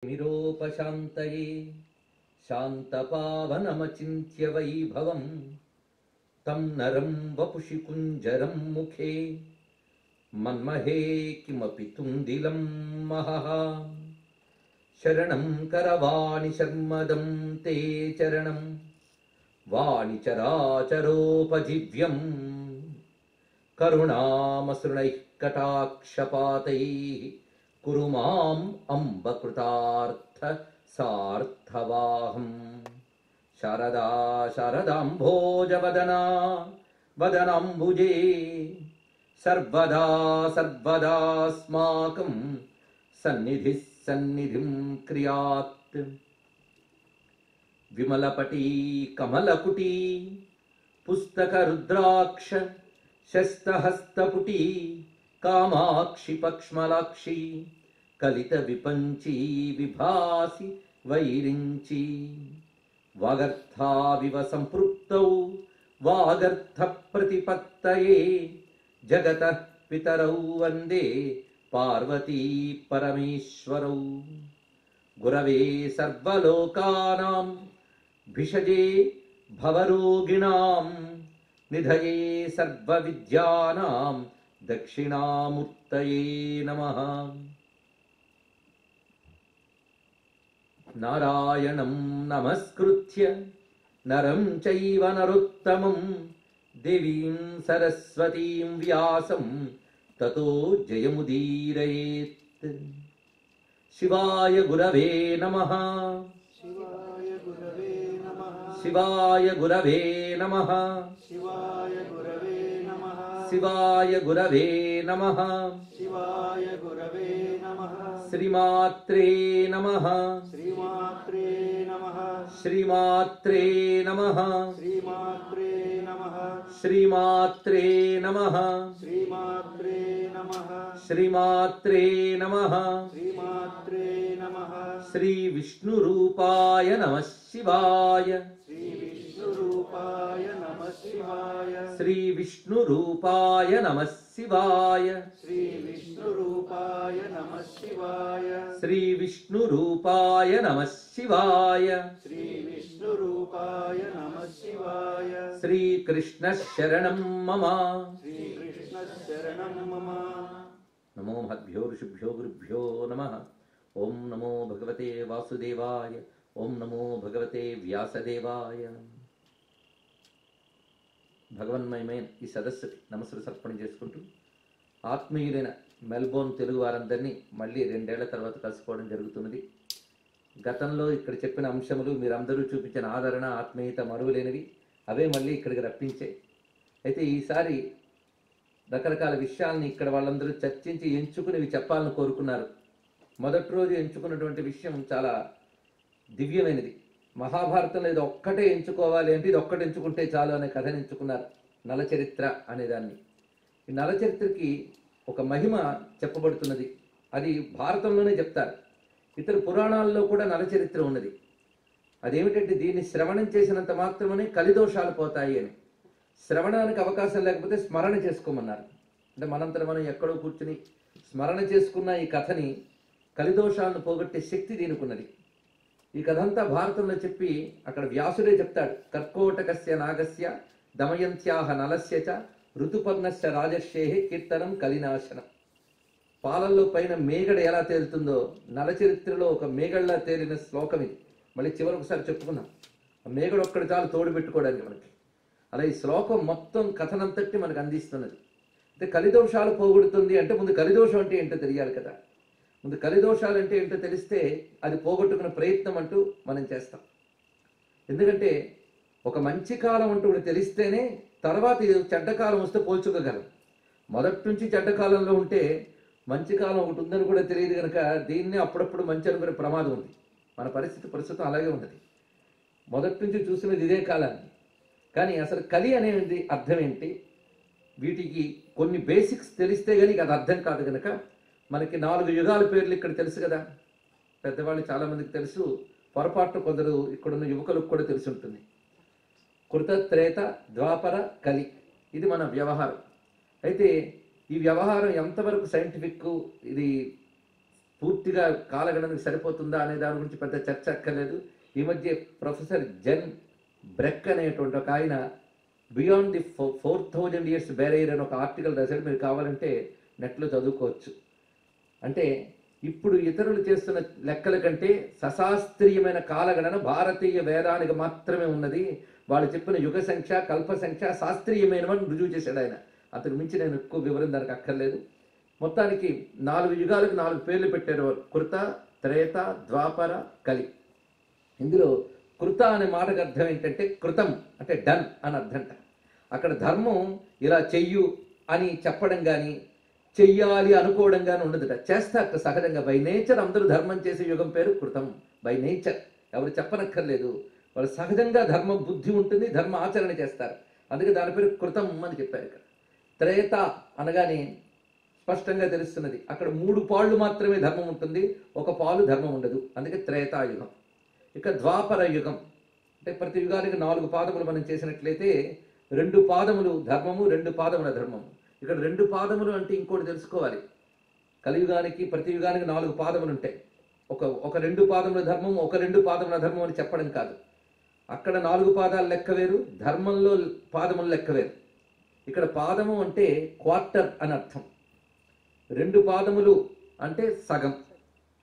निरोपशान्तये शान्तपावनमचिन्त्य वैभवं तं नरं वपुषि कुञ्जरं मुखे मन्महे किमपि तुन्दिलं महः शरणं करवाणि शर्मदं ते चरणं वाणि चराचरोपजीव्यं करुणामसृणैः कटाक्षपातैः कुरु माम् अम्ब कृतार्थ सार्थवाहं शारदा शारदाम्भोजवदना वदनाम्बुजे सर्वदा सर्वदास्माकं सन्निधिः सन्निधिं क्रियात् विमलपटी कमलकुटी पुस्तकरुद्राक्ष शस्तहस्तपुटी कामाक्षि पक्ष्मलाक्षी कलित विपंची विभासी वैरिंची वागर्थाविव संपृक्तौ वागर्थ प्रतिपत्तये जगतः पितरौ वन्दे पार्वती परमेश्वरौ गुरवे सर्वलोकानां भिषजे भवरोगिणां निधये सर्वविद्यानां दक्षिणामूर्तये नमः। नारायणं नमस्कृत्य नरं चैव नरोत्तमं देवीं सरस्वतीं व्यासं ततो जयमुदीरयेत्। शिवाय गुरवे नमः। शिवाय गुरवे नमः। शिवाय गुरवे नमः। शिवाय गुरवे नमः। शिवाय गुरवे नमः। शिवाय गुरवे नमः। श्रीमात्रे नमः। श्रीमात्रे नमः। श्रीमात्रे नमः। श्रीमात्रे नमः। श्रीमात्रे नमः। श्रीमात्रे नमः। श्रीमात्रे नमः। श्रीमात्रे नमः। श्री विष्णुरूपाय नमः शिवाय। श्री विष्णुरूपाय नमः शिवाय। श्री विष्णुरूपाय नमः शिवाय। श्री विष्णुरूपाय नमः शिवाय। श्री विष्णुरूपाय नमः शिवाय। श्री विष्णुरूपाय नमः शिवाय। श्री कृष्ण शरणं मम। श्री कृष्ण शरणं मम। नमो महद्भ्यो ऋषिभ्यो गुरुभ्यो नमः। ओम नमो भगवते वासुदेवाय। ओम नमो भगवते వ్యాసదేవాయ। భగవన్మయమైన ఈ సదస్సుకి నమస్సులు సమర్పణ చేసుకుంటూ ఆత్మీయులైన మెల్బోర్న్ తెలుగు వారందరినీ మళ్ళీ 2 ఏళ్ల తర్వాత కలుసుకోవడం జరుగుతున్నది. గతంలో ఇక్కడ చెప్పిన అంశములు మీరందరూ చూపించిన ఆదరణ ఆత్మీయత మరువలేనివి. అవే మళ్ళీ ఇక్కడికి రప్పించాయి. అయితే ఈసారి రకరకాల విషయాల్ని ఇక్కడ వాళ్ళందరూ చర్చించి ఎంచుకుని చెప్పాలని కోరుకున్నారు. మొదటి రోజు ఎంచుకున్నటువంటి విషయం చాలా దివ్యమైనది. మహాభారతంలో ఇది ఒక్కటే ఎంచుకోవాలి అంటే ఇది ఒక్కటి ఎంచుకుంటే చాలు అనే కథను ఎంచుకున్నారు, నలచరిత్ర అనేదాన్ని. ఈ నలచరిత్రకి ఒక మహిమ చెప్పబడుతున్నది. అది భారతంలోనే చెప్తారు. ఇతర పురాణాల్లో కూడా నలచరిత్ర ఉన్నది. అదేమిటంటే దీన్ని శ్రవణం చేసినంత మాత్రమే కలిదోషాలు పోతాయి అని. శ్రవణానికి అవకాశం లేకపోతే స్మరణ చేసుకోమన్నారు. అంటే మనంతట మనం ఎక్కడో కూర్చుని స్మరణ చేసుకున్న ఈ కథని కలిదోషాలను పోగొట్టే శక్తి దీనికున్నది. ఈ కథ అంతా భారతంలో చెప్పి అక్కడ వ్యాసుడే చెప్తాడు. కర్కోటకస్య నాగస్య దమయంత్యాహ నలస్య చ ఋతుపర్ణస్య రాజర్షేహే కీర్తనం కలినాశనం. పాలల్లో పైన మేగడ ఎలా తేలుతుందో నలచరిత్రలో ఒక మేగడలా తేలిన శ్లోకం ఇది. మళ్ళీ చివరి ఒకసారి చెప్పుకున్నాం. ఆ మేగడ ఒక్కడి చాలు తోడు పెట్టుకోవడానికి మనకి. అలా ఈ శ్లోకం మొత్తం కథనంతటి మనకు అందిస్తున్నది. అంటే కలిదోషాలు పోగొడుతుంది అంటే ముందు కలిదోషం అంటే ఏంటో తెలియాలి కదా. ముందు కలిదోషాలు అంటే ఏంటో తెలిస్తే అది పోగొట్టుకునే ప్రయత్నం అంటూ మనం చేస్తాం. ఎందుకంటే ఒక మంచి కాలం అంటూ తెలిస్తేనే తర్వాత చెడ్డకాలం వస్తే పోల్చుకోగలం. మొదటి నుంచి చెడ్డకాలంలో ఉంటే మంచి కాలం ఒకటి ఉందని కూడా తెలియదు కనుక దీన్ని అప్పుడప్పుడు మంచి అనుకునే ప్రమాదం ఉంది. మన పరిస్థితి ప్రస్తుతం అలాగే ఉన్నది. మొదటి నుంచి చూసినది ఇదే కాలాన్ని. కానీ అసలు కలి అనేది అర్థం ఏంటి, వీటికి కొన్ని బేసిక్స్ తెలిస్తే కానీ అది అర్థం కాదు కనుక మనకి 4 యుగాల పేర్లు ఇక్కడ తెలుసు కదా. పెద్దవాళ్ళు చాలామందికి తెలుసు, పొరపాటు కొందరు ఇక్కడున్న యువకులకు కూడా తెలిసి ఉంటుంది. కృత, త్రేత, ద్వాపర, కలి, ఇది మన వ్యవహారం. అయితే ఈ వ్యవహారం ఎంతవరకు సైంటిఫిక్, ఇది పూర్తిగా కాలగణనకు సరిపోతుందా అనే దాని గురించి పెద్ద చర్చ అక్కర్లేదు. ఈ మధ్య ప్రొఫెసర్ జెన్ బ్రెక్ అనేటువంటి ఒక ఆయన బియాండ్ ది 4000 ఇయర్స్ బ్యారియర్ అని ఒక ఆర్టికల్ రాశాడు. మీరు కావాలంటే నెట్లో చదువుకోవచ్చు. అంటే ఇప్పుడు ఇతరులు చేస్తున్న లెక్కల కంటే సశాస్త్రీయమైన కాలగణన భారతీయ వేదానికి మాత్రమే ఉన్నది. వాళ్ళు చెప్పిన యుగ సంఖ్య కల్ప సంఖ్య శాస్త్రీయమైనవని రుజువు చేశాడు ఆయన. అంతకు మించి నేను ఎక్కువ వివరం దానికి అక్కర్లేదు. మొత్తానికి 4 యుగాలకు 4 పేర్లు పెట్టారు. కృత, త్రేత, ద్వాపర, కలి. ఇందులో కృత అనే మాటకు అర్థం ఏంటంటే కృతం అంటే డన్ అని అర్థంట. అక్కడ ధర్మం ఇలా చెయ్యు అని చెప్పడం కానీ చెయ్యాలి అనుకోవడం కానీ ఉండదుట. చేస్తారట సహజంగా. బై నేచర్ అందరూ ధర్మం చేసే యుగం పేరు కృతం. బై నేచర్ ఎవరు చెప్పనక్కర్లేదు. వాళ్ళు సహజంగా ధర్మ బుద్ధి ఉంటుంది, ధర్మ ఆచరణ చేస్తారు. అందుకే దాని పేరు కృతం అని చెప్పారు. ఇక్కడ త్రేత అనగానే స్పష్టంగా తెలుస్తున్నది. అక్కడ 3 పాళ్ళు మాత్రమే ధర్మం ఉంటుంది, 1 పాలు ధర్మం ఉండదు. అందుకే త్రేతాయుగం. ఇక ద్వాపర యుగం అంటే ప్రతి యుగానికి 4 పాదములు మనం చేసినట్లయితే 2 పాదములు ధర్మము, 2 పాదముల ధర్మము. ఇక్కడ 2 పాదములు అంటే ఇంకోటి తెలుసుకోవాలి. కలియుగానికి ప్రతి యుగానికి 4 పాదములు ఉంటాయి. ఒక 2 పాదముల ధర్మం, ఒక 2 పాదముల ధర్మం అని చెప్పడం కాదు. అక్కడ 4 పాదాల లెక్క వేరు, ధర్మంలో పాదముల లెక్క వేరు. ఇక్కడ పాదము అంటే క్వార్టర్ అని అర్థం. 2 పాదములు అంటే సగం.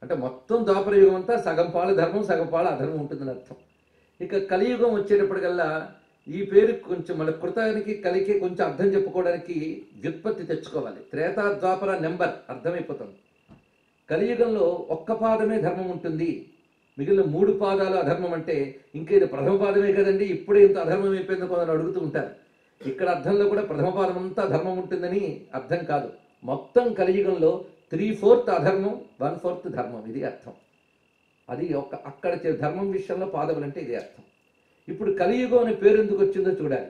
అంటే మొత్తం ద్వాపర యుగం అంతా సగం పాలు ధర్మం, సగం పాలు అధర్మం ఉంటుందని అర్థం. ఇక కలియుగం వచ్చేటప్పటికల్లా ఈ పేరు కొంచెం మన కృతానికి కలికి కొంచెం అర్థం చెప్పుకోవడానికి వ్యుత్పత్తి తెచ్చుకోవాలి. త్రేతా ద్వాపర నెంబర్ అర్థమైపోతుంది. కలియుగంలో 1 పాదమే ధర్మం ఉంటుంది, మిగిలిన 3 పాదాలు అధర్మం. అంటే ఇంకేది ప్రథమ పాదమే కదండి, ఇప్పుడే ఇంత అధర్మం అయిపోయింది కొందరు అడుగుతూ ఉంటారు. ఇక్కడ అర్థంలో కూడా ప్రథమ పాదం అంతా ధర్మం ఉంటుందని అర్థం కాదు. మొత్తం కలియుగంలో 3/4 అధర్మం, 1/4 ధర్మం. ఇది అర్థం. అది అక్కడ ధర్మం విషయంలో పాదములు అంటే ఇది అర్థం. ఇప్పుడు కలియుగం అనే పేరు ఎందుకు వచ్చిందో చూడాలి.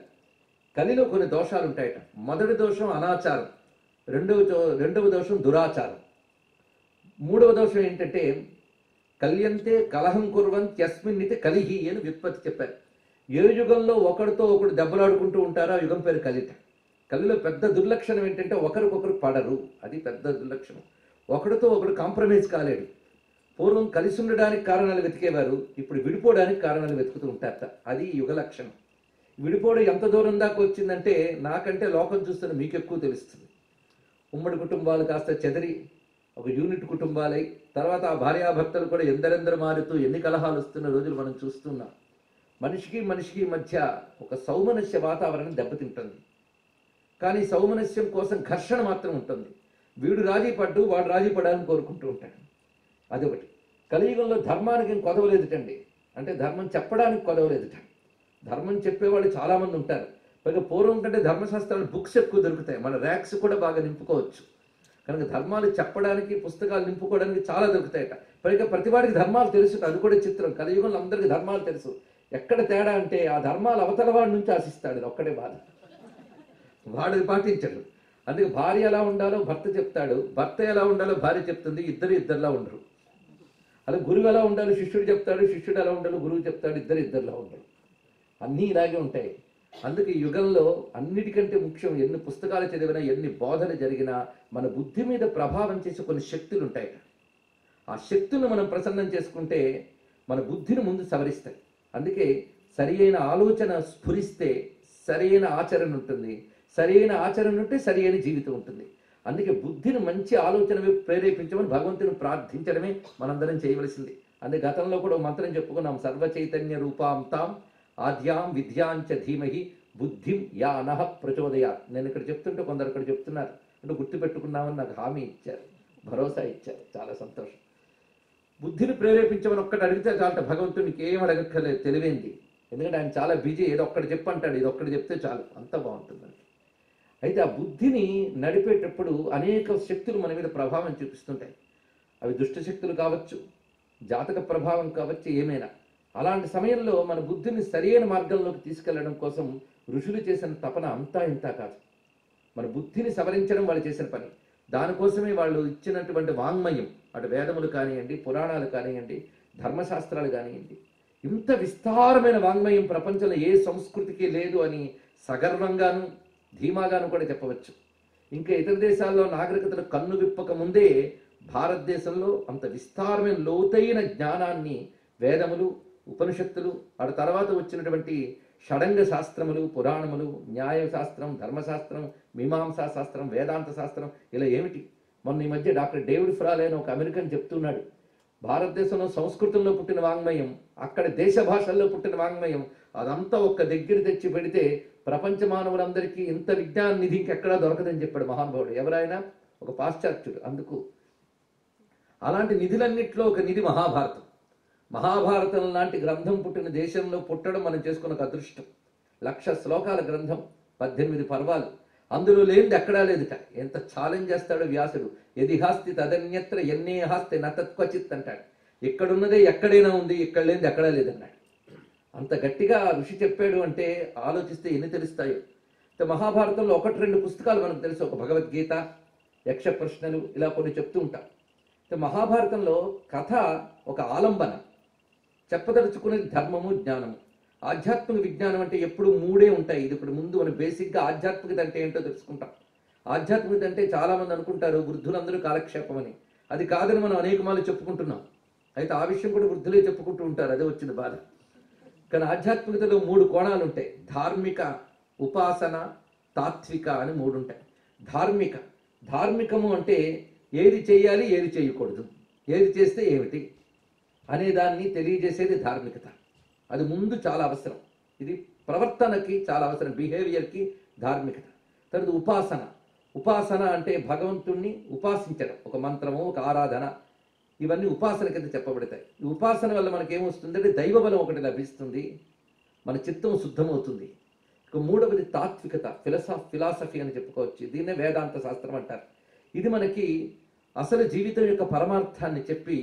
కలిలో కొన్ని దోషాలు ఉంటాయట. మొదటి దోషం అనాచారం, రెండవ దోషం దురాచారం, మూడవ దోషం ఏంటంటే కల్యంతే కలహం కుర్వంత్యస్మిన్నితి కలిహి అని వ్యుత్పత్తి చెప్పారు. ఏ యుగంలో ఒకరితో ఒకడు దెబ్బలాడుకుంటూ ఉంటారో ఆ యుగం పేరు కలిట. కలిలో పెద్ద దుర్లక్షణం ఏంటంటే ఒకరికొకరు పడరు. అది పెద్ద దుర్లక్షణం. ఒకడితో ఒకడు కాంప్రమైజ్ కాలేడు. పూర్వం కలిసి ఉండడానికి కారణాలు వెతికేవారు, ఇప్పుడు విడిపోవడానికి కారణాలు వెతుకుతూ ఉంటారట. అది యుగ లక్షణం. విడిపోవడం ఎంత దూరం దాకా వచ్చిందంటే నాకంటే లోకం చూస్తున్న మీకు ఎక్కువ తెలుస్తుంది. ఉమ్మడి కుటుంబాలు కాస్త చెదిరి ఒక యూనిట్ కుటుంబాలై తర్వాత ఆ భార్యాభర్తలు కూడా ఎందరెందరు మారుతూ ఎన్ని కలహాలు వస్తున్న రోజులు మనం చూస్తున్నాం. మనిషికి మధ్య ఒక సౌమనస్య వాతావరణం దెబ్బతింటుంది. కానీ సౌమనస్యం కోసం ఘర్షణ మాత్రం ఉంటుంది. వీడు రాజీ పడ్డు వాడు రాజీ పడాలని కోరుకుంటూ ఉంటాడు. అదొకటి. కలియుగంలో ధర్మానికి ఏం కొదవలేదుటండి. అంటే ధర్మం చెప్పడానికి కొదవలేదుట. ధర్మం చెప్పేవాళ్ళు చాలామంది ఉంటారు. పైగా పూర్వం కంటే ధర్మశాస్త్రాలు బుక్స్ ఎక్కువ దొరుకుతాయి. మన ర్యాక్స్ కూడా బాగా నింపుకోవచ్చు. కనుక ధర్మాలు చెప్పడానికి పుస్తకాలు నింపుకోవడానికి చాలా దొరుకుతాయట. పైగా ప్రతివాడికి ధర్మాలు తెలుసు. అది కూడా చిత్రం. కలియుగంలో అందరికీ ధర్మాలు తెలుసు. ఎక్కడ తేడా అంటే ఆ ధర్మాలు అవతల వాడి నుంచి ఆశిస్తాడు. ఒక్కడే బాధ. వాడిని పాటించడు. అందుకే భార్య ఎలా ఉండాలో భర్త చెప్తాడు, భర్త ఎలా ఉండాలో భార్య చెప్తుంది. ఇద్దరిలా ఉండరు. అలా గురువు ఎలా ఉండాలో శిష్యుడు చెప్తాడు, శిష్యుడు ఎలా ఉండాలో గురువు చెప్తాడు. ఇద్దరిలా ఉండరు. అన్నీ ఇలాగే ఉంటాయి. అందుకే ఈ యుగంలో అన్నిటికంటే ముఖ్యం ఎన్ని పుస్తకాలు చదివినా ఎన్ని బోధన జరిగినా మన బుద్ధి మీద ప్రభావం చేసే కొన్ని శక్తులు ఉంటాయి. ఆ శక్తులను మనం ప్రసన్నం చేసుకుంటే మన బుద్ధిని ముందు సవరిస్తాయి. అందుకే సరి అయిన ఆలోచన స్ఫురిస్తే సరి అయిన ఆచరణ ఉంటుంది, సరి అయిన ఆచరణ ఉంటే సరి అయిన జీవితం ఉంటుంది. అందుకే బుద్ధిని మంచి ఆలోచన ప్రేరేపించమని భగవంతుని ప్రార్థించడమే మనందరం చేయవలసింది. అందుకే గతంలో కూడా మంత్రం చెప్పుకున్నాం, సర్వ చైతన్య రూపాంతాం ఆద్యాం విద్యాంచ ధీమహి బుద్ధిం యా అనః ప్రచోదయాత్. నేను ఇక్కడ చెప్తుంటే కొందరు ఇక్కడ చెప్తున్నారు అంటే గుర్తుపెట్టుకున్నామని నాకు హామీ ఇచ్చారు, భరోసా ఇచ్చారు. చాలా సంతోషం. బుద్ధిని ప్రేరేపించమని ఒక్కటి అడిగితే చాలట. భగవంతునికి ఏం అడగక్కర్లేదు, తెలివేంది. ఎందుకంటే ఆయన చాలా బిజీ. ఏదో ఒక్కటి చెప్పంటాడు, ఇది ఒక్కటి చెప్తే చాలు, అంత బాగుంటుందని. అయితే ఆ బుద్ధిని నడిపేటప్పుడు అనేక శక్తులు మన మీద ప్రభావం చూపిస్తుంటాయి. అవి దుష్ట శక్తులు కావచ్చు, జాతక ప్రభావం కావచ్చు, ఏమైనా. అలాంటి సమయంలో మన బుద్ధిని సరైన మార్గంలోకి తీసుకెళ్లడం కోసం ఋషులు చేసిన తపన అంతా ఇంత కాదు. మన బుద్ధిని సవరించడం వాళ్ళు చేసిన పని. దానికోసమే వాళ్ళు ఇచ్చినటువంటి వాంగ్మయం, అటు వేదములు కానివ్వండి, పురాణాలు కానివ్వండి, ధర్మశాస్త్రాలు కానివ్వండి, ఇంత విస్తారమైన వాంగ్మయం ప్రపంచంలో ఏ సంస్కృతికి లేదు అని సగర్వంగాను ధీమాగాను కూడా చెప్పవచ్చు. ఇంకా ఇతర దేశాల్లో నాగరికతలు కన్ను విప్పక ముందే భారతదేశంలో అంత విస్తారమైన లోతైన జ్ఞానాన్ని వేదములు, ఉపనిషత్తులు, ఆ తర్వాత వచ్చినటువంటి షడంగ శాస్త్రములు, పురాణములు, న్యాయ శాస్త్రం, ధర్మశాస్త్రం, మీమాంసా శాస్త్రం, వేదాంత శాస్త్రం, ఇలా ఏమిటి? మొన్న ఈ మధ్య డాక్టర్ డేవిడ్ ఫ్రాలే అని ఒక అమెరికన్ చెప్తున్నాడు, భారతదేశంలో సంస్కృతంలో పుట్టిన వాంగ్మయం, అక్కడ దేశ భాషల్లో పుట్టిన వాంగ్మయం, అదంతా ఒక్క దగ్గర తెచ్చి పెడితే ప్రపంచ మానవులందరికీ ఇంత విజ్ఞాన నిధి ఇంకెక్కడా దొరకదని చెప్పాడు మహానుభావుడు. ఎవరైనా ఒక పాశ్చాత్యుడు. అందుకు అలాంటి నిధులన్నింటిలో ఒక నిధి మహాభారతం. మహాభారతం లాంటి గ్రంథం పుట్టిన దేశంలో పుట్టడం మనం చేసుకున్న ఒక అదృష్టం. 1,00,000 శ్లోకాల గ్రంథం, 18 పర్వాలు, అందులో లేనిది ఎక్కడా లేదుట. ఎంత ఛాలెంజ్ చేస్తాడో వ్యాసుడు. ఎదిహాస్తి తదన్యత్ర ఎన్నే హాస్తి నతత్వచిత్ అంటాడు. ఇక్కడున్నదే ఎక్కడైనా ఉంది, ఇక్కడ లేనిది ఎక్కడా లేదన్నాడు. అంత గట్టిగా ఋషి చెప్పాడు అంటే ఆలోచిస్తే ఎన్ని తెలుస్తాయో. మహాభారతంలో 1-2 పుస్తకాలు మనకు తెలుసు. ఒక భగవద్గీత, యక్ష ప్రశ్నలు, ఇలా కొన్ని చెప్తూ ఉంటాం. మహాభారతంలో కథ ఒక ఆలంబన, చెప్పదలుచుకునేది ధర్మము, జ్ఞానము. ఆధ్యాత్మిక విజ్ఞానం అంటే ఎప్పుడు 3 ఉంటాయి. ఇది ఇప్పుడు ముందు మనం బేసిక్గా ఆధ్యాత్మికత అంటే ఏంటో తెలుసుకుంటాం. ఆధ్యాత్మికత అంటే చాలామంది అనుకుంటారు వృద్ధులందరూ కాలక్షేపం అని. అది కాదని మనం అనేక మార్లు చెప్పుకుంటున్నాం. అయితే ఆ విషయం కూడా వృద్ధులే చెప్పుకుంటూ ఉంటారు, అదే వచ్చిన బాధ. కానీ ఆధ్యాత్మికతలో 3 కోణాలు ఉంటాయి. ధార్మిక, ఉపాసన, తాత్విక అని 3 ఉంటాయి. ధార్మికము అంటే ఏది చేయాలి, ఏది చేయకూడదు, ఏది చేస్తే ఏమిటి అనే దాన్ని తెలియజేసేది ధార్మికత. అది ముందు చాలా అవసరం. ఇది ప్రవర్తనకి చాలా అవసరం, బిహేవియర్కి ధార్మికత. తర్వాత ఉపాసన అంటే భగవంతుణ్ణి ఉపాసించడం, ఒక మంత్రము, ఒక ఆరాధన, ఇవన్నీ ఉపాసన కింద చెప్పబడతాయి. ఈ ఉపాసన వల్ల మనకేమొస్తుందంటే దైవబలం ఒకటి లభిస్తుంది, మన చిత్తం శుద్ధమవుతుంది. ఇక 3వది తాత్వికత, ఫిలాసఫీ అని చెప్పుకోవచ్చు. దీన్నే వేదాంత శాస్త్రం అంటారు. ఇది మనకి అసలు జీవితం యొక్క పరమార్థాన్ని చెప్పి,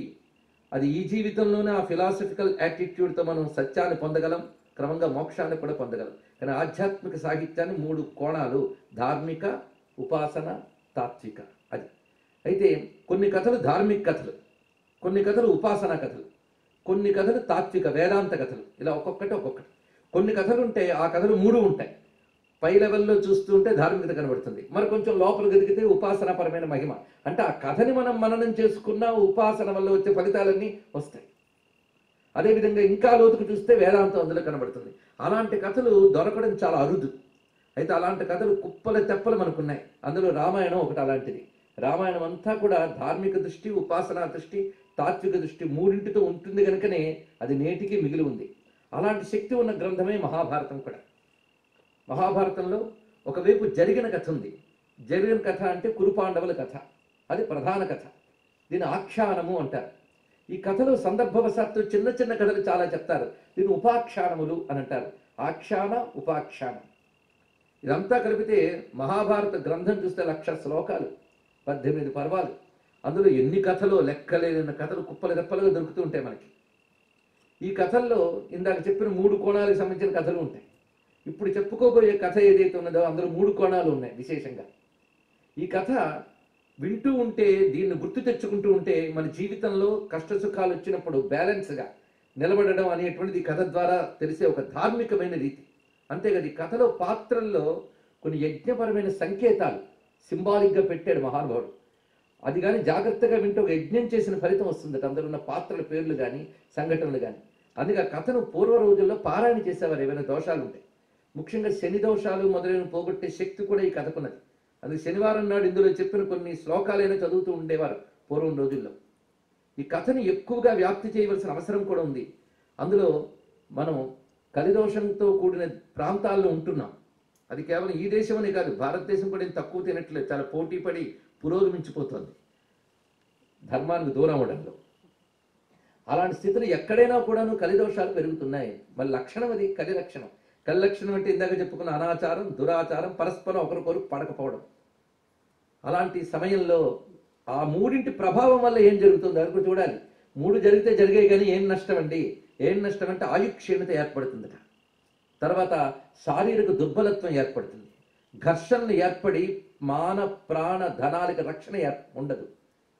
అది ఈ జీవితంలోనే ఆ ఫిలాసఫికల్ యాటిట్యూడ్తో మనం సత్యాన్ని పొందగలం, క్రమంగా మోక్షాన్ని కూడా పొందగలం. కానీ ఆధ్యాత్మిక సాహిత్యాన్ని 3 కోణాలు, ధార్మిక, ఉపాసన, తాత్విక. అది అయితే కొన్ని కథలు ధార్మిక కథలు, కొన్ని కథలు ఉపాసనా కథలు, కొన్ని కథలు తాత్విక వేదాంత కథలు, ఇలా ఒక్కొక్కటి. కొన్ని కథలు ఉంటాయి, ఆ కథలు 3 ఉంటాయి. పై లెవెల్లో చూస్తూ ఉంటే ధార్మికత కనబడుతుంది, మరి కొంచెం లోపల గదిగితే ఉపాసనాపరమైన మహిమ. అంటే ఆ కథని మనం మననం చేసుకున్న ఉపాసన వల్ల వచ్చే ఫలితాలన్నీ వస్తాయి. అదేవిధంగా ఇంకా లోతుకు చూస్తే వేదాంతం అందులో కనబడుతుంది. అలాంటి కథలు దొరకడం చాలా అరుదు. అయితే అలాంటి కథలు కుప్పల తెప్పలు మనకున్నాయి. అందులో రామాయణం ఒకటి అలాంటిది. రామాయణం అంతా కూడా ధార్మిక దృష్టి, ఉపాసనా దృష్టి, తాత్విక దృష్టి 3తో ఉంటుంది కనుకనే అది నేటికి మిగిలి ఉంది. అలాంటి శక్తి ఉన్న గ్రంథమే మహాభారతం కూడా. మహాభారతంలో ఒకవైపు జరిగిన కథ ఉంది. జరిగిన కథ అంటే కురుపాండవుల కథ, అది ప్రధాన కథ. దీని ఆఖ్యానము అంటారు. ఈ కథలో సందర్భవశాత్తు చిన్న చిన్న కథలు చాలా చెప్తారు. దీన్ని ఉపాఖ్యానములు అని అంటారు. ఆఖ్యాన, ఉపాఖ్యానం, ఇదంతా కలిపితే మహాభారత గ్రంథం చూస్తే 1,00,000 శ్లోకాలు, 18 పర్వాలు. అందులో ఎన్ని కథలో లెక్కలేని కథలు కుప్పల రెప్పలుగా దొరుకుతూ ఉంటాయి మనకి. ఈ కథల్లో ఇందాక చెప్పిన 3 కోణాలకు సంబంధించిన కథలు ఉంటాయి. ఇప్పుడు చెప్పుకోబోయే కథ ఏదైతే ఉన్నదో అందులో 3 కోణాలు ఉన్నాయి విశేషంగా. ఈ కథ వింటూ ఉంటే, దీన్ని గుర్తు తెచ్చుకుంటూ ఉంటే మన జీవితంలో కష్ట సుఖాలు వచ్చినప్పుడు బ్యాలెన్స్గా నిలబడడం అనేటువంటిది ఈ కథ ద్వారా తెలిసే ఒక ధార్మికమైన రీతి. అంతేకాదు ఈ కథలో పాత్రల్లో కొన్ని యజ్ఞపరమైన సంకేతాలు సింబాలిక్గా పెట్టాడు మహానుభావుడు. అది కానీ జాగ్రత్తగా వింటే ఒక యజ్ఞం చేసిన ఫలితం వస్తుంది. అందులో ఉన్న పాత్రల పేర్లు కానీ సంఘటనలు కానీ. అందుకే ఆ కథను పూర్వ రోజుల్లో పారాయణ చేసేవారు ఏమైనా దోషాలు ఉంటాయి. ముఖ్యంగా శని దోషాలు మొదలైన పోగొట్టే శక్తి కూడా ఈ కథకున్నది. అందుకే శనివారం నాడు ఇందులో చెప్పిన కొన్ని శ్లోకాలైనా చదువుతూ ఉండేవారు పూర్వం రోజుల్లో. ఈ కథని ఎక్కువగా వ్యాప్తి చేయవలసిన అవసరం కూడా ఉంది. అందులో మనం కలిదోషంతో కూడిన ప్రాంతాల్లో ఉంటున్నాం. అది కేవలం ఈ దేశం అనే కాదు, భారతదేశం కూడా ఏం తక్కువ తినట్లేదు, చాలా పోటీ పడి పురోగమించిపోతుంది ధర్మానికి దూరం అవడంలో. అలాంటి స్థితిలో ఎక్కడైనా కూడాను కలిదోషాలు పెరుగుతున్నాయి. మరి లక్షణం అది కలి లక్షణం. కలి లక్షణం అంటే ఇందాక చెప్పుకున్న అనాచారం, దురాచారం, పరస్పరం ఒకరికొకరు పడకపోవడం. అలాంటి సమయంలో ఆ 3 ప్రభావం వల్ల ఏం జరుగుతుందో అది కూడా చూడాలి. 3 జరిగితే జరిగాయి కానీ ఏం నష్టం అండి? ఏం నష్టం అంటే ఆయుక్షీణత ఏర్పడుతుందట. తర్వాత శారీరక దుర్బలత్వం ఏర్పడుతుంది, ఘర్షణలు ఏర్పడి మాన ప్రాణ ధనాలకు రక్షణ ఉండదు.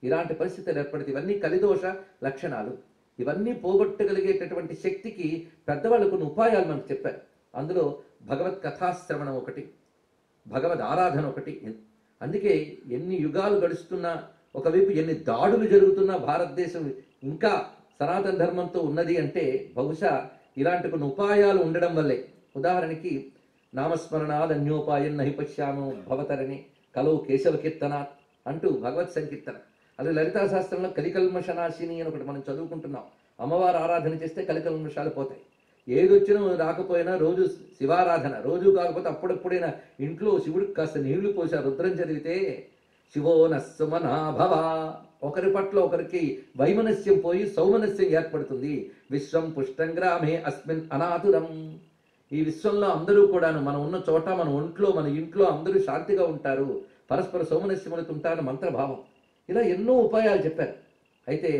ఇలాంటి పరిస్థితులు ఏర్పడితే ఇవన్నీ కలిదోష లక్షణాలు. ఇవన్నీ పోగొట్టగలిగేటటువంటి శక్తికి పెద్దవాళ్ళు కొన్ని ఉపాయాలు మనకు చెప్పారు. అందులో భగవత్ కథాశ్రవణం ఒకటి, భగవద్ ఆరాధన ఒకటి. అందుకే ఎన్ని యుగాలు గడుస్తున్నా ఒకవైపు ఎన్ని దాడులు జరుగుతున్నా భారతదేశం ఇంకా సనాతన ధర్మంతో ఉన్నది అంటే బహుశా ఇలాంటి కొన్ని ఉపాయాలు ఉండడం వల్లే. ఉదాహరణకి నామస్మరణాద్ అన్యోపాయం నహి పశ్యామో భవతరణి కలో కేశవ కీర్తన అంటూ భగవత్ సంకీర్తన. అది లలితా శాస్త్రంలో కలికల్మషనాశిని అని ఒకటి మనం చదువుకుంటున్నాం. అమ్మవారు ఆరాధన చేస్తే కలికల్మషాలు పోతాయి. ఏదొచ్చినా రాకపోయినా రోజు శివారాధన, రోజు కాకపోతే అప్పుడప్పుడైనా ఇంట్లో శివుడికి కాస్త నీళ్లు పోసా రుద్రం చదివితే శివో నస్సుమనాభవ, ఒకరి పట్ల ఒకరికి వైమనస్యం పోయి సౌమనస్యం ఏర్పడుతుంది. విశ్వం పుష్టం గ్రామే అస్మిన్ అనాతురం. ఈ విశ్వంలో అందరూ కూడాను మనం ఉన్న చోట మన ఒంట్లో మన ఇంట్లో అందరూ శాంతిగా ఉంటారు, పరస్పర సౌమనస్యములతో ఉంటారని మంత్రభావం. ఇలా ఎన్నో ఉపాయాలు చెప్పారు. అయితే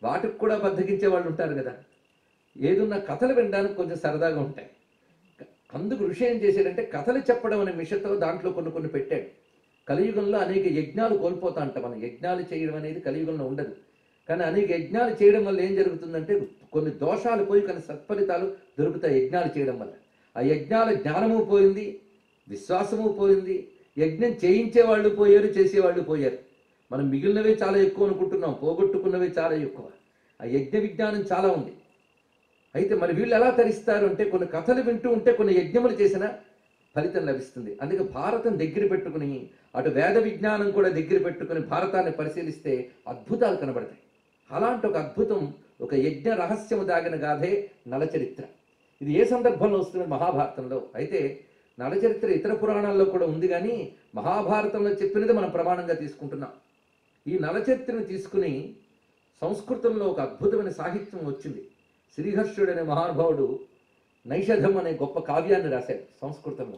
వాటికి కూడా బద్దకించే వాళ్ళు ఉంటారు కదా. ఏదున్న కథలు వినడానికి కొంచెం సరదాగా ఉంటాయి. అందుకు ఋషి ఏం చేశాడంటే కథలు చెప్పడం అనే మిషతో దాంట్లో కొన్ని పెట్టాడు. కలియుగంలో అనేక యజ్ఞాలు కోల్పోతా అంట. మనం యజ్ఞాలు చేయడం అనేది కలియుగంలో ఉండదు. కానీ అనేక యజ్ఞాలు చేయడం వల్ల ఏం జరుగుతుందంటే కొన్ని దోషాలు పోయి కొన్ని సత్ఫలితాలు దొరుకుతాయి యజ్ఞాలు చేయడం వల్ల. ఆ యజ్ఞాల జ్ఞానము పోయింది, విశ్వాసము పోయింది, యజ్ఞం చేయించే వాళ్ళు పోయారు, చేసేవాళ్ళు పోయారు. మనం మిగిలినవే చాలా ఎక్కువ అనుకుంటున్నాం, పోగొట్టుకున్నవే చాలా ఎక్కువ. ఆ యజ్ఞ విజ్ఞానం చాలా ఉంది. అయితే మరి వీళ్ళు ఎలా తరిస్తారు అంటే కొన్ని కథలు వింటూ ఉంటే కొన్ని యజ్ఞములు చేసిన ఫలితం లభిస్తుంది. అందుకే భారతం దగ్గర పెట్టుకుని అటు వేద విజ్ఞానం కూడా దగ్గర పెట్టుకుని భారతాన్ని పరిశీలిస్తే అద్భుతాలు కనబడతాయి. అలాంటి ఒక అద్భుతం, ఒక యజ్ఞ రహస్యము దాగిన గాథే నలచరిత్ర. ఇది ఏ సందర్భంలో వస్తుంది? మహాభారతంలో. అయితే నలచరిత్ర ఇతర పురాణాల్లో కూడా ఉంది, కానీ మహాభారతంలో చెప్పినది మనం ప్రమాణంగా తీసుకుంటున్నాం. ఈ నలచరిత్రను తీసుకుని సంస్కృతంలో ఒక అద్భుతమైన సాహిత్యం వచ్చింది. శ్రీహర్షుడు అనే మహానుభావుడు నైషధం అనే గొప్ప కావ్యాన్ని రాశాడు సంస్కృతంలో.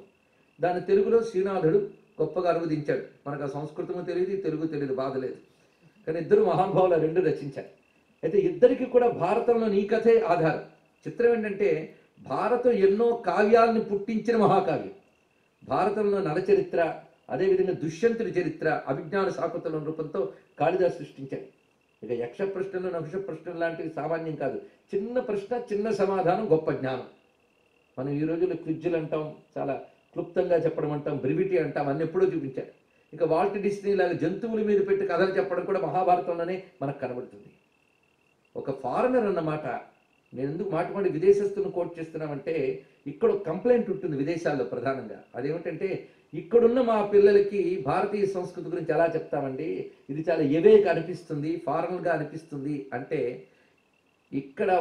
దాన్ని తెలుగులో శ్రీనాథుడు గొప్పగా అనువదించాడు. మనకు ఆ సంస్కృతము తెలియదు, తెలుగు తెలియదు, బాధలేదు. కానీ ఇద్దరు మహానుభావులు ఆ రెండు రచించారు. అయితే ఇద్దరికి కూడా భారతంలో నీ కథే ఆధారం. చిత్రం ఏంటంటే భారతం ఎన్నో కావ్యాలను పుట్టించిన మహాకావ్యం. భారతంలో నలచరిత్ర, అదేవిధంగా దుష్యంతుడి చరిత్ర అభిజ్ఞాన శాకుంతలం రూపంతో కాళిదాసు సృష్టించాడు. ఇక యక్ష ప్రశ్నలు నక్ష ప్రశ్నలు లాంటివి సామాన్యం కాదు. చిన్న ప్రశ్న, చిన్న సమాధానం, గొప్ప జ్ఞానం. మనం ఈ రోజుల్లో క్విజ్లు అంటాం, చాలా క్లుప్తంగా చెప్పడం అంటాం, బ్రివిటీ అంటాం, అన్ని ఎప్పుడో చూపించారు. ఇక వాల్ట్ డిస్నీ లాగా జంతువుల మీద పెట్టి కథలు చెప్పడం కూడా మహాభారతంలోనే మనకు కనబడుతుంది. ఒక ఫారినర్ అన్నమాట. నేను ఎందుకు మాట విదేశస్తులను కోట్ చేస్తున్నామంటే ఇక్కడ ఒక కంప్లైంట్ ఉంటుంది విదేశాల్లో ప్రధానంగా. అదేమిటంటే ఇక్కడున్న మా పిల్లలకి భారతీయ సంస్కృతి గురించి ఎలా చెప్తామండి, ఇది చాలా ఎవేగా అనిపిస్తుంది, ఫారెన్గా అనిపిస్తుంది అంటే ఇక్కడ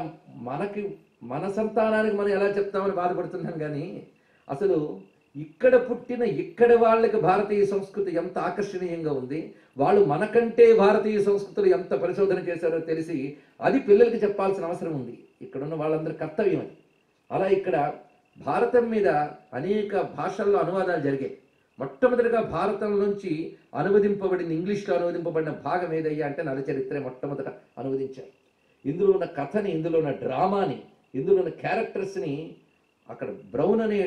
మనకి మన సంతానానికి మనం ఎలా చెప్తామని బాధపడుతున్నాం. కానీ అసలు ఇక్కడ పుట్టిన ఇక్కడ వాళ్ళకి భారతీయ సంస్కృతి ఎంత ఆకర్షణీయంగా ఉంది, వాళ్ళు మనకంటే భారతీయ సంస్కృతులు ఎంత పరిశోధన చేశారో తెలిసి అది పిల్లలకి చెప్పాల్సిన అవసరం ఉంది. ఇక్కడున్న వాళ్ళందరి కర్తవ్యం అది. అలా ఇక్కడ భారతం మీద అనేక భాషల్లో అనువాదాలు జరిగాయి. మొట్టమొదటిగా భారతం నుంచి అనువదింపబడిన, ఇంగ్లీష్లో అనువదింపబడిన భాగం ఏదయ్యా అంటే నలచరిత్ర మొట్టమొదట అనువదించారు. ఇందులో ఉన్న కథని, ఇందులో ఉన్న డ్రామాని, ఇందులో ఉన్న క్యారెక్టర్స్ని అక్కడ బ్రౌన్ అనే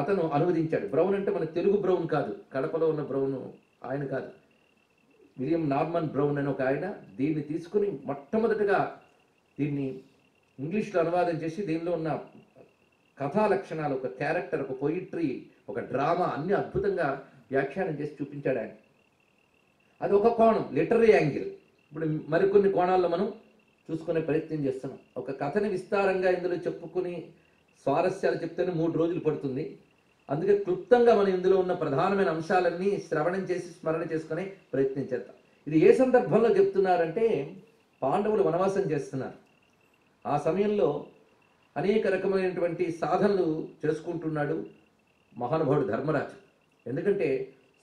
అతను అనువదించాడు. బ్రౌన్ అంటే మన తెలుగు బ్రౌన్ కాదు, కడపలో ఉన్న బ్రౌన్ ఆయన కాదు, విలియం నార్మన్ బ్రౌన్ అని ఒక ఆయన దీన్ని తీసుకుని మొట్టమొదటిగా దీన్ని ఇంగ్లీష్లో అనువాదం చేసి దీనిలో ఉన్న కథా లక్షణాలు, ఒక క్యారెక్టర్, ఒక పొయిట్రీ, ఒక డ్రామా అన్ని అద్భుతంగా వ్యాఖ్యానం చేసి చూపించాడు ఆయన. అది ఒక కోణం, లిటరీ యాంగిల్. ఇప్పుడు మరికొన్ని కోణాల్లో మనం చూసుకునే ప్రయత్నం చేస్తున్నాం. ఒక కథని విస్తారంగా ఇందులో చెప్పుకుని స్వారస్యాలు చెప్తేనే 3 రోజులు పడుతుంది. అందుకే క్లుప్తంగా మనం ఇందులో ఉన్న ప్రధానమైన అంశాలన్నీ శ్రవణం చేసి స్మరణ చేసుకునే ప్రయత్నం చేద్దాం. ఇది ఏ సందర్భంలో చెప్తున్నారంటే పాండవులు వనవాసం చేస్తున్నారు. ఆ సమయంలో అనేక రకమైనటువంటి సాధనలు చేసుకుంటున్నాడు మహానుభావుడు ధర్మరాజు. ఎందుకంటే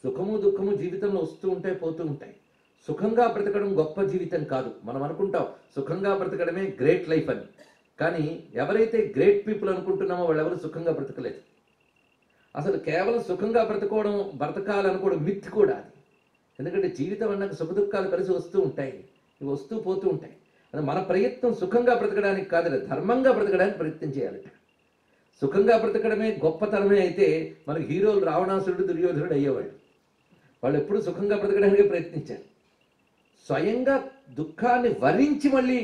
సుఖము దుఃఖము జీవితంలో వస్తూ ఉంటాయి, పోతూ ఉంటాయి. సుఖంగా బ్రతకడం గొప్ప జీవితం కాదు. మనం అనుకుంటాం సుఖంగా బ్రతకడమే గ్రేట్ లైఫ్ అని. కానీ ఎవరైతే గ్రేట్ పీపుల్ అనుకుంటున్నామో వాళ్ళెవరు సుఖంగా బ్రతకలేదు. అసలు కేవలం సుఖంగా బ్రతకాలనుకోవడం మిత్ కూడా అది. ఎందుకంటే జీవితం అన్నాక సుఖ దుఃఖాలు కలిసి వస్తూ ఉంటాయి, ఇవి వస్తూ పోతూ ఉంటాయి. అది మన ప్రయత్నం సుఖంగా బ్రతకడానికి కాదు, ధర్మంగా బ్రతకడానికి ప్రయత్నం చేయాలి. సుఖంగా బ్రతకడమే గొప్పతనమే అయితే మనకు హీరోలు రావణాసురుడు, దుర్యోధనుడు అయ్యేవాళ్ళు. వాళ్ళు ఎప్పుడు సుఖంగా బ్రతకడానికి ప్రయత్నించారు. స్వయంగా దుఃఖాన్ని వరించి మళ్ళీ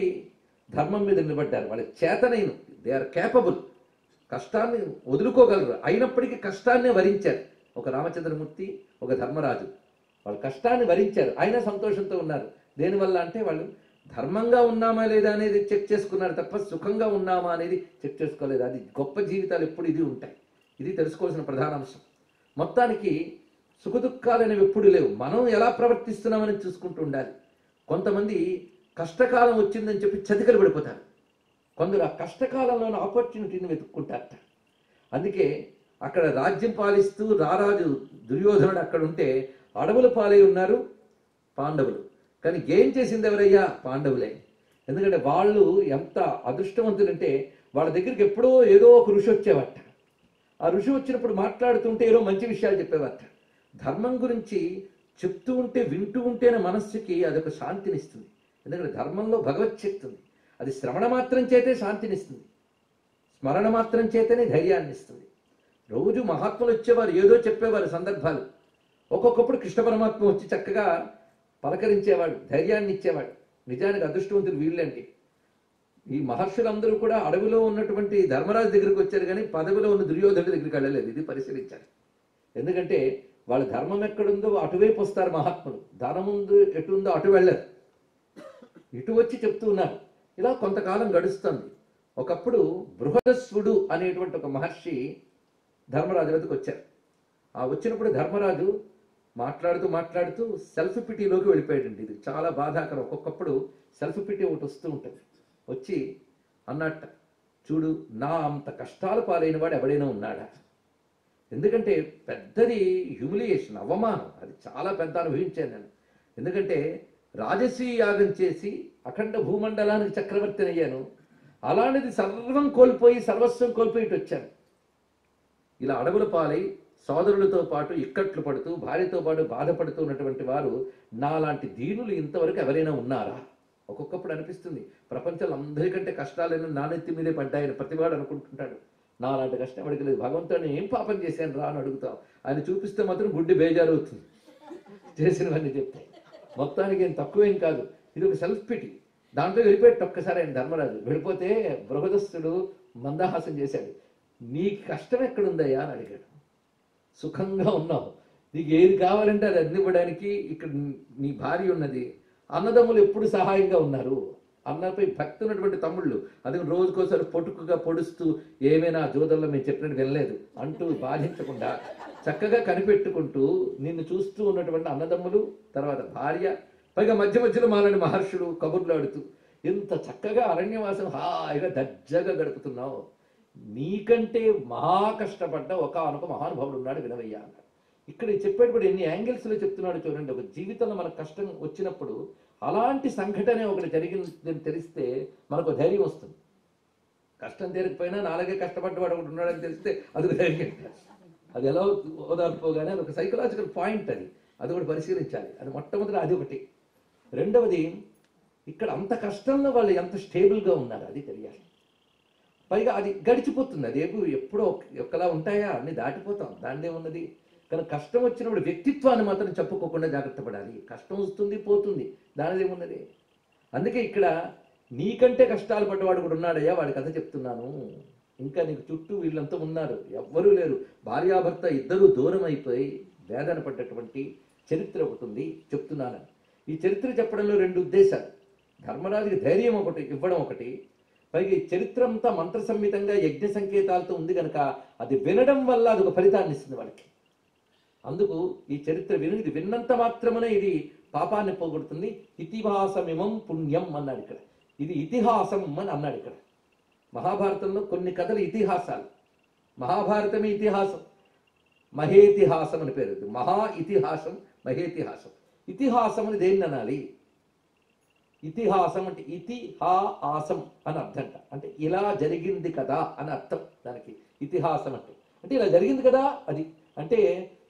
ధర్మం మీద నిలబడ్డారు. వాళ్ళ చేతనైన, దే ఆర్ కేపబుల్, కష్టాన్ని వదులుకోగలరు, అయినప్పటికీ కష్టాన్నే వరించారు. ఒక రామచంద్రమూర్తి, ఒక ధర్మరాజు, వాళ్ళు కష్టాన్ని వరించారు, అయినా సంతోషంతో ఉన్నారు. దేనివల్ల అంటే వాళ్ళు ధర్మంగా ఉన్నామా లేదా అనేది చెక్ చేసుకున్నారు తప్ప సుఖంగా ఉన్నామా అనేది చెక్ చేసుకోలేదు. అది గొప్ప జీవితాలు ఎప్పుడు ఇది ఉంటాయి. ఇది తెలుసుకోవాల్సిన ప్రధాన అంశం. మొత్తానికి సుఖదుఖాలు అనేవి ఎప్పుడు లేవు. మనం ఎలా ప్రవర్తిస్తున్నామని చూసుకుంటూ ఉండాలి. కొంతమంది కష్టకాలం వచ్చిందని చెప్పి చతికలు పడిపోతారు. కొందరు ఆ కష్టకాలంలోని ఆపర్చునిటీని వెతుక్కుంటారట. అందుకే అక్కడ రాజ్యం పాలిస్తూ రారాజు దుర్యోధనుడు అక్కడ ఉంటే అడవుల పాలై ఉన్నారు పాండవులు. కానీ గెయిన్ చేసింది ఎవరయ్యా? పాండవులే. ఎందుకంటే వాళ్ళు ఎంత అదృష్టవంతులంటే వాళ్ళ దగ్గరికి ఎప్పుడో ఏదో ఒక ఋషి వచ్చేవాట. ఆ ఋషి వచ్చినప్పుడు మాట్లాడుతుంటే ఏదో మంచి విషయాలు చెప్పేవాట. ధర్మం గురించి చెప్తూ ఉంటే వింటూ ఉంటేనే మనస్సుకి అదొక శాంతినిస్తుంది. ఎందుకంటే ధర్మంలో భగవచ్ఛక్తి ఉంది. అది శ్రవణ మాత్రం చేతే శాంతినిస్తుంది, స్మరణ మాత్రం చేతనే ధైర్యాన్ని ఇస్తుంది. రోజు మహాత్ములు వచ్చేవారు, ఏదో చెప్పేవారు సందర్భాలు. ఒక్కొక్కప్పుడు కృష్ణ పరమాత్మ వచ్చి చక్కగా పలకరించేవాడు, ధైర్యాన్ని ఇచ్చేవాడు. నిజానికి అదృష్టవంతులు వీళ్ళండి. ఈ మహర్షులందరూ కూడా అడవిలో ఉన్నటువంటి ధర్మరాజు దగ్గరికి వచ్చారు, కానీ పదవిలో ఉన్న దుర్యోధనుడి దగ్గరికి వెళ్ళలేదు. ఇది పరిశీలించాలి. ఎందుకంటే వాళ్ళ ధర్మం ఎక్కడుందో అటువైపు వస్తారు మహాత్ములు, ధనం ముందు ఎటు ఉందో అటు వెళ్ళరు, ఇటు వచ్చి చెప్తూ ఉన్నారు. ఇలా కొంతకాలం గడుస్తుంది. ఒకప్పుడు బృహదస్వుడు అనేటువంటి ఒక మహర్షి ధర్మరాజు వద్దకు వచ్చారు. ఆ వచ్చినప్పుడు ధర్మరాజు మాట్లాడుతూ సెల్ఫ్ పిటీలోకి వెళ్ళిపోయాడండి. ఇది చాలా బాధాకరం. ఒక్కొక్కప్పుడు సెల్ఫ్ పిటీ ఒకటి వస్తూ ఉంటుంది. వచ్చి అన్నట్ట, చూడు, నా అంత కష్టాలు పాలైన వాడు ఎవడైనా ఉన్నాడా? ఎందుకంటే పెద్దది హ్యూమిలియేషన్, అవమానం. అది చాలా పెద్ద అనుభవించాను నేను. ఎందుకంటే రాజసీ యాగం చేసి అఖండ భూమండలానికి చక్రవర్తిని అయ్యాను. అలాంటిది సర్వం కోల్పోయి, సర్వస్వం కోల్పోయి ఇటు వచ్చాను. ఇలా అడవుల పాలై సోదరులతో పాటు ఇక్కట్లు పడుతూ, భార్యతో పాటు బాధపడుతూ ఉన్నటువంటి వారు నాలాంటి దీనులు ఇంతవరకు ఎవరైనా ఉన్నారా? ఒక్కొక్కప్పుడు అనిపిస్తుంది, ప్రపంచంలో అందరికంటే కష్టాలైనా నానెత్తి మీదే పడ్డాయని ప్రతివాడు అనుకుంటుంటాడు. నాలాంటి కష్టం ఎవరికి లేదు. భగవంతుడిని ఏం పాపం చేశాను రా అని అడుగుతాం. ఆయన చూపిస్తే మాత్రం గుడ్డి బేజారు అవుతుంది చేసినవన్నీ చెప్తే. మొత్తానికి ఏం తక్కువేం కాదు. ఇది ఒక సెల్ఫ్ పిటీ. దాంట్లో వెళ్ళిపోయాడు ఒక్కసారి ఆయన ధర్మరాజు. వెళ్ళిపోతే బృహదస్థుడు మందహాసం చేశాడు. నీ కష్టం ఎక్కడుందయ్యా అని అడిగాడు. సుఖంగా ఉన్నావు, నీకు ఏది కావాలంటే అది అందివ్వడానికి ఇక్కడ నీ భార్య ఉన్నది, అన్నదమ్ములు ఎప్పుడు సహాయంగా ఉన్నారు, అన్నపై భక్తి ఉన్నటువంటి తమ్ముళ్ళు, అది రోజుకోసారి పొటుకుగా పొడుస్తూ ఏమైనా జోదల్లో మేము చెప్పినట్టు వినలేదు అంటూ బాధించకుండా చక్కగా కనిపెట్టుకుంటూ నిన్ను చూస్తూ ఉన్నటువంటి అన్నదమ్ములు, తర్వాత భార్య, పైగా మధ్య మధ్యలో మాలని మహర్షులు కబుర్లు ఆడుతూ ఎంత చక్కగా అరణ్యవాసం హాయిగా దర్జాగా గడుపుతున్నావు. నీకంటే మహా కష్టపడ్డ ఒక మహానుభావుడు ఉన్నాడు వినవయ్యా అన్నాడు. ఇక్కడ చెప్పేటప్పుడు ఎన్ని యాంగిల్స్లో చెప్తున్నాడు చూడండి. ఒక జీవితంలో మనకు కష్టం వచ్చినప్పుడు అలాంటి సంఘటన ఒకటి జరిగిందని తెలిస్తే మనకు ధైర్యం వస్తుంది. కష్టం తీరకపోయినా నాలుగే కష్టపడ్డవాడు ఒకటి ఉన్నాడని తెలిస్తే అది ధైర్యం. అది ఎలా ఓదార్పుగానే అది ఒక సైకలాజికల్ పాయింట్. అది ఒకటి పరిశీలించాలి. అది మొట్టమొదటి అది ఒకటి. రెండవది, ఇక్కడ అంత కష్టంలో వాళ్ళు ఎంత స్టేబుల్గా ఉన్నారు అది తెలియాలి. పైగా అది గడిచిపోతుంది. అది ఎప్పుడో ఒక్కలా ఉంటాయా, అన్ని దాటిపోతాం, దాన్నే ఉన్నది. కానీ కష్టం వచ్చినప్పుడు వ్యక్తిత్వాన్ని మాత్రం చెప్పుకోకుండా జాగ్రత్త పడాలి. కష్టం వస్తుంది పోతుంది, దానిదేమున్నది. అందుకే ఇక్కడ నీకంటే కష్టాలు పడ్డవాడు కూడా ఉన్నాడయ్యా, వాడి కథ చెప్తున్నాను. ఇంకా నీకు చుట్టూ వీళ్ళంతా ఉన్నారు, ఎవ్వరూ లేరు, భార్యాభర్త ఇద్దరూ దూరం అయిపోయి వేదన పడ్డటువంటి చరిత్ర ఒకటి ఉంది, చెప్తున్నాను. ఈ చరిత్ర చెప్పడంలో రెండు ఉద్దేశాలు. ధర్మరాజుకి ధైర్యం ఒకటి ఇవ్వడం ఒకటి, పైగా ఈ చరిత్ర అంతా మంత్ర సంహితంగా యజ్ఞ సంకేతాలతో ఉంది కనుక అది వినడం వల్ల అది ఒక ఫలితాన్ని ఇస్తుంది వాళ్ళకి. అందుకు ఈ చరిత్ర ఇది విన్నంత మాత్రమే ఇది పాపాన్ని పోగొడుతుంది. ఇతిహాసమిమం పుణ్యం అన్నాడు ఇక్కడ. ఇది ఇతిహాసం అని అన్నాడు ఇక్కడ. మహాభారతంలో కొన్ని కథలు ఇతిహాసాలు. మహాభారతమే ఇతిహాసం, మహేతిహాసం అని పేరు. మహా ఇతిహాసం, మహేతిహాసం. ఇతిహాసం అని దేన్ని అనాలి? ఇతిహాసం అంటే ఇతిహాసం అని అర్థంట. అంటే ఇలా జరిగింది కదా అని అర్థం దానికి. ఇతిహాసం అంటే ఇలా జరిగింది కదా అది. అంటే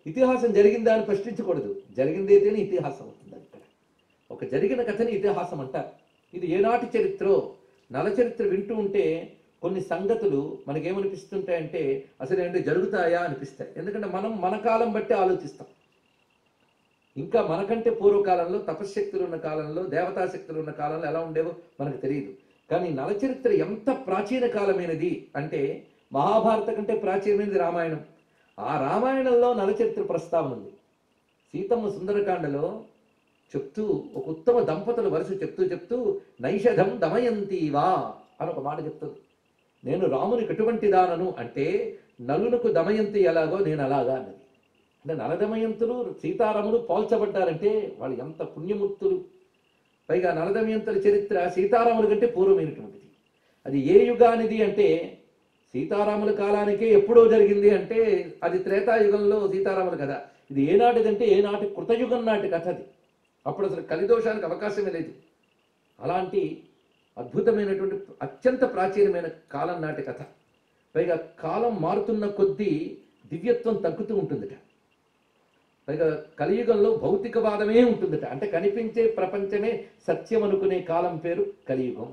ఇతిహాసం జరిగిందా అని ప్రశ్నించకూడదు, జరిగింది అయితేనే ఇతిహాసం అవుతుంది. ఇక్కడ ఒక జరిగిన కథని ఇతిహాసం అంటారు. ఇది ఏనాటి చరిత్రో, నల చరిత్ర వింటూ ఉంటే కొన్ని సంగతులు మనకేమనిపిస్తుంటాయంటే అసలు ఏంటి జరుగుతాయా అనిపిస్తాయి. ఎందుకంటే మనం మన కాలం బట్టి ఆలోచిస్తాం. ఇంకా మనకంటే పూర్వకాలంలో తపశ్శక్తులు ఉన్న కాలంలో, దేవతాశక్తులు ఉన్న కాలంలో ఎలా ఉండేవో మనకు తెలియదు. కానీ నలచరిత్ర ఎంత ప్రాచీన కాలమైనది అంటే మహాభారత కంటే ప్రాచీనమైనది రామాయణం. ఆ రామాయణంలో నలచరిత్ర ప్రస్తావన ఉంది. సీతమ్మ సుందరకాండలో చెప్తూ ఒక ఉత్తమ దంపతుల వరుస చెప్తూ నైషధం దమయంతీవా అని ఒక మాట చెప్తుంది. నేను రామునికి ఎటువంటి దానను అంటే నలునకు దమయంతి ఎలాగో నేను అలాగా అన్నది. అంటే నలదమయంతులు సీతారాములు పోల్చబడ్డారంటే వాళ్ళు ఎంత పుణ్యమూర్తులు. పైగా నలదమయంతుల చరిత్ర సీతారాముల కంటే పూర్వమైనటువంటిది. అది ఏ యుగానిది అంటే సీతారాముల కాలానికే ఎప్పుడో జరిగింది అంటే అది త్రేతాయుగంలో సీతారాముల కథ. ఇది ఏనాటిదంటే ఏనాటి కృతయుగం నాటి కథ అది. అప్పుడు అసలు కలిదోషానికి అవకాశమే లేదు. అలాంటి అద్భుతమైనటువంటి అత్యంత ప్రాచీనమైన కాలం నాటి కథ. పైగా కాలం మారుతున్న కొద్దీ దివ్యత్వం తగ్గుతూ ఉంటుందట. పైగా కలియుగంలో భౌతికవాదమే ఉంటుందట. అంటే కనిపించే ప్రపంచమే సత్యం అనుకునే కాలం పేరు కలియుగం.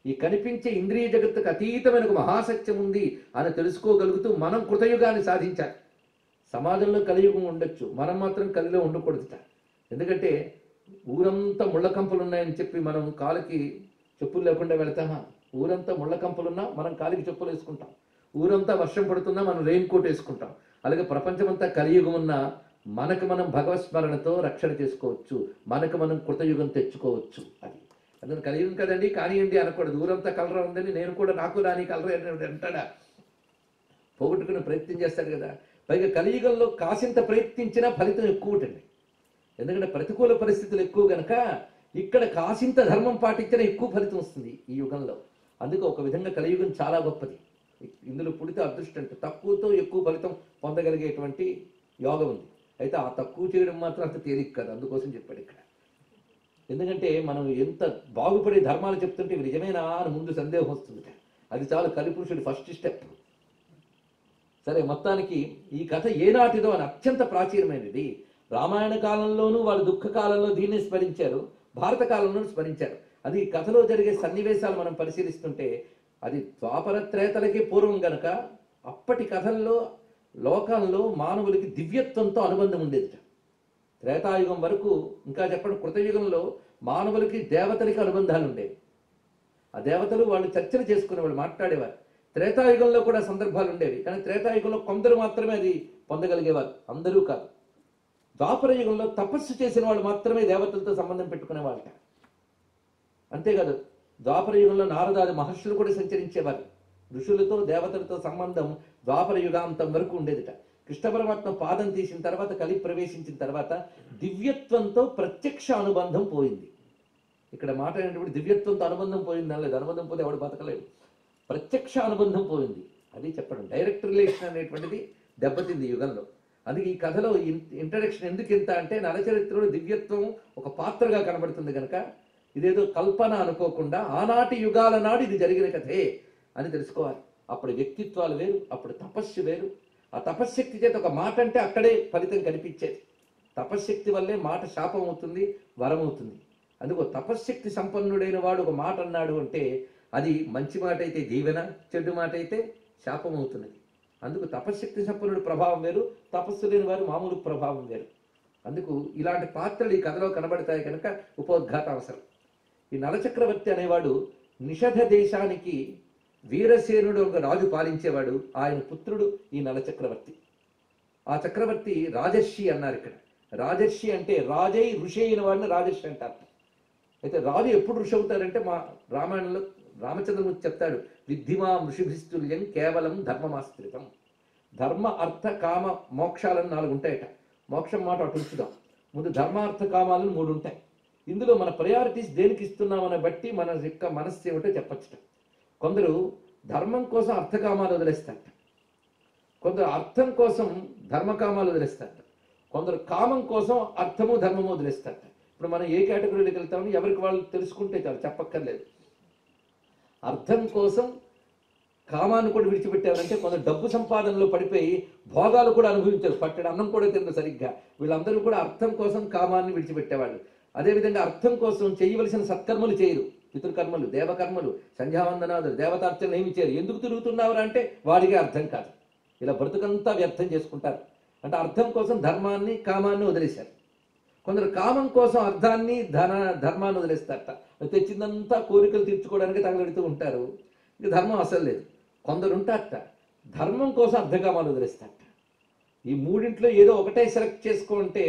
ఈ కనిపించే ఇంద్రియ జగత్తుకు అతీతమైన ఒక మహాసత్యం ఉంది అని తెలుసుకోగలుగుతూ మనం కృతయుగాన్ని సాధించాలి. సమాజంలో కలియుగం ఉండొచ్చు, మనం మాత్రం కలిలో ఉండకూడదుట. ఎందుకంటే ఊరంతా ముళ్ళ కంపలు ఉన్నాయని చెప్పి మనం కాలికి చెప్పులు లేకుండా వెళతామా? ఊరంతా ముళ్ళ కంపలున్నా మనం కాలికి చెప్పులు వేసుకుంటాం. ఊరంతా వర్షం పడుతున్నా మనం రెయిన్ కోట్ వేసుకుంటాం. అలాగే ప్రపంచమంతా కలియుగం ఉన్నా మనకు మనం భగవత్ స్మరణతో రక్షణ చేసుకోవచ్చు, మనకు మనం కృతయుగం తెచ్చుకోవచ్చు. అది కలియుగం కదండి కానివ్వండి అనకూడదు. ఊరంతా కలరా ఉందని నేను కూడా నాకు రాని కలరా అంటాడా? పోగొట్టుకునే ప్రయత్నం చేస్తాడు కదా. పైగా కలియుగంలో కాసింత ప్రయత్నించినా ఫలితం ఎక్కువ ఉంటుంది. ఎందుకంటే ప్రతికూల పరిస్థితులు ఎక్కువ గనక ఇక్కడ కాసింత ధర్మం పాటించినా ఎక్కువ ఫలితం వస్తుంది ఈ యుగంలో. అందుకే ఒక విధంగా కలియుగం చాలా గొప్పది. ఇందులో పుడితే అదృష్టం అంటే తక్కువతో ఎక్కువ ఫలితం పొందగలిగేటువంటి యోగం ఉంది. అయితే ఆ తక్కువ చేయడం మాత్రం అంత తేలిక కాదు. అందుకోసం చెప్పాడు ఇక్కడ. ఎందుకంటే మనం ఎంత బాగుపడే ధర్మాలు చెప్తుంటే ఇవి నిజమేనా అని ముందు సందేహం వస్తుంది. అది చాలు కలిపురుషుడి ఫస్ట్ స్టెప్. సరే, మొత్తానికి ఈ కథ ఏనాటిదో అని అత్యంత ప్రాచీనమైనది. రామాయణ కాలంలోనూ వాళ్ళు దుఃఖ కాలంలో దీన్ని స్మరించారు, భారత కాలంలోనూ స్మరించారు. అది ఈ కథలో జరిగే సన్నివేశాలు మనం పరిశీలిస్తుంటే అది ద్వాపర త్రేతలకి పూర్వం గనక అప్పటి కథల్లో లోకంలో మానవులకి దివ్యత్వంతో అనుబంధం ఉండేది. త్రేతాయుగం వరకు ఇంకా చెప్పండి, కృతయుగంలో మానవులకి దేవతలకి అనుబంధాలు ఉండేవి. ఆ దేవతలు వాళ్ళు చర్చలు చేసుకునేవాళ్ళు, మాట్లాడేవారు. త్రేతాయుగంలో కూడా సందర్భాలు ఉండేవి, కానీ త్రేతాయుగంలో కొందరు మాత్రమే అది పొందగలిగేవారు, అందరూ కాదు. ద్వాపర యుగంలో తపస్సు చేసిన వాళ్ళు మాత్రమే దేవతలతో సంబంధం పెట్టుకునేవాళ్ళట. అంతేకాదు, ద్వాపర యుగంలో నారదాది మహర్షులు కూడా సంచరించేవారు. ఋషులతో దేవతలతో సంబంధం ద్వాపర యుగాంతం వరకు ఉండేదిట. కృష్ణ పరమాత్మ పాదం తీసిన తర్వాత, కలి ప్రవేశించిన తర్వాత దివ్యత్వంతో ప్రత్యక్ష అనుబంధం పోయింది. ఇక్కడ మాట అయినటువంటి దివ్యత్వంతో అనుబంధం పోయింది అనలేదు. అనుబంధం పోతే ఎవడు బతకలేదు. ప్రత్యక్ష అనుబంధం పోయింది, అది చెప్పడం. డైరెక్ట్ రిలేషన్ అనేటువంటిది దెబ్బతింది యుగంలో. అందుకే ఈ కథలో ఇంట్రడక్షన్ ఎందుకు ఇంత అంటే నరచరిత్రలో దివ్యత్వం ఒక పాత్రగా కనబడుతుంది కనుక ఇదేదో కల్పన అనుకోకుండా ఆనాటి యుగాల నాడు ఇది జరిగిన కథే అని తెలుసుకోవాలి. అప్పుడు వ్యక్తిత్వాలు వేరు, అప్పుడు తపస్సు వేరు. ఆ తపశ్శక్తి చేత ఒక మాట అంటే అక్కడే ఫలితం కనిపించేది. తపశ్శక్తి వల్లే మాట శాపం అవుతుంది, వరం అవుతుంది. అందుకో తపశ్శక్తి సంపన్నుడైన వాడు ఒక మాట అన్నాడు అంటే అది మంచి మాట అయితే దీవెన, చెడ్డు మాట అయితే శాపం అవుతున్నది. అందుకు తపశ్శక్తి సంపన్నుడి ప్రభావం వేరు, తపస్సు లేని వారు మామూలు ప్రభావం వేరు. అందుకు ఇలాంటి పాత్రలు ఈ కథలో కనబడతాయి కనుక ఉపోద్ఘాత అవసరం. ఈ నలచక్రవర్తి అనేవాడు నిషధ దేశానికి వీరసేనుడు ఒక రాజు పాలించేవాడు. ఆయన పుత్రుడు ఈ నలచక్రవర్తి. ఆ చక్రవర్తి రాజర్షి అన్నారు ఇక్కడ. రాజర్షి అంటే రాజై ఋషి అయిన వాడిని రాజర్షి అంటారు. అయితే రాజు ఎప్పుడు ఋషి అవుతారంటే మా రామాయణంలో రామచంద్రమూర్తి చెప్తాడు, విద్ధిమా ఋషిభిస్తుల్యం కేవలం ధర్మమాశ్రితం. ధర్మ అర్థ కామ మోక్షాలను 4 ఉంటాయట. మోక్షం మాట అటు ఉంచుదాం, ముందు ధర్మార్థ కామాలను 3 ఉంటాయి. ఇందులో మన ప్రయారిటీస్ దేనికి ఇస్తున్నామని బట్టి మన యొక్క మనస్సు ఏమిటో చెప్పచ్చుట. కొందరు ధర్మం కోసం అర్థకామాలు వదిలేస్తారట, కొందరు అర్థం కోసం ధర్మకామాలు వదిలేస్తారట, కొందరు కామం కోసం అర్థము ధర్మము వదిలేస్తారట. ఇప్పుడు మనం ఏ కేటగిరీలోకి వెళ్తామని ఎవరికి వాళ్ళు తెలుసుకుంటే చాలు, చెప్పక్కర్లేదు. అర్థం కోసం కామాన్ని కూడా విడిచిపెట్టారంటే కొందరు డబ్బు సంపాదనలో పడిపోయి భోగాలు కూడా అనుభవించారు, పట్టడం అన్నం కూడా తిన్నారు సరిగ్గా. వీళ్ళందరూ కూడా అర్థం కోసం కామాన్ని విడిచిపెట్టేవాళ్ళు. అదేవిధంగా అర్థం కోసం చేయవలసిన సత్కర్మలు చేయరు, పితృకర్మలు, దేవకర్మలు, సంధ్యావందనాలు, దేవతార్చనలు ఏమి చేయరు. ఎందుకు తిరుగుతున్నావు అంటే వాడికే అర్థం కాదు. ఇలా బ్రతుకంతా వ్యర్థం చేసుకుంటారు. అంటే అర్థం కోసం ధర్మాన్ని కామాన్ని వదిలేశారు. కొందరు కామం కోసం అర్థాన్ని ధర్మాన్ని వదిలేస్తారట. తెచ్చిందంతా కోరికలు తీర్చుకోవడానికి తగలెడుతూ ఉంటారు. ఇంక ధర్మం అసలు లేదు. కొందరు ఉంటారట ధర్మం కోసం అర్థకామాలు వదిలేస్తారట. ఈ 3 ఏదో ఒకటే సెలెక్ట్ చేసుకుంటే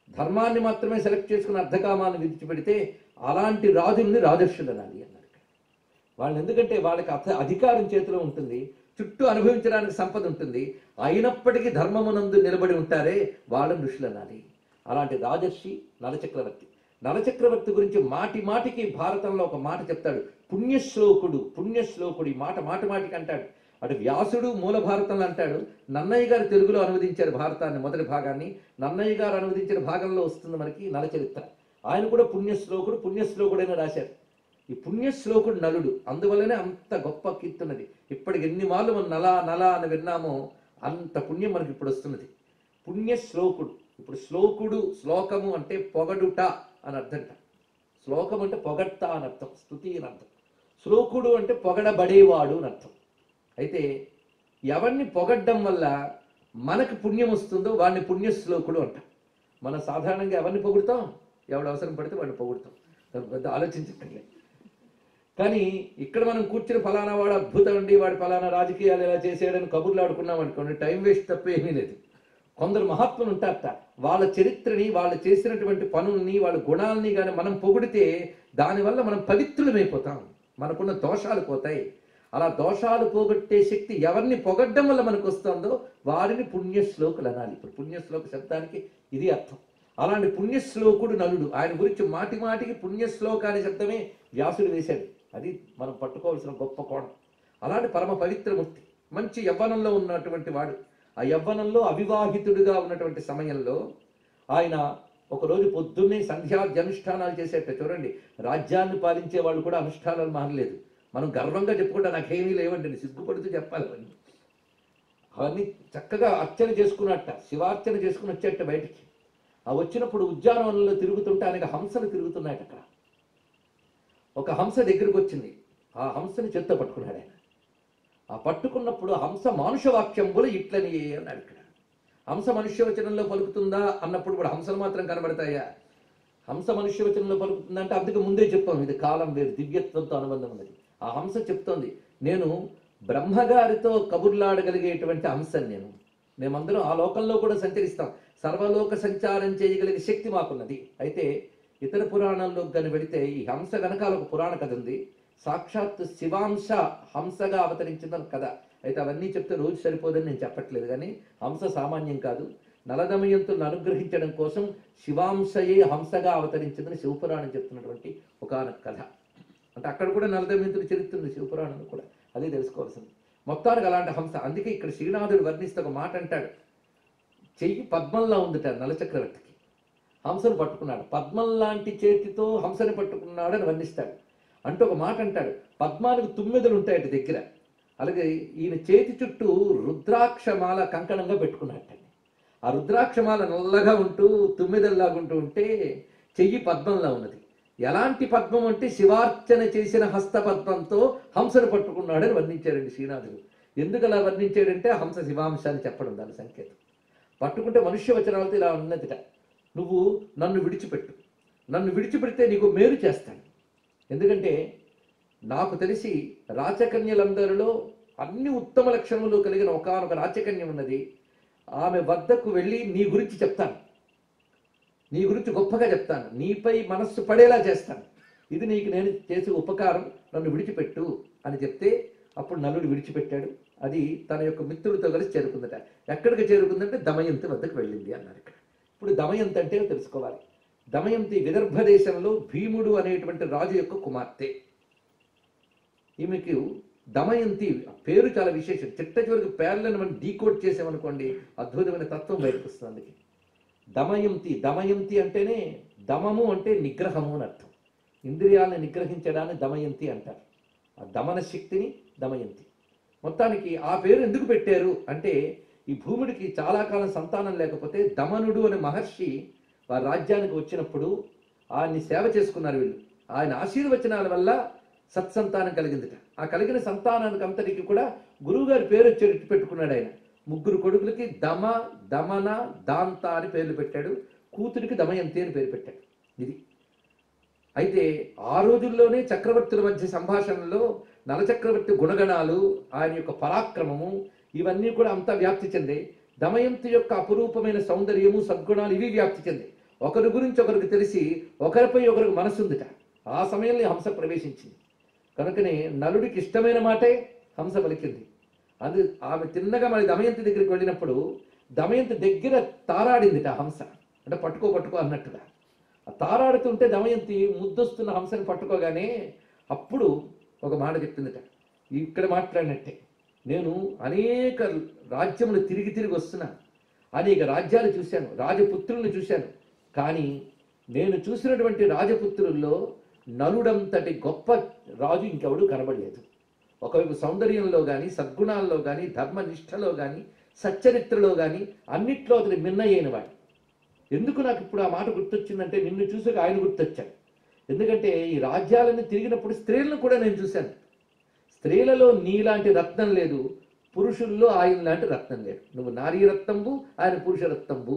ధర్మాన్ని మాత్రమే సెలెక్ట్ చేసుకుని అర్ధకామాన్ని విడిచిపెడితే అలాంటి రాజుల్ని రాజర్షులు అనాలి అన్నారు. వాళ్ళు ఎందుకంటే వాళ్ళకి అధికారం చేతిలో ఉంటుంది, చుట్టూ అనుభవించడానికి సంపద ఉంటుంది, అయినప్పటికీ ధర్మమునందు నిలబడి ఉంటారే వాళ్ళని ఋషులు అనాలి. అలాంటి రాజర్షి నలచక్రవర్తి. నలచక్రవర్తి గురించి మాటి మాటికి భారతంలో ఒక మాట చెప్తాడు, పుణ్యశ్లోకుడు. పుణ్యశ్లోకుడు ఈ మాట మాటికి అంటాడు. అటు వ్యాసుడు మూల భారతంలో అంటాడు, నన్నయ్య గారు తెలుగులో అనువదించారు భారతాన్ని మొదటి భాగాన్ని. నన్నయ్య గారు అనువదించిన భాగంలో వస్తుంది మనకి నలచరిత్ర. ఆయన కూడా పుణ్యశ్లోకుడు, పుణ్యశ్లోకుడైన రాశారు. ఈ పుణ్యశ్లోకుడు నలుడు, అందువల్లనే అంత గొప్ప కీర్తున్నది. ఇప్పటికి ఎన్ని మార్లు మనం నల అని విన్నామో అంత పుణ్యం మనకి ఇప్పుడు వస్తున్నది. పుణ్యశ్లోకుడు. ఇప్పుడు శ్లోకుడు, శ్లోకము అంటే పొగడుట అని అర్థంట. శ్లోకం అంటే పొగడ్తా అని అర్థం, స్తుతి అని అర్థం. శ్లోకుడు అంటే పొగడబడేవాడు అని అర్థం. అయితే ఎవరిని పొగడ్డం వల్ల మనకు పుణ్యం వస్తుందో వాడిని పుణ్యశ్లోకుడు అంటాం. మనం సాధారణంగా ఎవరిని పొగుడుతాం? ఎవడు అవసరం పడితే వాడిని పొగుడుతాం, పెద్ద ఆలోచించక్కర్లేదు. కానీ ఇక్కడ మనం కూర్చుని ఫలానా వాడు అద్భుతం అండి, వాడు ఫలానా రాజకీయాలు ఎలా చేసాడని కబుర్లు ఆడుకున్నాం అనుకోండి, టైం వేస్ట్ తప్ప ఏమీ లేదు. కొందరు మహాత్ములు ఉంటారట, వాళ్ళ చరిత్రని, వాళ్ళు చేసినటువంటి పనుల్ని, వాళ్ళ గుణాలని కానీ మనం పొగిడితే దానివల్ల మనం పవిత్రులమైపోతాం, మనకున్న దోషాలు పోతాయి. అలా దోషాలు పోగొట్టే శక్తి ఎవరిని పొగడ్డం వల్ల మనకు వస్తుందో వారిని పుణ్యశ్లోకులు అనాలి. ఇప్పుడు పుణ్యశ్లోక శబ్దానికి ఇది అర్థం. అలాంటి పుణ్యశ్లోకుడు నలుడు. ఆయన గురించి మాటికి పుణ్యశ్లోక అనే శబ్దమే వ్యాసుడు వేశాడు. అది మనం పట్టుకోవాల్సిన గొప్ప కోణం. అలాంటి పరమ పవిత్రమూర్తి, మంచి యవ్వనంలో ఉన్నటువంటి వాడు. ఆ యవ్వనంలో అవివాహితుడిగా ఉన్నటువంటి సమయంలో ఆయన ఒకరోజు పొద్దున్నే సంధ్యానుష్ఠానాలు చేసేట. చూడండి, రాజ్యాన్ని పాలించే వాళ్ళు కూడా అనుష్ఠానాలు మానలేదు. మనం గర్వంగా చెప్పుకుంటా నాకేమీ లేవండి, సిగ్గుపడుతూ చెప్పాలి. అవన్నీ చక్కగా అర్చన చేసుకున్నట్ట, శివార్చన చేసుకుని వచ్చేట బయటికి. ఆ వచ్చినప్పుడు ఉద్యానవనంలో తిరుగుతుంటే ఆయనకు హంసలు తిరుగుతున్నాయట. అక్కడ ఒక హంస దగ్గరికి వచ్చింది. ఆ హంసని చేత్తో పట్టుకున్నాడు ఆయన. ఆ పట్టుకున్నప్పుడు హంస మానుషవాక్యంబులు ఇట్లని అన్నాడు. ఇక్కడ హంస మనుష్యవచనంలో పలుకుతుందా అన్నప్పుడు కూడా హంసలు మాత్రం కనబడతాయా? హంస మనుష్యవచనంలో పలుకుతుందంటే అందుకు ముందే చెప్తాం, ఇది కాలం వేరు, దివ్యత్వంతో అనుబంధం ఉన్నది. ఆ హంస చెప్తోంది, నేను బ్రహ్మగారితో కబుర్లాడగలిగేటువంటి హంసని. మేమందరం ఆ లోకంలో కూడా సంచరిస్తాం, సర్వలోక సంచారం చేయగలిగే శక్తి మాకున్నది. అయితే ఇతర పురాణాల్లో కానీ వెళితే ఈ హంస వెనకాల ఒక పురాణ కథ ఉంది. సాక్షాత్ శివాంశ హంసగా అవతరించిందని కథ. అయితే అవన్నీ చెప్తే రోజు సరిపోదని నేను చెప్పట్లేదు, కానీ హంస సామాన్యం కాదు. నలదమయంతులను అనుగ్రహించడం కోసం శివాంశయే హంసగా అవతరించిందని శివపురాణం చెప్తున్నటువంటి ఒకానొక కథ. అంటే అక్కడ కూడా నలదమయంతుడి చరిత్ర ఉంది శివపురాణంలో కూడా, అదే తెలుసుకోవాల్సింది. మొత్తానికి అలాంటి హంస. అందుకే ఇక్కడ శ్రీనాథుడు వర్ణిస్తే ఒక మాట అంటాడు, చెయ్యి పద్మంలా ఉందిట నలచక్రవర్తికి. హంసను పట్టుకున్నాడు, పద్మం లాంటి చేతితో హంసని పట్టుకున్నాడు అని వర్ణిస్తాడు. అంటూ ఒక మాట అంటాడు, పద్మానికి తుమ్మెదలు ఉంటాయట దగ్గర, అలాగే ఈయన చేతి చుట్టూ రుద్రాక్షమాల కంకణంగా పెట్టుకున్నట్టండి. ఆ రుద్రాక్షమాల నల్లగా ఉంటూ తుమ్మెదల్లాగుంటూ ఉంటే చెయ్యి పద్మంలా ఉన్నది. ఎలాంటి పద్మం అంటే శివార్చన చేసిన హస్త పద్మంతో హంసను పట్టుకున్నాడని వర్ణించారండి శ్రీనాథుడు. ఎందుకు అలా వర్ణించాడంటే హంస శివాంశ అని చెప్పడం దాని సంకేతం. పట్టుకుంటే మనుష్య వచనాలతో ఇలా ఉన్నదిట, నువ్వు నన్ను విడిచిపెట్టు, నన్ను విడిచిపెడితే నీకు మేలు చేస్తాను. ఎందుకంటే నాకు తెలిసి రాచకన్యలందరిలో అన్ని ఉత్తమ లక్షణములు కలిగిన ఒకానొక రాచకన్య ఉన్నది. ఆమె వద్దకు వెళ్ళి నీ గురించి చెప్తాను, నీ గురించి గొప్పగా చెప్తాను, నీపై మనస్సు పడేలా చేస్తాను, ఇది నీకు నేను చేసే ఉపకారం, నన్ను విడిచిపెట్టు అని చెప్తే అప్పుడు నలుడు విడిచిపెట్టాడు. అది తన యొక్క మిత్రుడితో కలిసి చేరుకుందట. ఎక్కడికి చేరుకుందంటే దమయంతి వద్దకు వెళ్ళింది అన్నారు ఇక్కడ. ఇప్పుడు దమయంతి అంటే తెలుసుకోవాలి. దమయంతి విదర్భ దేశంలో భీముడు అనేటువంటి రాజు యొక్క కుమార్తె. ఈమెకు దమయంతి పేరు చాలా విశేషం. చిట్ట చివరికి పేర్లను మనం డీకోడ్ చేసామనుకోండి అద్భుతమైన తత్వం బయటకు వస్తుంది. అందుకే దమయంతి, దమయంతి అంటేనే దమము అంటే నిగ్రహము అని అర్థం. ఇంద్రియాలను నిగ్రహించడాన్ని దమయంతి అంటారు. ఆ దమన శక్తిని దమయంతి. మొత్తానికి ఆ పేరు ఎందుకు పెట్టారు అంటే ఈ భూముడికి చాలా కాలం సంతానం లేకపోతే దమనుడు అనే మహర్షి వారి రాజ్యానికి వచ్చినప్పుడు ఆయన్ని సేవ చేసుకున్నారు వీళ్ళు. ఆయన ఆశీర్వచనాల వల్ల సత్సంతానం కలిగిందిట. ఆ కలిగిన సంతానానికి అంతటికి కూడా గురువుగారి పేరు వచ్చేటట్టు పెట్టుకున్నాడు ఆయన. 3 కొడుకులకి దమ, దమన, దాంత అని పేర్లు పెట్టాడు. కూతురికి దమయంతి అని పేరు పెట్టాడు. ఇది అయితే ఆ రోజుల్లోనే చక్రవర్తుల మధ్య సంభాషణలో నలచక్రవర్తి గుణగణాలు, ఆయన యొక్క పరాక్రమము ఇవన్నీ కూడా అంతా వ్యాప్తి చెందే. దమయంతి యొక్క అపురూపమైన సౌందర్యము, సద్గుణాలు ఇవి వ్యాప్తి చెందే. ఒకరి గురించి ఒకరికి తెలిసి ఒకరిపై ఒకరికి మనసు ఉందిట. ఆ సమయంలో హంస ప్రవేశించింది. కనుకనే నలుడికి ఇష్టమైన మాటే హంస పలికింది. ఆమె తిన్నగా మరి దమయంతి దగ్గరికి వెళ్ళినప్పుడు దమయంతి దగ్గర తారాడిందిట హంస, అంటే పట్టుకో పట్టుకో అన్నట్టుగా. ఆ తారాడుతుంటే దమయంతి ముద్దొస్తున్న హంసని పట్టుకోగానే అప్పుడు ఒక మాట చెప్తుందిట, ఇక్కడ మాట్లాడినట్టే, నేను అనేక రాజ్యములు తిరిగి తిరిగి వస్తున్నాను, అనేక రాజ్యాలు చూశాను, రాజపుత్రుల్ని చూశాను, కానీ నేను చూసినటువంటి రాజపుత్రుల్లో నలుడంతటి గొప్ప రాజు ఇంకెవడు కనబడలేదు. ఒకవైపు సౌందర్యంలో కానీ, సద్గుణాల్లో కానీ, ధర్మనిష్టలో కానీ, సచ్చరిత్రలో కానీ అన్నిట్లో అతని మిన్నయ్యైన వాడు. ఎందుకు నాకు ఇప్పుడు ఆ మాట గుర్తొచ్చిందంటే, నిన్ను చూసాక ఆయన గుర్తొచ్చాను. ఎందుకంటే ఈ రాజ్యాలను తిరిగినప్పుడు స్త్రీలను కూడా నేను చూశాను. స్త్రీలలో నీలాంటి రత్నం లేదు, పురుషుల్లో ఆయన లాంటి రత్నం లేదు. నువ్వు నారీ రత్నంబు, ఆయన పురుష రత్నంబు.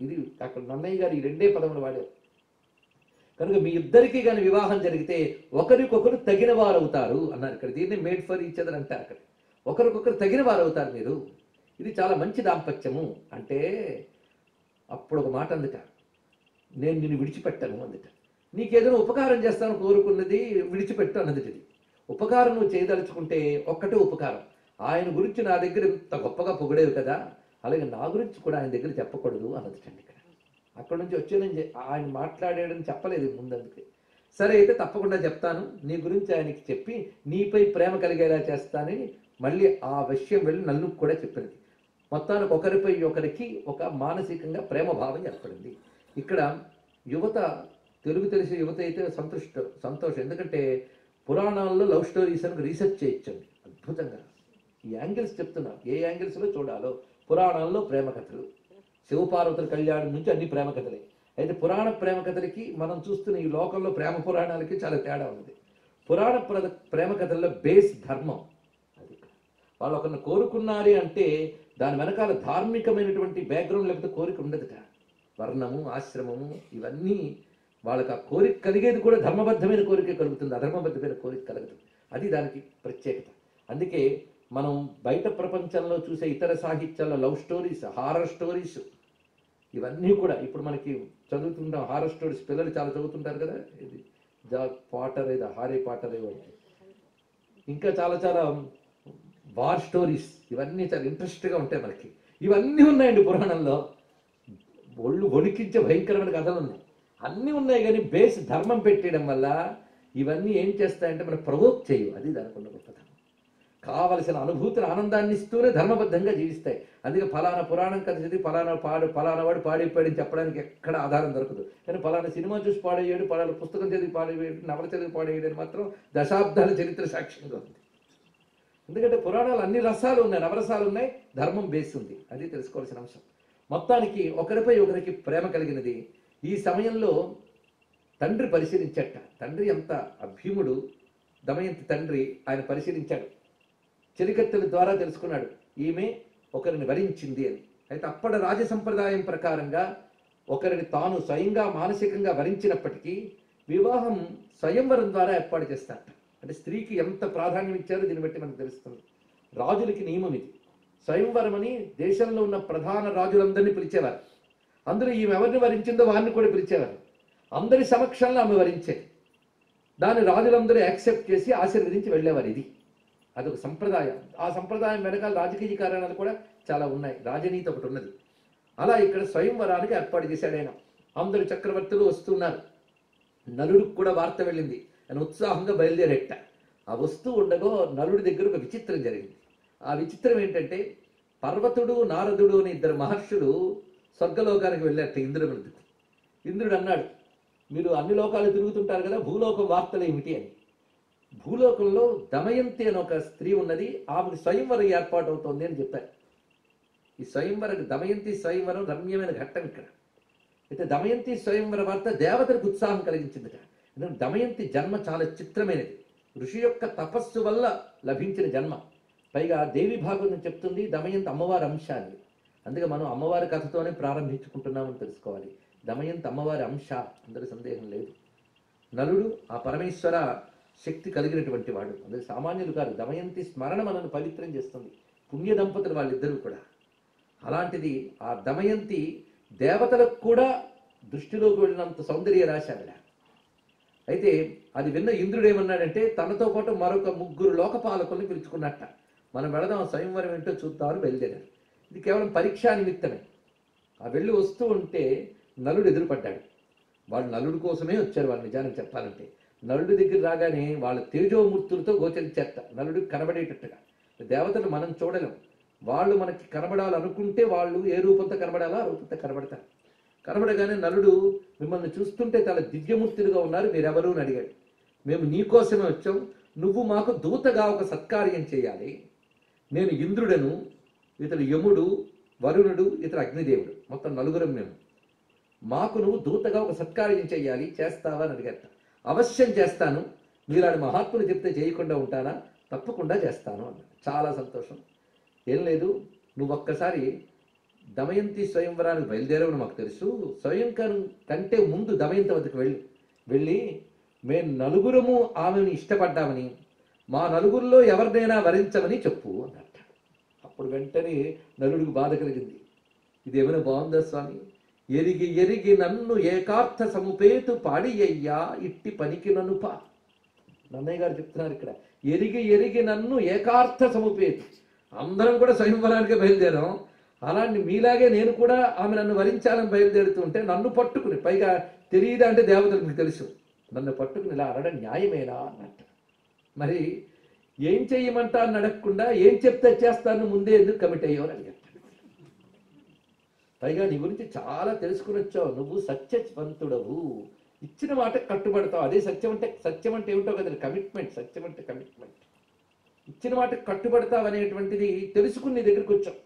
ఇది అక్కడ నన్నయ్య గారు ఈ రెండే పదములు వాడారు. కనుక మీ ఇద్దరికీ కానీ వివాహం జరిగితే ఒకరికొకరు తగిన వారు అవుతారు అన్నారు. ఇక్కడ దీన్ని మేడ్ ఫర్ ఈచ్ అదర్ అంటారు. అక్కడ ఒకరికొకరు తగిన వారు అవుతారు మీరు, ఇది చాలా మంచి దాంపత్యము అంటే. అప్పుడు ఒక మాట అందుట, నేను నిన్ను విడిచిపెట్టాను అందుట. నీకేదైనా ఉపకారం చేస్తాను కోరుకున్నది విడిచిపెట్టు అన్నది. ఇది ఉపకారం నువ్వు చేయదలుచుకుంటే ఒక్కటే ఉపకారం, ఆయన గురించి నా దగ్గర ఇంత గొప్పగా పొగిడేవి కదా, అలాగే నా గురించి కూడా ఆయన దగ్గర చెప్పకూడదు అన్నదిటండి. ఇక్కడ అక్కడి నుంచి వచ్చానని ఆయన మాట్లాడాడని చెప్పలేదు ముందు. అందుకే సరే అయితే తప్పకుండా చెప్తాను, నీ గురించి ఆయనకి చెప్పి నీపై ప్రేమ కలిగేలా చేస్తానని మళ్ళీ ఆ విషయం వెళ్ళి నన్ను కూడా చెప్పింది. మొత్తానికి ఒకరిపై ఒకరికి ఒక మానసికంగా ప్రేమ భావం ఏర్పడింది. ఇక్కడ యువత, తెలుగు తెలిసే యువత అయితే సంతోషం. ఎందుకంటే పురాణాల్లో లవ్ స్టోరీస్ అని రీసెర్చ్ చేయొచ్చండి అద్భుతంగా. ఈ యాంగిల్స్ చెప్తున్నా, ఏ యాంగిల్స్లో చూడాలో. పురాణాల్లో ప్రేమ కథలు, శివపార్వతుల కళ్యాణం నుంచి అన్ని ప్రేమ కథలే. అయితే పురాణ ప్రేమ కథలకి మనం చూస్తున్న ఈ లోకంలో ప్రేమ పురాణాలకి చాలా తేడా ఉంది. పురాణ ప్రేమ కథల్లో బేస్ ధర్మం. అది వాళ్ళు ఒకరిని కోరుకున్నారే అంటే దాని వెనకాల ధార్మికమైనటువంటి బ్యాక్గ్రౌండ్ లేకపోతే కోరిక ఉండదుట. వర్ణము, ఆశ్రమము ఇవన్నీ వాళ్ళకి ఆ కోరిక కలిగేది కూడా ధర్మబద్ధమైన కోరిక కలుగుతుంది, అధర్మబద్ధమైన కోరిక కలుగుతుంది. అది దానికి ప్రత్యేకత. అందుకే మనం బయట ప్రపంచంలో చూసే ఇతర సాహిత్యాల్లో లవ్ స్టోరీస్, హారర్ స్టోరీస్ ఇవన్నీ కూడా ఇప్పుడు మనకి చదువుతుంటాం. హారర్ స్టోరీస్ పిల్లలు చాలా చదువుతుంటారు కదా, ఇది పాటర్ ఏదో హారీ పాటర్ ఏదో, ఇంకా చాలా చాలా వార్ స్టోరీస్, ఇవన్నీ చాలా ఇంట్రెస్ట్గా ఉంటాయి మనకి. ఇవన్నీ ఉన్నాయండి పురాణంలో, ఒళ్ళు వణికించే భయంకరమైన కథలు ఉన్నాయి, అన్నీ ఉన్నాయి. కానీ బేస్ ధర్మం పెట్టేయడం వల్ల ఇవన్నీ ఏం చేస్తాయంటే మనం ప్రవోక్ చేయవు. అది దానికి ఉన్న గొప్పతనం. కావలసిన అనుభూతిని, ఆనందాన్ని ఇస్తూనే ధర్మబద్ధంగా జీవిస్తాయి. అందుకే ఫలానా పురాణం కథ చదివి ఫలానా వాడు పాడైపోయాడని చెప్పడానికి ఎక్కడ ఆధారం దొరకదు. కానీ ఫలానా సినిమా చూసి పాడయ్యాడు, ఫలానా పుస్తకం చదివి పాడయ్యాడు, నవల చదివి పాడయ్యాడు అని మాత్రం దశాబ్దాల చరిత్ర సాక్ష్యంగా ఉంది. ఎందుకంటే పురాణాలు అన్ని రసాలు ఉన్నాయి, నవరసాలు ఉన్నాయి, ధర్మం బేస్ ఉంది. అది తెలుసుకోవాల్సిన అంశం. మొత్తానికి ఒకరిపై ఒకరికి ప్రేమ కలిగినది. ఈ సమయంలో తండ్రి పరిశీలించట. తండ్రి ఎంత అభ్యుముడు, దమయంతి తండ్రి ఆయన పరిశీలించాడు. చెలికత్తెల ద్వారా తెలుసుకున్నాడు ఈమె ఒకరిని వరించింది అని. అయితే అప్పటి రాజ సంప్రదాయం ప్రకారంగా ఒకరిని తాను స్వయంగా మానసికంగా వరించినప్పటికీ వివాహం స్వయంవరం ద్వారా ఏర్పాటు చేస్తారట. అంటే స్త్రీకి ఎంత ప్రాధాన్యం ఇచ్చారో దీన్ని బట్టి మనకు తెలుస్తుంది. రాజులకి నియమం ఇది. స్వయంవరం అని దేశంలో ఉన్న ప్రధాన రాజులందరినీ పిలిచేవారు. అందులో ఈమె ఎవరిని వరించిందో వారిని కూడా పిలిచేవారు. అందరి సమక్షంలో ఆమె వరించేది. దాన్ని రాజులందరూ యాక్సెప్ట్ చేసి ఆశీర్వదించి వెళ్ళేవారు. ఇది అదొక సంప్రదాయం. ఆ సంప్రదాయం వెనకాల రాజకీయ కారణాలు కూడా చాలా ఉన్నాయి, రాజనీతి ఒకటి ఉన్నది. అలా ఇక్కడ స్వయంవరానికి ఏర్పాటు చేశాడు ఆయన. అందరు చక్రవర్తులు వస్తున్నారు. నలుడికి కూడా వార్త వెళ్ళింది. ఆయన ఉత్సాహంగా బయలుదేరేట. ఆ వస్తూ ఉండగా నలుడి దగ్గర ఒక విచిత్రం జరిగింది. ఆ విచిత్రం ఏంటంటే, పర్వతుడు, నారదుడు అని ఇద్దరు మహర్షులు స్వర్గలోకానికి వెళ్ళారట ఇంద్రుడు. ఇంద్రుడు అన్నాడు, మీరు అన్ని లోకాలు తిరుగుతుంటారు కదా, భూలోకం వార్తలు ఏమిటి అని. భూలోకంలో దమయంతి అని ఒక స్త్రీ ఉన్నది, ఆమెకు స్వయంవరం ఏర్పాటు అవుతోంది అని చెప్పారు. ఈ స్వయంవరం, దమయంతి స్వయంవరం రమ్యమైన ఘట్టం ఇక్కడ. అయితే దమయంతి స్వయంవర వార్త దేవతలకు ఉత్సాహం కలిగించిందిట. ఎందుకంటే దమయంతి జన్మ చాలా చిత్రమైనది. ఋషి యొక్క తపస్సు వల్ల లభించిన జన్మ. పైగా దేవి భాగవతం చెప్తుంది దమయంతి అమ్మవారి అంశాన్ని. అందుకే మనం అమ్మవారి కథతోనే ప్రారంభించుకుంటున్నామని తెలుసుకోవాలి. దమయంతి అమ్మవారి అంశ, అందరి సందేహం లేదు. నలుడు ఆ పరమేశ్వర శక్తి కలిగినటువంటి వాడు, అందుకే సామాన్యులు కాదు. దమయంతి స్మరణ మనను పవిత్రం చేస్తుంది. పుణ్య దంపతులు వాళ్ళిద్దరూ కూడా. అలాంటిది ఆ దమయంతి దేవతలకు కూడా దృష్టిలోకి వెళ్ళినంత సౌందర్య రాశి ఆవిడ. అయితే అది విన్న ఇంద్రుడు ఏమన్నాడంటే తనతో పాటు మరొక 3 లోకపాలకుల్ని పిలుచుకున్నట్ట. మనం వెళదాం, స్వయంవరం ఏంటో చూద్దామని బయలుదేరారు. ఇది కేవలం పరీక్షా నిమిత్తమే. ఆ వెళ్ళి వస్తూ ఉంటే నలుడు ఎదురుపడ్డాడు. వాళ్ళు నలుడు కోసమే వచ్చారు, వాళ్ళు నిజానికి చెప్పాలంటే. నలుడి దగ్గర రాగానే వాళ్ళ తేజోమూర్తులతో గోచరించేట, నలుడికి కనబడేటట్టుగా. దేవతలు మనం చూడలేం, వాళ్ళు మనకి కనబడాలనుకుంటే వాళ్ళు ఏ రూపంతో కనబడాలో ఆ రూపంతో కనబడతారు. కనబడగానే నలుడు మిమ్మల్ని చూస్తుంటే చాలా దివ్యమూర్తులుగా ఉన్నారు, మీరెవరు అని అడిగాడు. మేము నీకోసమే వచ్చాం, నువ్వు మాకు దూతగా ఒక సత్కార్యం చేయాలి. నేను ఇంద్రుడను, ఇతడు యముడు, వరుణుడు, ఇతడు అగ్నిదేవుడు, మొత్తం నలుగురం మేము. మాకు నువ్వు దూతగా ఒక సత్కార్యం చేయాలి, చేస్తావా అని అడిగట. అవశ్యం చేస్తాను, మీలాంటి మహాత్ములు చెప్తే చేయకుండా ఉంటానా? తప్పకుండా చేస్తాను అన్నాడు. చాలా సంతోషం. ఏం లేదు, నువ్వు ఒక్కసారి దమయంతి స్వయంవరానికి బయలుదేరవని మాకు తెలుసు. స్వయంవరం కంటే ముందు దమయంతి వద్దకు వెళ్ళి మేము నలుగురము ఆమెను ఇష్టపడ్డామని, మా నలుగురిలో ఎవరినైనా వరించమని చెప్పు అన్నట్ట. అప్పుడు వెంటనే నలుడికి బాధ కలిగింది. ఇదేమైనా బాగుందా స్వామి? ఎరిగి ఎరిగి నన్ను ఏకార్థ సముపేతు పాడి అయ్యా ఇట్టి పనికి ననుప. నన్నయ్య గారు చెప్తున్నారు ఇక్కడ, ఎరిగి ఎరిగి నన్ను ఏకార్థ సముపేతు. అందరం కూడా స్వయంవరానికి బయలుదేరాం, అలాంటి మీలాగే నేను కూడా ఆమె నన్ను వరించాలని బయలుదేరుతుంటే నన్ను పట్టుకుని, పైగా తెలియదా అంటే దేవతలకు మీకు తెలుసు, నన్ను పట్టుకుని ఇలా అనడం న్యాయమేనా అన్నట్టు. మరి ఏం చెయ్యమంటా అని అడగకుండా ఏం చెప్తే చేస్తాను ముందే ఎందుకు కమిట్ అయ్యావు అని అడిగాడు. పైగా నీ గురించి చాలా తెలుసుకుని వచ్చావు, నువ్వు సత్యవంతుడవు, ఇచ్చిన మాట కట్టుబడతావు. అదే సత్యం అంటే. సత్యం అంటే ఏమిటో కదా, కమిట్మెంట్. సత్యం అంటే కమిట్మెంట్. ఇచ్చిన మాట కట్టుబడతావు అనేటువంటిది తెలుసుకుని నీ దగ్గరికి వచ్చావు.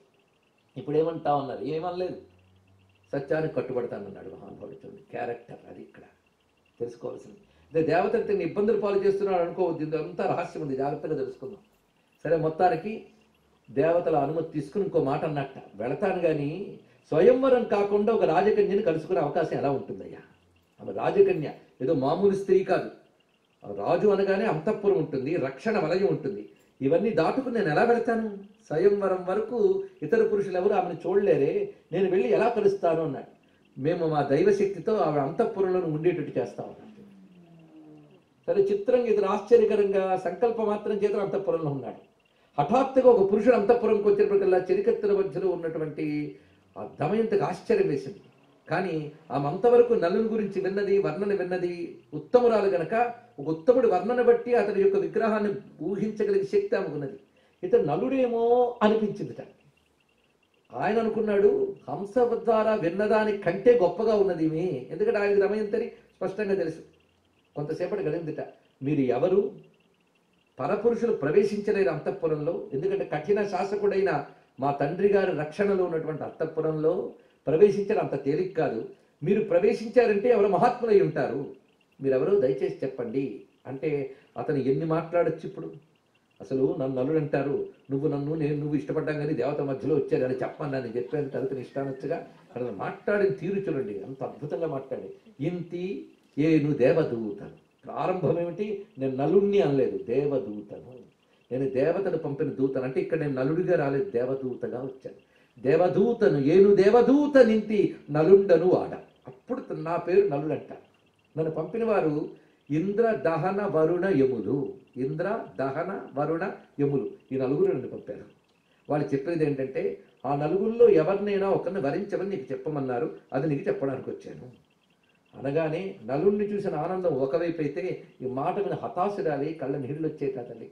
ఇప్పుడు ఏమంటావు అన్నారు, ఏమనలేదు, సత్యానికి కట్టుబడతానన్నాడు మహానుభావుడు. చూడండి క్యారెక్టర్, అది ఇక్కడ తెలుసుకోవాల్సింది. అదే దేవతలు ఇబ్బందులు పాలు చేస్తున్నాడు అనుకోవద్దు, ఇందంతా రహస్యం ఉంది, జాగ్రత్తగా తెలుసుకుందాం. సరే, మొత్తానికి దేవతల అనుమతి తీసుకుని ఇంకో మాట అన్నట్ట, వెళతాను కానీ స్వయంవరం కాకుండా ఒక రాజకన్యని కలుసుకునే అవకాశం ఎలా ఉంటుందయ్యా? ఆమె రాజకన్య, ఏదో మామూలు స్త్రీ కాదు. రాజు అనగానే అంతఃపురం ఉంటుంది, రక్షణ వలయం ఉంటుంది. ఇవన్నీ దాటుకుని నేను ఎలా వెళతాను? స్వయంవరం వరకు ఇతర పురుషులు ఎవరు ఆమెను చూడలేరే, నేను వెళ్ళి ఎలా కలుస్తాను అన్నాడు. మేము మా దైవశక్తితో ఆవిడ అంతఃపురంలో ఉండేటట్టు చేస్తాం అన్నాడు. సరే, చిత్రంగా ఇతను ఆశ్చర్యకరంగా సంకల్ప మాత్రం చేత అంతఃపురంలో ఉన్నాడు. హఠాత్తుగా ఒక పురుషుడు అంతఃపురంకి వచ్చినప్పటికల్లా చెరికత్తెల మధ్యలో ఉన్నటువంటి ఆ దమయంతికి ఆశ్చర్యం వేసింది. కానీ ఆమె అంతవరకు నలుని గురించి విన్నది, వర్ణన విన్నది, ఉత్తమురాలు గనక ఒక ఉత్తముడి వర్ణన బట్టి అతని యొక్క విగ్రహాన్ని ఊహించగలిగే శక్తి ఆమెకు ఉన్నది. ఇతను నలుడేమో అనిపించింది. ఆయన అనుకున్నాడు, హంస ద్వారా విన్నదాని కంటే గొప్పగా ఉన్నది ఈమె. ఎందుకంటే ఆయన దమయంతని స్పష్టంగా తెలుసు. కొంతసేపటి గడిందిట, మీరు ఎవరు? పరపురుషులు ప్రవేశించలేరు అంతఃపురంలో, ఎందుకంటే కఠిన శాసకుడైన మా తండ్రి గారి రక్షణలో ఉన్నటువంటి అంతఃపురంలో ప్రవేశించడం అంత తేలిక కాదు. మీరు ప్రవేశించారంటే ఎవరు మహాత్ములై ఉంటారు, మీరెవరో దయచేసి చెప్పండి అంటే అతను ఎన్ని మాట్లాడచ్చు ఇప్పుడు? అసలు నన్ను నలుడు అంటారు, నువ్వు ఇష్టపడ్డాం కానీ దేవత మధ్యలో వచ్చారు అని చెప్పండి అని చెప్పాను. తనకు ఇష్టానొచ్చుగా అతను మాట్లాడిన తీరు చూడండి, అంత అద్భుతంగా మాట్లాడి. ఇంతి ఏను దేవదూతను. ప్రారంభం ఏమిటి? నేను నలుణ్ణి అనలేదు, దేవదూతను. నేను దేవతను పంపిన దూతను. అంటే ఇక్కడ నేను నలుడిగా రాలేదు, దేవదూతగా వచ్చాను. దేవదూతను ఏను దేవదూత నింతి నలుండను ఆడ. అప్పుడు నా పేరు నలుడు అంటారు. నన్ను పంపిన వారు ఇంద్ర, దహన, వరుణ, యములు. ఇంద్ర, దహన, వరుణ, యములు, ఈ నలుగురు నన్ను పంపారు. వాళ్ళు చెప్పేది ఏంటంటే, ఆ నలుగురిలో ఎవరినైనా ఒకరిని వరించమని నీకు చెప్పమన్నారు, అది నీకు చెప్పడానికి వచ్చాను అనగానే నలుడిని చూసిన ఆనందం ఒకవైపు అయితే, ఈ మాట మీద హతాశురాలి, కళ్ళ నీళ్ళు వచ్చేట తల్లి.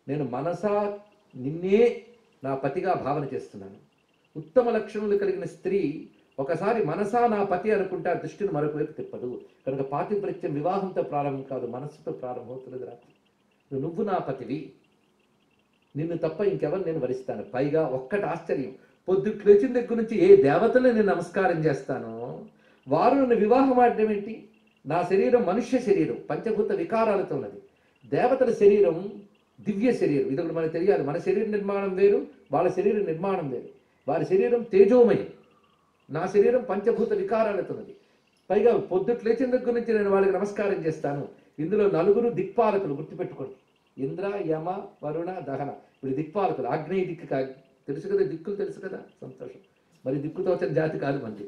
నేను మనసా నిన్నే నా పతిగా భావన చేస్తున్నాను. ఉత్తమ లక్షణములు కలిగిన స్త్రీ ఒకసారి మనసా నా పతి అనుకుంటే ఆ దృష్టిని మరొక వైపు తిప్పదు. కనుక పాతివ్రత్యం వివాహంతో ప్రారంభం కాదు, మనస్సుతో ప్రారంభమవుతున్నది. రా, నువ్వు నా పతివి, నిన్ను తప్ప ఇంకెవరు నేను వరిస్తాను. పైగా ఒక్కటి ఆశ్చర్యం, పొద్దుకు లేచిన దగ్గర నుంచి ఏ దేవతలు నేను నమస్కారం చేస్తానో వారు నన్ను వివాహం ఆడడం ఏంటి? నా శరీరం మనుష్య శరీరం, పంచభూత వికారాలతో ఉన్నది. దేవతల శరీరం దివ్య శరీరం. ఇది ఒకటి మనకు తెలియాలి. మన శరీర నిర్మాణం వేరు, వాళ్ళ శరీర నిర్మాణం వేరు. వారి శరీరం తేజోమయం, నా శరీరం పంచభూత వికారాలతో ఉన్నది. పైగా పొద్దుట్లు లేచిన దగ్గర నుంచి నేను వాళ్ళకి నమస్కారం చేస్తాను. ఇందులో నలుగురు దిక్పాలకులు, గుర్తుపెట్టుకోండి. ఇంద్ర, యమ, వరుణ, దహన, ఇప్పుడు దిక్పాలకులు. ఆగ్నేయ దిక్కు తెలుసు కదా, దిక్కులు తెలుసు కదా, సంతోషం. మరి దిక్కుతో వచ్చిన జాతి కాదు మంది.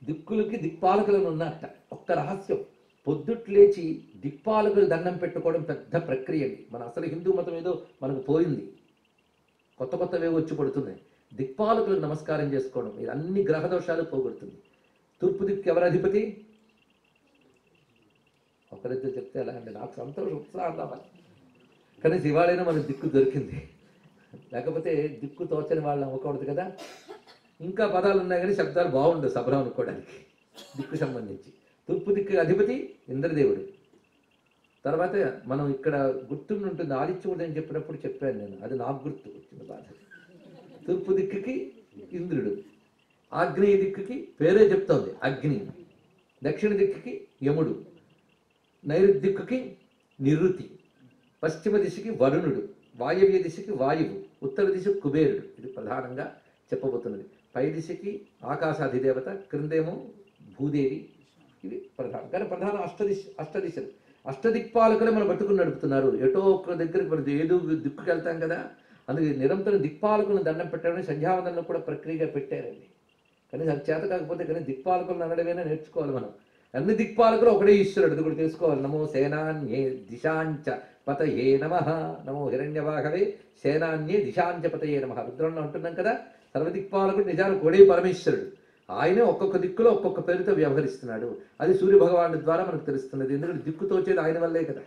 దిక్కులకి దిక్పాలకులను ఉన్నట్ట. ఒక్క రహస్యం, పొద్దుట్లేచి దిక్పాలకులు దండం పెట్టుకోవడం పెద్ద ప్రక్రియ అండి. మన అసలు హిందూ మతం ఏదో మనకు పోయింది, కొత్త కొత్తవేవో వచ్చి పడుతున్నాయి. దిక్పాలకులకు నమస్కారం చేసుకోవడం ఇది అన్ని గ్రహ దోషాలు పోగొడుతుంది. తూర్పు దిక్కు ఎవరు అధిపతి? ఒకరిద్దరు చెప్తే ఎలా అండి, నాకు సంతోషం ఉత్సాహం రావాలి. కానీ ఇవాళైనా మనకు దిక్కు దొరికింది, లేకపోతే దిక్కు తోచని వాళ్ళు అవ్వకూడదు కదా. ఇంకా పదాలు ఉన్నాయి కానీ శబ్దాలు బాగుండవు సభలో అనుకోవడానికి. దిక్కు సంబంధించి తూర్పు దిక్కు అధిపతి ఇంద్రదేవుడు. తర్వాత మనం ఇక్కడ గుర్తుండి ఉంటుంది, ఆదిత్యుడు అని చెప్పినప్పుడు చెప్పాను నేను, అది నాకు గుర్తు వచ్చింది బాధ. తూర్పు దిక్కుకి ఇంద్రుడు, ఆగ్నేయ దిక్కుకి పేరే చెప్తోంది అగ్ని, దక్షిణ దిక్కుకి యముడు, నైరుతి దిక్కుకి నిరుతి, పశ్చిమ దిశకి వరుణుడు, వాయవ్య దిశకి వాయువు, ఉత్తర దిశకు కుబేరుడు. ఇది ప్రధానంగా చెప్పబోతున్నది. పై దిశకి ఆకాశాధిదేవత, క్రిందేమో భూదేవి. ఇవి ప్రధానం. కానీ ప్రధాన అష్టదిశలు, అష్టదిక్పాలకులే మన బతుకుని నడుపుతున్నారు. ఎటో ఒక్క దగ్గరికి మనం ఏదో దిక్కుకి వెళ్తాం కదా, అందుకే నిరంతరం దిక్పాలకులను దండం పెట్టడం సంధ్యావందనలో కూడా ప్రక్రియగా పెట్టారండి. కానీ అది చేత కాకపోతే కానీ దిక్పాలకులను అనడమైనా నేర్చుకోవాలి మనం. అన్ని దిక్పాలకులు ఒకడే ఈశ్వరుడు, అది కూడా తెలుసుకోవాలి. నమో సేనాన్యే దిశాంచ పతయే నమః, నమో హిరణ్యవాహవే సేనాన్యే దిశాంచ పతయే నమః. రుద్రంలో అంటున్నాం కదా, సర్వదిక్పాలకుడు నిజానికి ఒకడే పరమేశ్వరుడు. ఆయనే ఒక్కొక్క దిక్కులో ఒక్కొక్క పేరుతో వ్యవహరిస్తున్నాడు. అది సూర్య భగవానుడి ద్వారా మనకు తెలుస్తున్నది. ఎందుకంటే దిక్కు తోచేది ఆయన వల్లే కదా.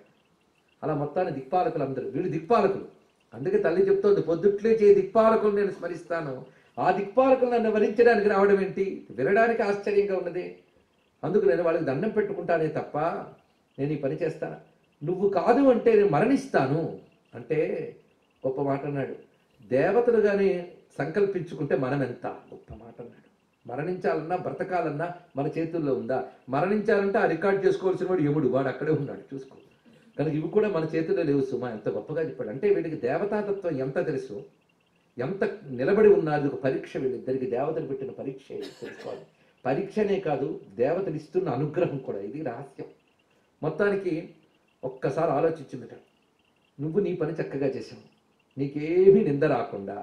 అలా మొత్తాన్ని దిక్పాలకులు అందరూ, వీళ్ళు దిక్పాలకులు. అందుకే తల్లి చెప్తోంది, పొద్దుట్లే చే దిక్పాలకులు నేను స్మరిస్తాను. ఆ దిక్పాలకులు నన్ను వరించడానికి రావడం ఏంటి, వినడానికి ఆశ్చర్యంగా ఉన్నది. అందుకు నేను వాళ్ళకి దండం పెట్టుకుంటానే తప్ప నేను ఈ పని చేస్తాను. నువ్వు కాదు అంటే నేను మరణిస్తాను అంటే గొప్ప మాట అన్నాడు. దేవతలు కానీ సంకల్పించుకుంటే మనం ఎంత గొప్ప మాట అన్నాడు. మరణించాలన్నా బ్రతకాలన్నా మన చేతుల్లో ఉందా? మరణించాలంటే ఆ రికార్డ్ చేసుకోవాల్సిన వాడు యముడు, వాడు అక్కడే ఉన్నాడు చూసుకో. కనుక ఇవి కూడా మన చేతుల్లో లేవు సుమా. ఎంత గొప్పగా చెప్పాడు అంటే, వీడికి దేవతాతత్వం ఎంత తెలుసు, ఎంత నిలబడి ఉన్నది. ఒక పరీక్ష, వీళ్ళిద్దరికి దేవతలు పెట్టిన పరీక్ష తెలుసుకోవాలి. పరీక్షనే కాదు, దేవతలు ఇస్తున్న అనుగ్రహం కూడా. ఇది రహస్యం. మొత్తానికి ఒక్కసారి ఆలోచించిందట, నువ్వు నీ పని చక్కగా చేసావు, నీకేమీ నింద రాకుండా,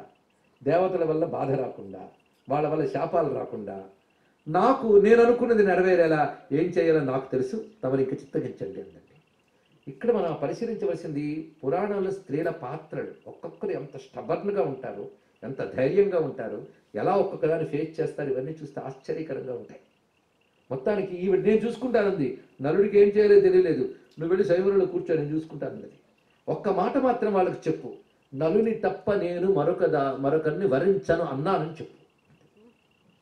దేవతల వల్ల బాధ రాకుండా, వాళ్ళ వల్ల శాపాలు రాకుండా, నాకు నేను అనుకున్నది నెరవేరేలా ఏం చేయాలో నాకు తెలుసు, తమరు ఇంకా చిత్తగించండి అందండి. ఇక్కడ మనం పరిశీలించవలసింది పురాణంలో స్త్రీల పాత్రలు. ఒక్కొక్కరు ఎంత స్టబర్న్గా ఉంటారు, ఎంత ధైర్యంగా ఉంటారు, ఎలా ఒక్కొక్కదాన్ని ఫేస్ చేస్తారు, ఇవన్నీ చూస్తే ఆశ్చర్యకరంగా ఉంటాయి. మొత్తానికి ఈవిడ నేను చూసుకుంటానంది, నలుడికి ఏం చేయలేదు తెలియలేదు, నువ్వు వెళ్ళి శైవరులో కూర్చో నేను చూసుకుంటానన్నది. ఒక్క మాట మాత్రం వాళ్ళకి చెప్పు, నలుని తప్ప నేను మరొకరిని వరించను అన్నానని చెప్పు.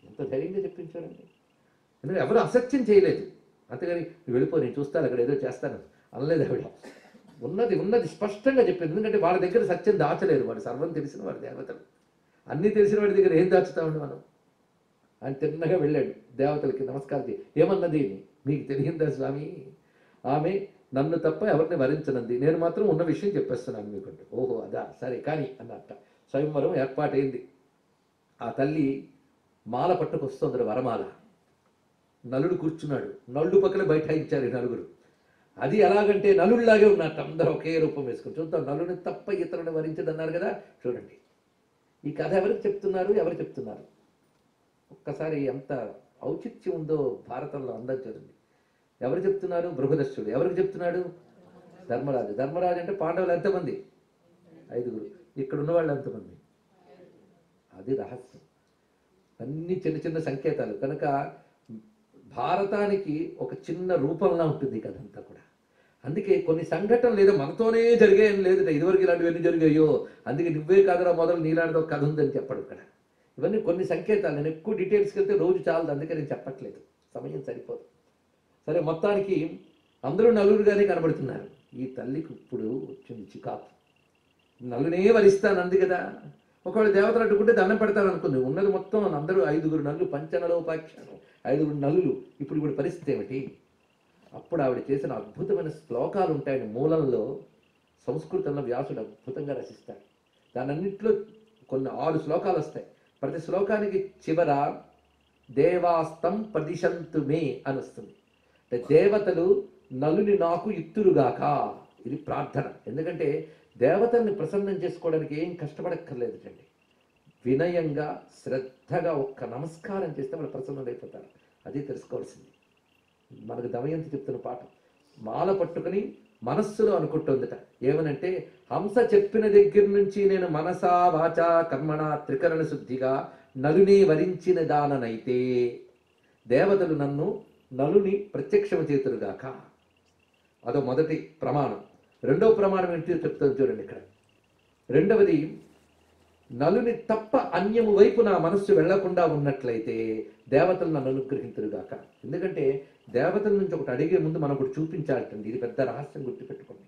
ఎంత ధైర్యంగా చెప్పించారండి. ఎందుకంటే ఎవరు అసత్యం చేయలేదు. అంతేగాని నువ్వు వెళ్ళిపో నేను చూస్తాను అక్కడ ఏదో చేస్తాను అనలేదు ఆవిడ. ఉన్నది స్పష్టంగా చెప్పింది. ఎందుకంటే వాళ్ళ దగ్గర సత్యం దాచలేరు, వాడు సర్వం తెలిసిన వాడు దేవతలు. అన్నీ తెలిసిన వాడి దగ్గర ఏం దాచుతామండి మనం. ఆయన తిన్నగా వెళ్ళాడు, దేవతలకి నమస్కారం చేయి. ఏమన్నది, మీకు తెలియందా స్వామి, ఆమె నన్ను తప్ప ఎవరిని వరించనంది, నేను మాత్రం ఉన్న విషయం చెప్పేస్తున్నాను మీకుంటే. ఓహో అదా, సరే కానీ అన్నట్ట. స్వయంవరం ఏర్పాటైంది. ఆ తల్లి మాల పట్టుకొస్తుంది, వరమాల. నలుడు కూర్చున్నాడు, నలుడు పక్కన బైఠాయించారు ఈ నలుగురు. అది ఎలాగంటే నలుడిలాగే ఉన్నట్టు అందరూ ఒకే రూపం వేసుకుని. చూద్దాం, నలుని తప్ప ఇతరుని వరించదన్నారు కదా. చూడండి ఈ కథ ఎవరికి చెప్తున్నారు, ఎవరు చెప్తున్నారు, ఒక్కసారి ఎంత ఔచిత్యం ఉందో భారతంలో అందరూ చూడండి. ఎవరు చెప్తున్నారు? బృహదర్శుడు. ఎవరికి చెప్తున్నాడు? ధర్మరాజు. ధర్మరాజు అంటే పాండవులు ఎంతమంది? 5. ఇక్కడ ఉన్నవాళ్ళు ఎంతమంది? అది రహస్యం. అన్ని చిన్న చిన్న సంకేతాలు. కనుక భారతానికి ఒక చిన్న రూపంలా ఉంటుంది కదంతా కూడా. అందుకే కొన్ని సంఘటనలు ఏదో మనతోనే జరిగాయని లేదు, ఇదివరకు ఇలాంటివన్నీ జరిగాయో అందుకే నువ్వే కాదురా మొదలు నీలాంటిదో కథ ఉందని చెప్పడు ఇక్కడ. ఇవన్నీ కొన్ని సంకేతాలు. నేను ఎక్కువ డీటెయిల్స్కి వెళ్తే రోజు చాలదు, అందుకే నేను చెప్పట్లేదు, సమయం సరిపోదు. సరే, మొత్తానికి అందరూ నలుగురుగానే కనబడుతున్నారు. ఈ తల్లికి ఇప్పుడు వచ్చింది చికాకు. నలునే వరిస్తాను అంది కదా. ఒకవేళ దేవతలు అడ్డుకుంటే దండం పెడతాను అనుకుంది. ఉన్నది మొత్తం అందరూ 5 నల్లు, పంచనలోపాఖ్యానం 5 నల్లులు. ఇప్పుడు పరిస్థితి ఏమిటి? అప్పుడు ఆవిడ చేసిన అద్భుతమైన శ్లోకాలు ఉంటాయని మూలంలో సంస్కృతంలో వ్యాసుడు అద్భుతంగా రచిస్తాడు. దానన్నింటిలో కొన్ని 6 శ్లోకాలు వస్తాయి. ప్రతి శ్లోకానికి చివర దేవాస్తం ప్రదిశంతు మే అని వస్తుంది. అంటే దేవతలు నలుని నాకు ఇత్తురుగాక, ఇది ప్రార్థన. ఎందుకంటే దేవతల్ని ప్రసన్నం చేసుకోవడానికి ఏం కష్టపడక్కర్లేదుటండి. వినయంగా శ్రద్ధగా ఒక్క నమస్కారం చేస్తే వాళ్ళు ప్రసన్నులైపోతారు. అది తెలుసుకోవాల్సింది. మనకు దమయంతి చెప్తున్న పాఠం. మాల పట్టుకుని మనస్సులో అనుకుంటుందట ఏమనంటే, హంస చెప్పిన దగ్గర నుంచి నేను మనసా వాచా కర్మణ త్రికరణ శుద్ధిగా నలుని వరించిన దాననైతే దేవతలు నన్ను నలుని ప్రత్యక్షము చేతురుగాక. అదో మొదటి ప్రమాణం. రెండో ప్రమాణం ఏంటి చెప్తాను చూడండి ఇక్కడ. రెండవది, నలుని తప్ప అన్యము వైపు నా మనస్సు వెళ్లకుండా ఉన్నట్లయితే దేవతలు నన్ను అనుగ్రహించురుగాక. ఎందుకంటే దేవతల నుంచి ఒకటి అడిగే ముందు మనం ఒకటి చూపించాలటండి. ఇది పెద్ద రహస్యం, గుర్తుపెట్టుకోండి.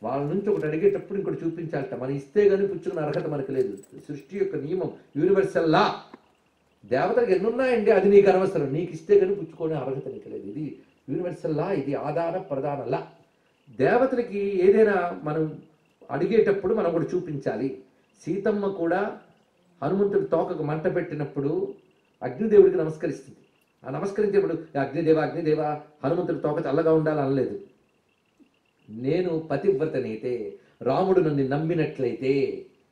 వాళ్ళ నుంచి ఒకటి అడిగేటప్పుడు ఇంకోటి చూపించాలట. మనం ఇస్తే కానీ పుచ్చుకున్న అర్హత మనకు లేదు. సృష్టి యొక్క నియమం, యూనివర్సల్ లా. దేవతలకు ఎన్నున్నాయండి, అది నీకు అనవసరం. నీకు ఇస్తే కానీ పుచ్చుకోనే అర్హత నీకు లేదు. ఇది యూనివర్సల్ లా, ఇది ఆధార ప్రధాన లా. దేవతలకి ఏదైనా మనం అడిగేటప్పుడు మనం ఒకటి చూపించాలి. సీతమ్మ కూడా హనుమంతుడి తోకకు మంట పెట్టినప్పుడు అగ్నిదేవుడికి నమస్కరిస్తుంది. ఆ నమస్కరించేప్పుడు అగ్నిదేవ అగ్నిదేవ హనుమంతుడి తోక చల్లగా ఉండాలి అనలేదు. నేను పతివ్రతనైతే, రాముడు నన్ను నమ్మినట్లయితే,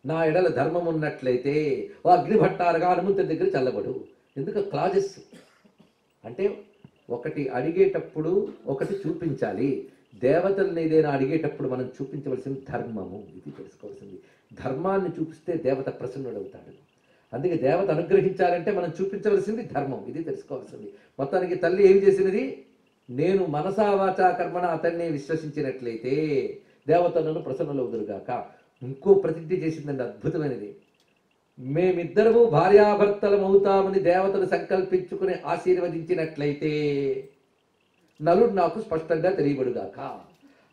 నా ఎడల ధర్మం ఉన్నట్లయితే ఓ అగ్నిభట్టారుగా హనుమంతుడి దగ్గర చల్లబడు. ఎందుకు క్లాజెస్ అంటే ఒకటి అడిగేటప్పుడు ఒకటి చూపించాలి. దేవతల్ని ఏదైనా అడిగేటప్పుడు మనం చూపించవలసింది ధర్మము. ఇది తెలుసుకోవాల్సింది. ధర్మాన్ని చూపిస్తే దేవత ప్రసన్నుడవుతాడు. అందుకే దేవత అనుగ్రహించాలంటే మనం చూపించవలసింది ధర్మం. ఇది తెలుసుకోవాల్సింది. మొత్తానికి తల్లి ఏం చేసినది, నేను మనసా వాచా కర్మణ అతన్ని విశ్వసించినట్లయితే దేవతలను ప్రసన్నులవుదురుగాక. ఇంకో ప్రతిజ్ఞ చేసిందండి, అద్భుతమైనది. మేమిద్దరము భార్యాభర్తలం అవుతామని దేవతలు సంకల్పించుకుని ఆశీర్వదించినట్లయితే నలుడు నాకు స్పష్టంగా తెలియబడుగాక.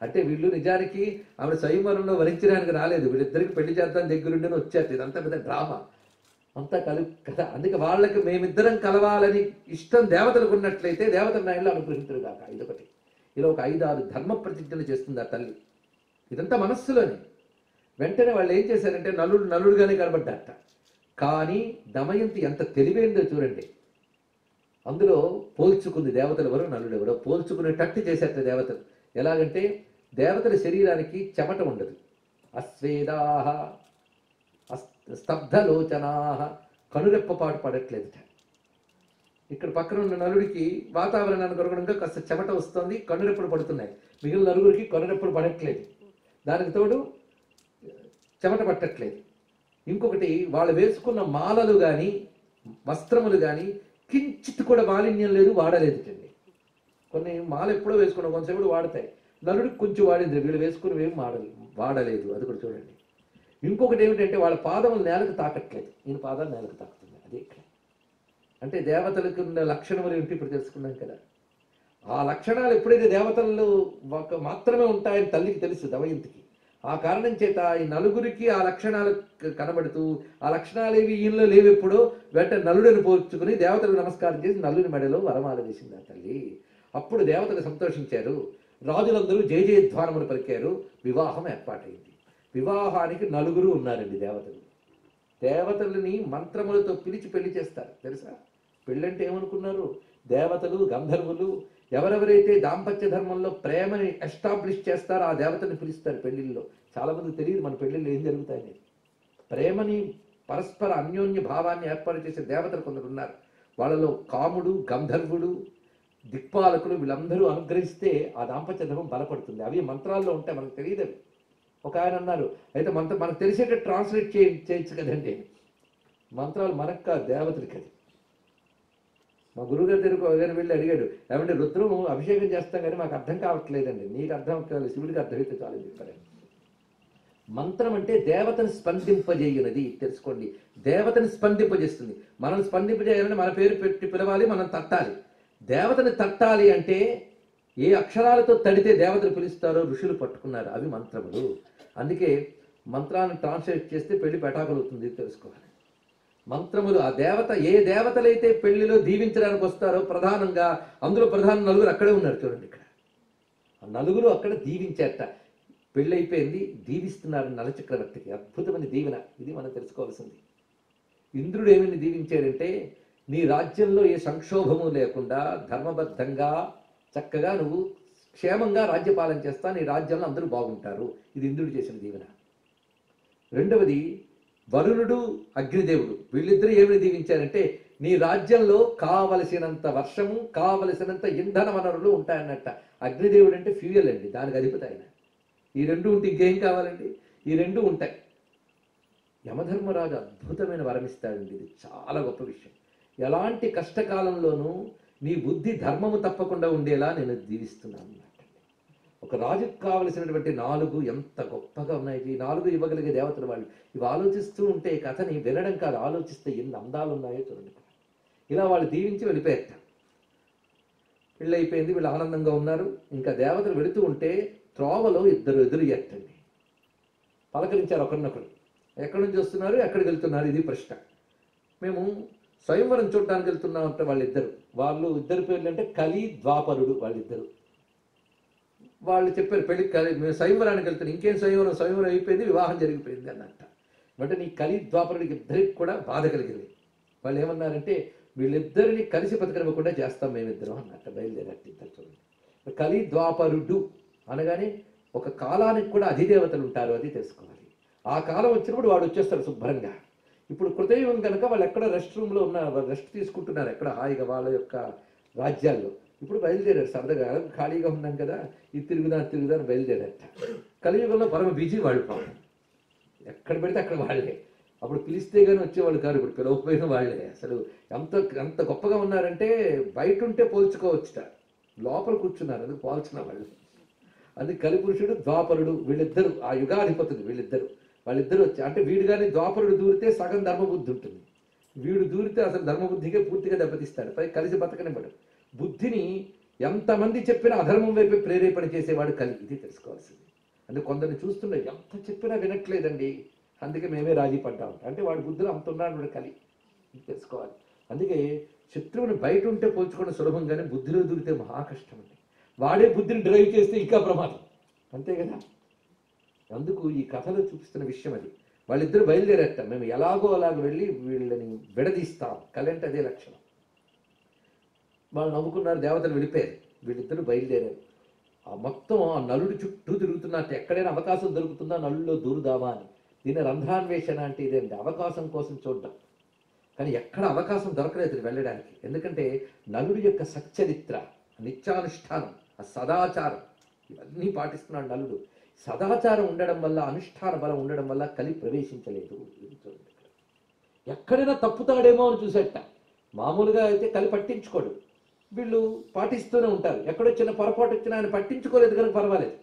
అంటే వీళ్ళు నిజానికి ఆవిడ స్వయంవరంలో వరించడానికి రాలేదు, వీళ్ళిద్దరికి పెళ్లి చేద్దాం దగ్గరుండి వచ్చారు. ఇదంతా పెద్ద డ్రామా అంతా కదా. అందుకే వాళ్ళకి మేమిద్దరం కలవాలని ఇష్టం దేవతలకు ఉన్నట్లయితే దేవతల నాయనలో అనుగ్రహించరుగాక. ఇదొకటి. ఇలా ఒక 5-6 ధర్మ ప్రతిజ్ఞలు చేస్తుంది ఆ తల్లి. ఇదంతా మనస్సులోనే. వెంటనే వాళ్ళు ఏం చేశారంటే నలుడుగానే కనబడ్డారట. కానీ దమయంతి ఎంత తెలివైందో చూడండి. అందులో పోల్చుకుంది దేవతలు ఎవరో నలుడు ఎవరో పోల్చుకునేటట్టు చేశారట దేవతలు. ఎలాగంటే దేవతల శరీరానికి చెమట ఉండదు. అస్వేదాహ స్తబ్ధలోచనాహ, కనురెప్పపాటు పడట్లేదుట. ఇక్కడ పక్కన ఉన్న నలుడికి వాతావరణానికి అనుగుణంగా కాస్త చెమట వస్తుంది, కనురెప్పలు పడుతున్నాయి. మిగిలిన నలుగురికి కనురెప్పలు పడట్లేదు. దానికి తోడు చెమట పట్టట్లేదు. ఇంకొకటి, వాళ్ళు వేసుకున్న మాలలు కానీ వస్త్రములు కానీ కించిత్ కూడా మాలిన్యం లేదు, వాడలేదుటండి. కొన్ని మాల ఎప్పుడో వేసుకున్నాం, కొంతసేపు వాడతాయి. నలుడికి కొంచెం వాడింది, వీళ్ళు వేసుకున్నవేం వాడలేదు. అది కూడా చూడండి. ఇంకొకటి ఏమిటంటే వాళ్ళ పాదములు నేలకు తాకట్లేదు, ఈయన పాదాలు నేలకు తాకుతుంది. అదే ఇక్కడ అంటే దేవతలకు ఉన్న లక్షణములు ఏమిటి ఇప్పుడు తెలుసుకున్నాం కదా. ఆ లక్షణాలు ఎప్పుడైతే దేవతల్లో మాత్రమే ఉంటాయని తల్లికి తెలుసు దమయంతికి. ఆ కారణం చేత ఈ నలుగురికి ఆ లక్షణాలు కనబడుతూ ఆ లక్షణాలు ఈయనలో లేవు. ఎప్పుడో వెంటనే నలుడిని పోల్చుకుని దేవతలకు నమస్కారం చేసి నలుని మెడలో వరమాల వేసింది ఆ తల్లి. అప్పుడు దేవతలు సంతోషించారు. రాజులందరూ జయ జయధ్వానములు పలికారు. వివాహం ఏర్పాటైంది. వివాహానికి నలుగురు ఉన్నారండి దేవతలు. దేవతలని మంత్రములతో పిలిచి పెళ్లి చేస్తారు తెలుసా. పెళ్ళంటే ఏమనుకున్నారు, దేవతలు గంధర్వులు ఎవరెవరైతే దాంపత్య ధర్మంలో ప్రేమని ఎస్టాబ్లిష్ చేస్తారో ఆ దేవతని పిలుస్తారు పెళ్లిళ్ళలో. చాలా మందికి తెలియదు మన పెళ్లిళ్ళు ఏం జరుగుతాయని. ప్రేమని పరస్పర అన్యోన్య భావాన్ని ఏర్పాటు చేసే దేవతలు కొందరు ఉన్నారు. వాళ్ళలో కాముడు, గంధర్వుడు, దిక్పాలకులు వీళ్ళందరూ అనుగ్రహిస్తే ఆ దాంపత్య ధర్మం బలపడుతుంది. అవి మంత్రాల్లో ఉంటాయి, మనకు తెలియదు అవి. ఒక ఆయన అన్నారు, అయితే మనకు తెలిసేటట్టు ట్రాన్స్లేట్ చేయొచ్చు కదండి. మంత్రాలు మనకు కాదు, దేవతలకి. అది మా గురువుగారి దగ్గర వెళ్ళి అడిగాడు, ఏమంటే రుద్రం అభిషేకం చేస్తాం కానీ మాకు అర్థం కావట్లేదండి. నీకు అర్థం కావాలి, శివుడికి అర్థమైతే చాలని చెప్పారు. మంత్రం అంటే దేవతను స్పందింపజేయునది, తెలుసుకోండి. దేవతని స్పందింపజేస్తుంది. మనం స్పందింపజేయాలంటే మన పేరు పెట్టి పిలవాలి, మనం తట్టాలి. దేవతని తట్టాలి అంటే ఏ అక్షరాలతో తడితే దేవతలు పిలుస్తారో ఋషులు పట్టుకున్నారు, అవి మంత్రములు. అందుకే మంత్రాన్ని ట్రాన్స్లేట్ చేస్తే పెళ్లి పెటాకులుతుంది, తెలుసుకోవాలి. మంత్రములు ఆ దేవత ఏ దేవతలైతే పెళ్లిలో దీవించడానికి వస్తారో ప్రధానంగా అందులో ప్రధాన నలుగురు అక్కడే ఉన్నారు చూడండి. ఇక్కడ ఆ నలుగురు అక్కడ దీవించారట. పెళ్ళైపోయింది, దీవిస్తున్నారు నలచక్రవర్తికి. అద్భుతమైన దీవెన, ఇది మనం తెలుసుకోవాల్సింది. ఇంద్రుడు ఏమని దీవించాడంటే, నీ రాజ్యంలో ఏ సంక్షోభము లేకుండా ధర్మబద్ధంగా చక్కగా నువ్వు క్షేమంగా రాజ్యపాలన చేస్తా, నీ రాజ్యంలో అందరూ బాగుంటారు. ఇది ఇంద్రుడు చేసిన దీవెన. రెండవది వరుణుడు, అగ్నిదేవుడు వీళ్ళిద్దరూ ఏమని దీవించారంటే, నీ రాజ్యంలో కావలసినంత వర్షము, కావలసినంత ఇంధన వనరులు ఉంటాయన్నట్ట. అగ్నిదేవుడు అంటే ఫ్యూయల్ అండి, దానికి అధిపతి ఆయన. ఈ రెండు ఉంటే ఇంకేం కావాలండి? ఈ రెండు ఉంటాయి. యమధర్మరాజు అద్భుతమైన వరమిస్తాడండి. ఇది చాలా గొప్ప విషయం. ఎలాంటి కష్టకాలంలోనూ నీ బుద్ధి ధర్మము తప్పకుండా ఉండేలా నేను దీవిస్తున్నాను అన్నమాట. ఒక రాజుకు కావలసినటువంటి 4 ఎంత గొప్పగా ఉన్నాయి. ఈ 4 ఇవ్వగలిగే దేవతలు వాళ్ళు. ఇవి ఆలోచిస్తూ ఉంటే కథని వినడం కాదు, ఆలోచిస్తే ఎన్ని అందాలు ఉన్నాయో చూడండి. ఇలా వాళ్ళు దీవించి వెళ్ళిపోయారట. పెళ్ళైపోయింది, వీళ్ళు ఆనందంగా ఉన్నారు. ఇంకా దేవతలు వెళుతూ ఉంటే త్రోవలో ఇద్దరు ఎదురయ్యట్టండి. పలకరించారు ఒకరినొకరు. ఎక్కడి నుంచి వస్తున్నారు, ఎక్కడికి వెళ్తున్నారు, ఇది ప్రశ్న. మేము స్వయంవరం చూడడానికి వెళ్తున్నాం అంటే వాళ్ళిద్దరు. వాళ్ళు ఇద్దరు పేర్లు అంటే కలి, ద్వాపరుడు వాళ్ళిద్దరు. వాళ్ళు చెప్పారు పెళ్ళికి కలి, మేము స్వయంవరానికి వెళ్తున్నాం. ఇంకేం స్వయంవరం, స్వయంవరం అయిపోయింది, వివాహం జరిగిపోయింది అన్నట్ట. అంటే నీ కలి ద్వాపరుడికి ఇద్దరికి కూడా బాధ కలిగింది. వాళ్ళు ఏమన్నారంటే వీళ్ళిద్దరిని కలిసి బతకనివ్వకుండా చేస్తాం మేమిద్దరం అన్నట్ట. బయలుదేరట్టు ఇద్దరు. చూడండి, కలి ద్వాపరుడు అనగానే ఒక కాలానికి కూడా అధిదేవతలు ఉంటారు, అది తెలుసుకోవాలి. ఆ కాలం వచ్చినప్పుడు వాడు వచ్చేస్తాడు శుభ్రంగా. ఇప్పుడు కృతయుగం కనుక వాళ్ళు ఎక్కడ రెస్ట్ రూమ్లో ఉన్నారు, రెస్ట్ తీసుకుంటున్నారు ఎక్కడ హాయిగా వాళ్ళ యొక్క రాజ్యాల్లో. ఇప్పుడు బయలుదేరారు సరదాగా, ఖాళీగా ఉన్నాం కదా, ఇది తిరుగుదా బయలుదేరారట. కలియుగంలో పరమ బిజీ వాళ్ళు. పాపం ఎక్కడ పెడితే అక్కడ వాళ్ళే. అప్పుడు పిలిస్తే కానీ వచ్చేవాళ్ళు కాదు, ఇప్పుడు పిలవకపోయిన వాళ్ళే. అసలు ఎంత గొప్పగా ఉన్నారంటే బయట ఉంటే పోల్చుకోవచ్చుట, లోపల కూర్చున్నారు, అందుకు పోల్చిన వాళ్ళు. అందుకు కలిపురుషుడు ద్వాపరుడు వీళ్ళిద్దరు ఆ యుగాధిపతులు. వాళ్ళిద్దరు వచ్చి అంటే వీడు కానీ ద్వాపరుడు దూరితే సగం ధర్మబుద్ధి ఉంటుంది, వీడు దూరితే అసలు ధర్మబుద్ధిగా పూర్తిగా దెబ్బతీస్తాడు. పై కలిసి బతకనివ్వడు. బుద్ధిని ఎంతమంది చెప్పినా అధర్మం వైపు ప్రేరేపణ చేసేవాడు కలి. ఇది తెలుసుకోవాల్సింది. అంటే కొందరిని చూస్తుండే ఎంత చెప్పినా వినట్లేదండి, అందుకే మేమే రాజీ పడ్డాం అంటే వాడి బుద్ధిలో అంత ఉన్నాడు వాడు కలి. ఇది తెలుసుకోవాలి. అందుకే శత్రువుని బయట ఉంటే పోల్చుకోవడం సులభం, కానీ బుద్ధిలో దూరితే మహా కష్టం అండి. వాడే బుద్ధిని డ్రైవ్ చేస్తే ఇంకా ప్రమాదం, అంతే కదా. అందుకు ఈ కథలో చూపిస్తున్న విషయం అది. వాళ్ళిద్దరు బయలుదేరట, మేము ఎలాగో అలాగ వెళ్ళి వీళ్ళని విడదీస్తాం. కలి అంటే అదే లక్షణం. వాళ్ళు నవ్వుకున్నారు, దేవతలు వెళ్ళిపోయారు. వీళ్ళిద్దరూ బయలుదేరారు. ఆ మొత్తం ఆ నలుడు చుట్టూ తిరుగుతున్నట్టు, ఎక్కడైనా అవకాశం దొరుకుతుందా నలుడులో దూరుదామా అని. దీని రంధ్రాన్వేషణ అంటే ఇదేంటి, అవకాశం కోసం చూడడం. కానీ ఎక్కడ అవకాశం దొరకలేదు వెళ్ళడానికి. ఎందుకంటే నలుడి యొక్క సచ్చరిత్ర, నిత్యానుష్ఠానం, ఆ సదాచారం ఇవన్నీ పాటిస్తున్నాడు నలుడు. సదాచారం ఉండడం వల్ల, అనుష్ఠాన బలం ఉండడం వల్ల కలి ప్రవేశించలేదు. చూడండి, ఎక్కడైనా తప్పుతాడేమో అని చూసేట. మామూలుగా అయితే కలి పట్టించుకోడు, వీళ్ళు పాటిస్తూనే ఉంటారు. ఎక్కడో చిన్న పొరపాటు వచ్చినా ఆయన పట్టించుకోలేదు కనుక పర్వాలేదు.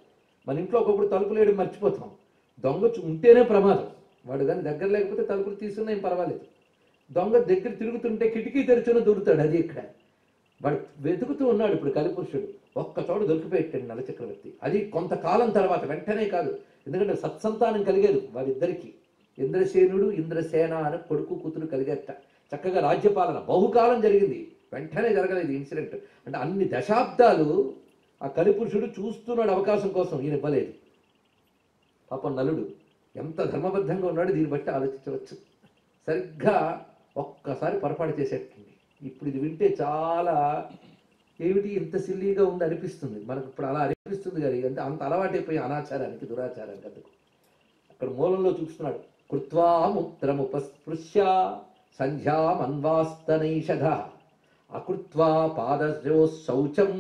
మన ఇంట్లో ఒకప్పుడు తలుపులు వేయడం మర్చిపోతాం, దొంగ ఉంటేనే ప్రమాదం. వాడు కానీ దగ్గర లేకపోతే తలుపులు తీసుకున్నా ఏం పర్వాలేదు. దొంగ దగ్గర తిరుగుతుంటే కిటికీ తెరుచున దొరుకుతాడు. అది ఇక్కడ వాడు వెతుకుతూ ఉన్నాడు. ఇప్పుడు కలిపురుషుడు ఒక్క చోట దొరికిపోయాడు నలచక్రవర్తి. అది కొంతకాలం తర్వాత, వెంటనే కాదు. ఎందుకంటే సత్సంతానం కలిగేది వారిద్దరికి. ఇంద్రసేనుడు ఇంద్రసేన అని కొడుకు కూతురు కలిగేట. చక్కగా రాజ్యపాలన బహుకాలం జరిగింది, వెంటనే జరగలేదు ఇన్సిడెంట్. అంటే అన్ని దశాబ్దాలు ఆ కలిపురుషుడు చూస్తున్నాడు అవకాశం కోసం, ఈయన ఇవ్వలేదు. పాపం నలుడు ఎంత ధర్మబద్ధంగా ఉన్నాడు దీన్ని బట్టి ఆలోచించవచ్చు. సరిగ్గా ఒక్కసారి పొరపాటు చేసేటండి. ఇప్పుడు ఇది వింటే చాలా ఏమిటి ఇంత సిల్లీగా ఉంది అనిపిస్తుంది మనకు. ఇప్పుడు అలా అనిపిస్తుంది కానీ అంత అలవాటైపోయి అనాచారానికి, దురాచారానికి. అందుకు అక్కడ మూలంలో చూస్తున్నాడు. కృత్వా ముత్రముపస్పృశ్య సంధ్యామన్వాస్తనైషధ అకృత్వా పాదజో శౌచం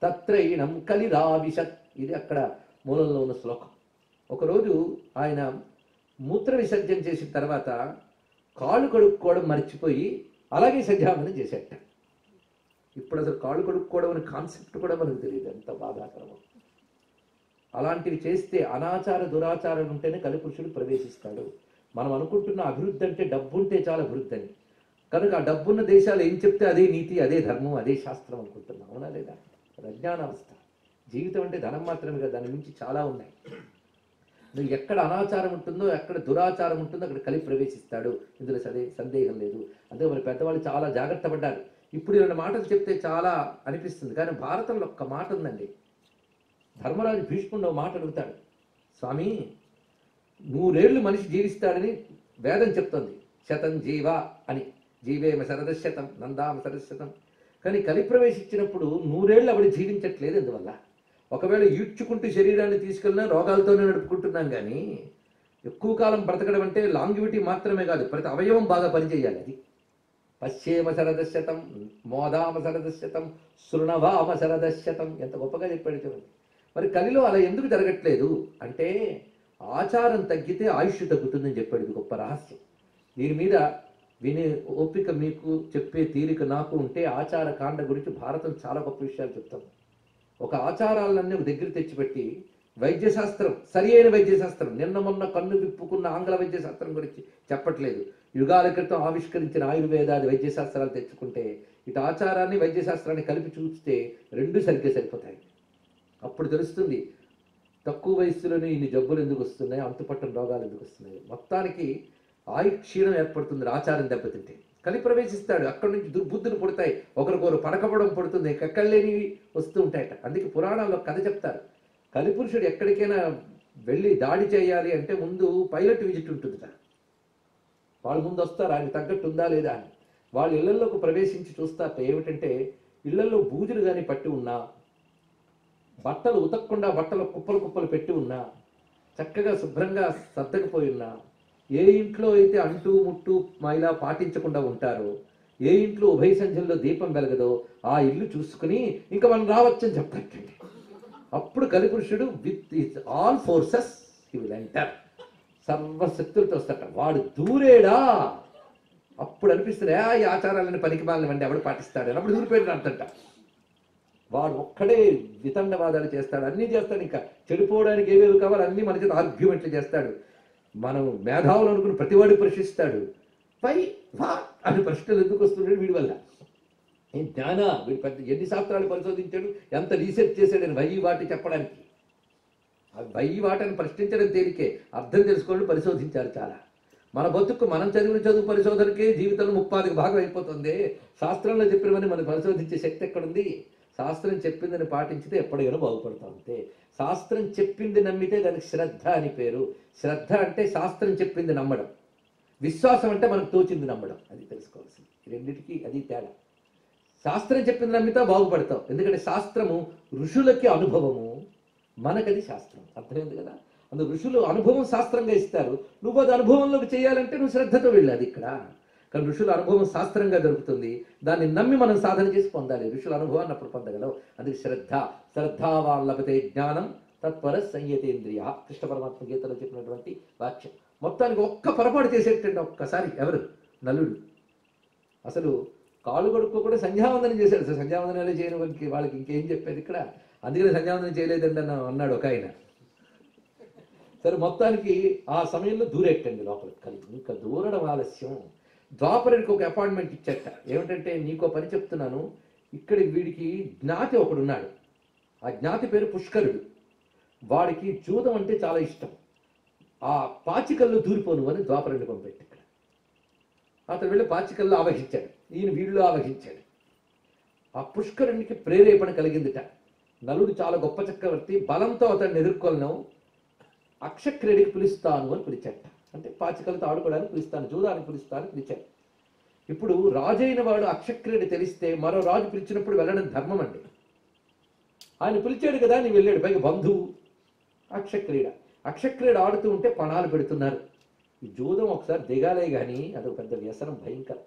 తత్రైణం కలిరావిశత్. ఇది అక్కడ మూలంలో ఉన్న శ్లోకం. ఒకరోజు ఆయన మూత్ర విసర్జన చేసిన తర్వాత కాళ్ళు కడుక్కోవడం మర్చిపోయి అలాగే సంధ్యావందనం చేసేట. ఇప్పుడు అసలు కాళ్ళు కడుక్కోవడం అనే కాన్సెప్ట్ కూడా మనకు తెలియదు, ఎంత బాధాకరమో. అలాంటివి చేస్తే అనాచార దురాచారం ఉంటేనే కలిపురుషుడు ప్రవేశిస్తాడు. మనం అనుకుంటున్న అభివృద్ధి అంటే డబ్బు ఉంటే చాలా అభివృద్ధి అని. కనుక ఆ డబ్బున్న దేశాలు ఏం చెప్తే అదే నీతి, అదే ధర్మం, అదే శాస్త్రం అనుకుంటున్నాం. అవునా లేదా? అజ్ఞానావస్థ. జీవితం అంటే ధనం మాత్రమే కదా, దాని మించి చాలా ఉన్నాయి. నువ్వు ఎక్కడ అనాచారం ఉంటుందో, ఎక్కడ దురాచారం ఉంటుందో అక్కడ కలి ప్రవేశిస్తాడు. ఇందులో సందేహం లేదు. అందుకే మరి పెద్దవాళ్ళు చాలా జాగ్రత్త పడ్డారు. ఇప్పుడు 2 మాటలు చెప్తే చాలా అనిపిస్తుంది, కానీ భారతంలో ఒక్క మాట ఉందండి. ధర్మరాజు భీష్ముడు మాట అడుగుతాడు, స్వామి 100 ఏళ్ళు మనిషి జీవిస్తాడని వేదం చెప్తుంది, శతం జీవ అని. జీవేమ శరదశతం నందామ శరదశతం. కానీ కలి ప్రవేశించినప్పుడు 100 ఏళ్ళు ఆవిడ జీవించట్లేదు. ఎందువల్ల? ఒకవేళ ఈడ్చుకుంటూ శరీరాన్ని తీసుకెళ్ళినా రోగాలతోనే నడుపుకుంటున్నాం. కానీ ఎక్కువ కాలం బ్రతకడం అంటే లాంగివిటీ మాత్రమే కాదు, ప్రతి అవయవం బాగా పనిచేయాలి. అది పశ్చేమ శరదశతం, మోదామ శరదశతం, శృణవామ శరదశతం. ఎంత గొప్పగా చెప్పాడు చూడండి. మరి కలిలో అలా ఎందుకు జరగట్లేదు అంటే ఆచారం తగ్గితే ఆయుష్ తగ్గుతుందని చెప్పాడు. ఇది గొప్ప రహస్యం. దీని మీద వినే ఓపిక మీకు, చెప్పే తీరిక నాకు ఉంటే ఆచార కాండ గురించి భారతం చాలా గొప్ప విషయాలు చెప్తాం. ఒక ఆచారాలన్నీ ఒక దగ్గర తెచ్చిపెట్టి వైద్యశాస్త్రం, సరి అయిన వైద్యశాస్త్రం, నిన్న మొన్న కన్ను విప్పుకున్న ఆంగ్ల వైద్యశాస్త్రం గురించి చెప్పట్లేదు. యుగాల క్రితం ఆవిష్కరించిన ఆయుర్వేదాది వైద్యశాస్త్రాలు తెచ్చుకుంటే ఇటు ఆచారాన్ని వైద్యశాస్త్రాన్ని కలిపి చూస్తే రెండు సరిగ్గా సరిపోతాయి. అప్పుడు తెలుస్తుంది తక్కువ వయసులోనే ఇన్ని జబ్బులు ఎందుకు వస్తున్నాయి, అంతుపట్టని రోగాలు ఎందుకు వస్తున్నాయి. మొత్తానికి ఆయుక్షీణం ఏర్పడుతుంది ఆచారం దెబ్బతింటే. కలి ప్రవేశిస్తాడు, అక్కడి నుంచి దుర్బుద్ధులు పుడతాయి, ఒకరికొకరు పడకపోవడం పుడుతుంది, ఎక్కడలేనివి వస్తూ ఉంటాయట. అందుకే పురాణాల్లో కథ చెప్తారు, కలిపురుషుడు ఎక్కడికైనా వెళ్ళి దాడి చేయాలి అంటే ముందు పైలట్ విజిట్ ఉంటుందిట. వాళ్ళు ముందు వస్తారు, ఆయన తగ్గట్టు ఉందా లేదా అని. వాళ్ళు ఇళ్లలోకి ప్రవేశించి చూస్తారట. ఏమిటంటే ఇళ్లలో బూజులు కానీ పట్టి ఉన్నా, బట్టలు ఉతకకుండా బట్టలు కుప్పలు కుప్పలు పెట్టి ఉన్నా, చక్కగా శుభ్రంగా సర్దకపోయి ఉన్నా, ఏ ఇంట్లో అయితే అంటూ ముట్టు మైలా పాటించకుండా ఉంటారో, ఏ ఇంట్లో ఉభయ సంధ్యల్లో దీపం వెలగదో ఆ ఇల్లు చూసుకుని ఇంకా మనం రావచ్చని చెప్తారండి. అప్పుడు కలిపురుషుడు with all forces he will enter, సర్వశక్తులతో వస్తాట. వాడు దూరేడా అప్పుడు అనిపిస్తుంది ఈ ఆచారాలని పనికిమాలని వండి ఎవడు పాటిస్తాడు అని. అప్పుడు దూరిపోయాడు అంతట. వాడు ఒక్కడే వితండవాదాలు చేస్తాడు, అన్నీ చేస్తాడు. ఇంకా చెడిపోవడానికి ఏవేవి కావాలి అన్నీ మన చేత ఆర్గ్యుమెంట్లు చేస్తాడు. మనం మేధావులు అనుకుని ప్రతివాడు ప్రశ్నిస్తాడు. పై వా అని ప్రశ్నలు ఎందుకు వస్తున్నాడు వీడి వల్ల? ఏం జ్ఞాన, వీడు పెద్ద ఎన్ని శాస్త్రాలు పరిశోధించాడు, ఎంత రీసెర్చ్ చేశాడని వయ్యి వాటి చెప్పడానికి. ఆ వయ్యి వాటిని ప్రశ్నించడం తేలికే, అర్థం తెలుసుకోవడం పరిశోధించారు చాలా. మన బతుకు మనం చదివిన చదువు పరిశోధనకే జీవితంలో 30% భాగం అయిపోతుంది. శాస్త్రంలో చెప్పినవన్నీ మనం పరిశోధించే శక్తి ఎక్కడుంది? శాస్త్రం చెప్పిందని పాటించితే ఎప్పటికైనా బాగుపడతాం అంతే. శాస్త్రం చెప్పింది నమ్మితే దానికి శ్రద్ధ అని పేరు. శ్రద్ధ అంటే శాస్త్రం చెప్పింది నమ్మడం, విశ్వాసం అంటే మనకు తోచింది నమ్మడం. అది తెలుసుకోవాల్సింది. రెండింటికి అది తేడా. శాస్త్రం చెప్పింది నమ్మితే బాగుపడతాం, ఎందుకంటే శాస్త్రము ఋషులకి అనుభవము, మనకది శాస్త్రం. అర్థమైంది కదా? అందుకు ఋషులు అనుభవం శాస్త్రంగా ఇస్తారు. నువ్వు అది అనుభవంలోకి చేయాలంటే నువ్వు శ్రద్ధతో వెళ్ళాలి ఇక్కడ. కానీ ఋషుల అనుభవం శాస్త్రంగా దొరుకుతుంది, దాన్ని నమ్మి మనం సాధన చేసి పొందాలి. ఋషుల అనుభవాన్ని అప్పుడు పొందగలవు. అందుకే శ్రద్ధ, శ్రద్ధావాల్లభతే జ్ఞానం తత్పర సంయతేంద్రియ, కృష్ణ పరమాత్మ గీతలో చెప్పినటువంటి వాక్యం. మొత్తానికి ఒక్క పొరపాటు చేసేటండి ఒక్కసారి. ఎవరు? నలుడు. అసలు కాళ్ళు కొడుకు కూడా సంధ్యావందనం చేశాడు. అసలు సంధ్యావందనాలే చేయని వాళ్ళకి ఇంకేం చెప్పేది ఇక్కడ? అందుకనే సంధ్యావందనం చేయలేదండి అన్నాడు ఒక ఆయన. సరే, మొత్తానికి ఆ సమయంలో దూరెట్టండి లోపలికి. కలిగి ఇంకా దూరడం ఆలస్యం. ద్వాపరుడికి ఒక అపాయింట్మెంట్ ఇచ్చట. ఏమిటంటే, నీకో పని చెప్తున్నాను, ఇక్కడ వీడికి జ్ఞాతి ఒకడున్నాడు. ఆ జ్ఞాతి పేరు పుష్కరుడు. వాడికి జూదం అంటే చాలా ఇష్టం. ఆ పాచికల్లో దూరిపోను అని ద్వాపరుడిని పంపెట్టి ఇక్కడ. అతను వెళ్ళి పాచికల్లో ఆవహించాడు. ఈయన వీళ్ళు ఆవహించాడు. ఆ పుష్కరునికి ప్రేరేపణ కలిగిందిట. నలుడు చాలా గొప్ప చక్రవర్తి, బలంతో అతన్ని ఎదుర్కొలను, అక్షక్రీడికి పిలుస్తాను అని పిలిచాట. అంటే పాచికలతో ఆడుకోవడానికి పిలుస్తాను, జూదానికి పిలుస్తాను పిలిచాడు. ఇప్పుడు రాజైన వాడు అక్షక్రీడి తెలిస్తే మరో రాజు పిలిచినప్పుడు వెళ్ళడం ధర్మం అండి. ఆయన పిలిచాడు కదా, నీ వెళ్ళాడు. పైగా బంధువు. అక్షక్రీడ అక్షక్రీడ ఆడుతూ ఉంటే పణాలు పెడుతున్నారు. ఈ జూదం ఒకసారి దిగాలే కానీ అదొక పెద్ద వ్యసనం, భయంకరం.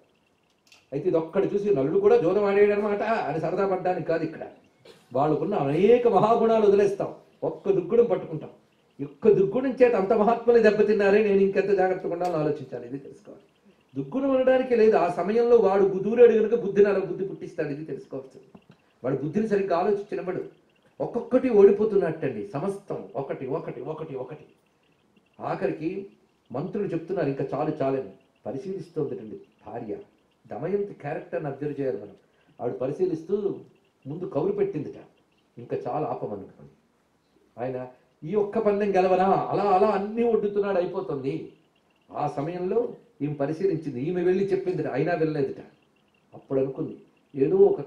అయితే ఇది ఒక్కడు చూసి నలుడు కూడా జూదం ఆడేడు అనమాట అని సరదా పడ్డానికి కాదు. ఇక్కడ వాళ్ళకున్న అనేక మహాగుణాలు వదిలేస్తాం, ఒక్క దుగ్గుడం పట్టుకుంటాం. ఒక్క దుగ్గుణం చేత అంత మహాత్ములు దెబ్బతిన్నారే, నేను ఇంకెంత జాగ్రత్తగా ఉండాలని ఆలోచించాలి. ఇది తెలుసుకోవాలి. దుగ్గుణం అనడానికి లేదు. ఆ సమయంలో వాడు దూరాడు కనుక బుద్ధి పుట్టిస్తాడు. ఇది తెలుసుకోవచ్చు. వాడు బుద్ధిని సరిగ్గా ఆలోచించినప్పుడు ఒక్కొక్కటి ఓడిపోతున్నట్టండి. సమస్తం ఒకటి ఒకటి ఒకటి ఒకటి. ఆఖరికి మంత్రులు చెప్తున్నారు ఇంకా చాలు చాలని. పరిశీలిస్తోందిటండి భార్య. దమయంతి క్యారెక్టర్ని అబ్జర్వ్ చేయాలి మనం. ఆవిడ పరిశీలిస్తూ ముందు కౌరు పెట్టిందిట, ఇంకా చాలా ఆపమనుకోండి. ఆయన ఈ ఒక్క పందెం గెలవనా, అలా అలా అన్నీ ఒడ్డుతున్నాడు, అయిపోతుంది. ఆ సమయంలో ఈమె పరిశీలించింది, ఈమె వెళ్ళి చెప్పిందిట, అయినా వెళ్ళలేదుట. అప్పుడు అనుకుంది, ఏదో ఒక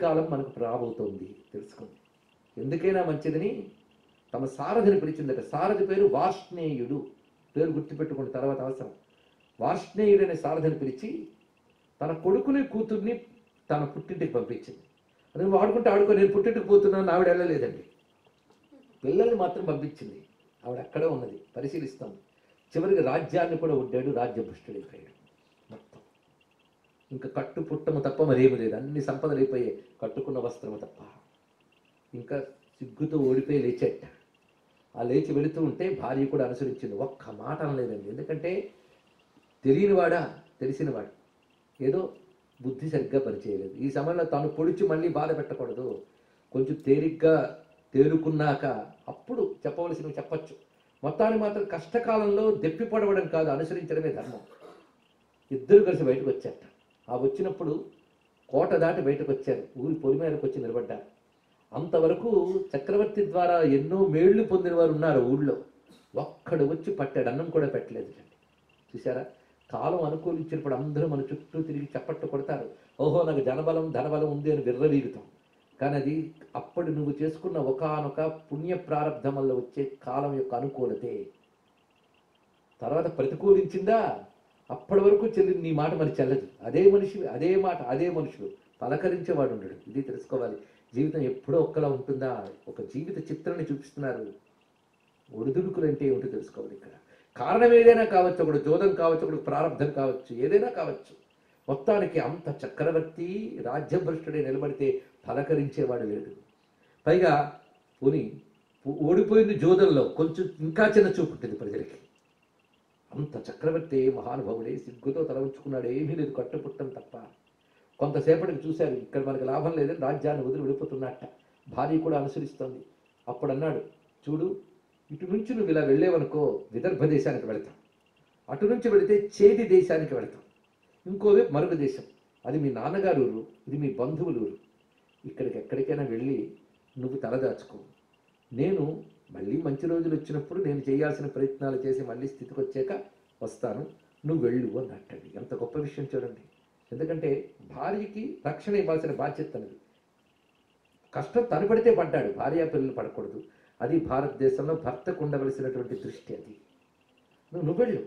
కాలం మనకు రాబోతోంది, తెలుసుకుంది. ఎందుకైనా మంచిదని తమ సారథిని పిలిచిందట. సారథి పేరు వార్ష్ణేయుడు. పేరు గుర్తుపెట్టుకున్న తర్వాత అవసరం. వార్ష్ణేయుడు అనే సారథిని పిలిచి తన కొడుకుని కూతుర్ని తన పుట్టింటికి పంపించింది. అది నువ్వు ఆడుకుంటే ఆడుకో, నేను పుట్టింటికి పోతున్నాను. ఆవిడ వెళ్ళలేదండి, పిల్లల్ని మాత్రం పంపించింది. ఆవిడ అక్కడే ఉన్నది, పరిశీలిస్తాం. చివరికి రాజ్యాన్ని కూడా ఒడ్డాడు, రాజ్యభ్రష్టుడైపోయాడు మొత్తం. ఇంకా కట్టు పుట్టము తప్ప మరేమి లేదు, అన్ని సంపదలు అయిపోయాయి, కట్టుకున్న వస్త్రము తప్ప. ఇంకా సిగ్గుతో ఓడిపోయి లేచేట. ఆ లేచి వెళుతూ ఉంటే భార్య కూడా అనుసరించింది, ఒక్క మాట అనలేదండి. ఎందుకంటే తెలియనివాడా, తెలిసినవాడు, ఏదో బుద్ధి సరిగ్గా పనిచేయలేదు. ఈ సమయంలో తాను పొడిచి మళ్ళీ బాధ పెట్టకూడదు. కొంచెం తేలిగ్గా తేరుకున్నాక అప్పుడు చెప్పవలసినవి చెప్పచ్చు. మొత్తాన్ని మాత్రం కష్టకాలంలో దెప్పి పడవడం కాదు, అనుసరించడమే ధర్మం. ఇద్దరు కలిసి బయటకు వచ్చారట. ఆ వచ్చినప్పుడు కోట దాటి బయటకు వచ్చారు, ఊరి పొలి మేరకు వచ్చి నిలబడ్డారు. అంతవరకు చక్రవర్తి ద్వారా ఎన్నో మేళ్లు పొందిన వారు ఉన్నారు ఊళ్ళో, ఒక్కడు వచ్చి పట్టాడు, అన్నం కూడా పెట్టలేదు. చూసారా, కాలం అనుకూలించినప్పుడు అందరూ మన చుట్టూ తిరిగి చప్పట్లు కొడతారు, ఓహో నాకు జనబలం ధనబలం ఉంది అని విర్రవీగుతాం. కానీ అది అప్పుడు నువ్వు చేసుకున్న ఒకానొక పుణ్య ప్రారంధం వల్ల వచ్చే కాలం యొక్క అనుకూలతే. తర్వాత ప్రతికూలించిందా, అప్పటి వరకు చెల్లింది నీ మాట మరి చెల్లదు. అదే మనిషి, అదే మాట, అదే మనుషులు, పలకరించేవాడు ఉండడు. ఇది తెలుసుకోవాలి. జీవితం ఎప్పుడో ఒక్కలా ఉంటుందా? ఒక జీవిత చిత్రాన్ని చూపిస్తున్నారు. ఒడిదుడుకులు అంటే ఏమిటో తెలుసుకోవాలి. ఇక్కడ కారణం ఏదైనా కావచ్చు, ఒకడు జోదం కావచ్చు, ఒకడు ప్రారంధం కావచ్చు, ఏదైనా కావచ్చు. మొత్తానికి అంత చక్రవర్తి రాజ్యభ్రష్టుడే నిలబడితే పలకరించేవాడు లేడు. పైగా పోని ఓడిపోయింది జోదంలో, కొంచెం ఇంకా చిన్న చూపు ఉంటుంది ప్రజలకి. అంత చక్రవర్తి మహానుభావుడే సిగ్గుతో తల ఉంచుకున్నాడు, ఏమీ లేదు, కట్టుపుట్టం తప్ప. కొంతసేపటికి చూశారు ఇక్కడ మనకి లాభం లేదని రాజ్యాన్ని వదిలి వెళ్ళిపోతున్నట్ట. భార్య కూడా అనుసరిస్తోంది. అప్పుడు అన్నాడు, చూడు, ఇటు నుంచి నువ్వు ఇలా వెళ్ళేవనుకో విదర్భ దేశానికి వెళతాం, అటు నుంచి వెళితే చేది దేశానికి వెళతాం, ఇంకోవైపు మరొక దేశం, అది మీ నాన్నగారు ఊరు, ఇది మీ బంధువులు ఊరు. ఇక్కడికి ఎక్కడికైనా వెళ్ళి నువ్వు తలదాచుకో. నేను మళ్ళీ మంచి రోజులు వచ్చినప్పుడు నేను చేయాల్సిన ప్రయత్నాలు చేసి మళ్ళీ స్థితికి వచ్చాక వస్తాను, నువ్వు వెళ్ళు అన్నట్టండి. ఎంత గొప్ప విషయం చూడండి. ఎందుకంటే భార్యకి రక్షణ ఇవ్వాల్సిన బాధ్యత అనేది. కష్టం తను పడితే పడ్డాడు, భార్య పిల్లలు పడకూడదు. అది భారతదేశంలో భర్తకు ఉండవలసినటువంటి దృష్టి. అది నువ్వు వెళ్ళు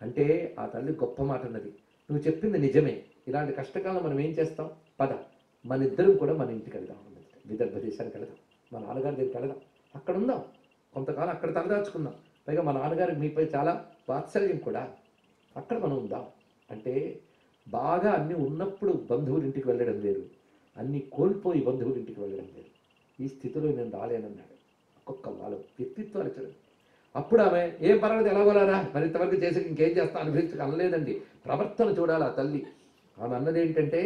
అంటే ఆ తల్లి గొప్ప మాట అన్నది. నువ్వు చెప్పింది నిజమే, ఇలాంటి కష్టకాలం మనం ఏం చేస్తాం, పద మన ఇద్దరం కూడా మన ఇంటికి వెళ్దాం అన్నది. విదర్భ దేశానికి వెళదాం, మా నాన్నగారి దగ్గరికి వెళదాం, అక్కడ ఉందాం, కొంతకాలం అక్కడ తలదాచుకుందాం. పైగా మా నాన్నగారికి మీపై చాలా వాత్సల్యం కూడా, అక్కడ మనం ఉందాం అంటే. బాగా అన్నీ ఉన్నప్పుడు బంధువుల ఇంటికి వెళ్ళడం వేరు, అన్నీ కోల్పోయి బంధువుల ఇంటికి వెళ్ళడం వేరు. ఈ స్థితిలో నేను రాలేనన్నాడు. ఒక్కొక్క వాళ్ళ వ్యక్తిత్వాలు చూడండి. అప్పుడు ఆమె ఏం పర్వాలేదు ఎలాగోలారా, మరి ఇంతవరకు చేసి ఇంకేం చేస్తా అనుభవించక అనలేదండి. ప్రవర్తన చూడాలి ఆ తల్లి. ఆమె అన్నది ఏంటంటే,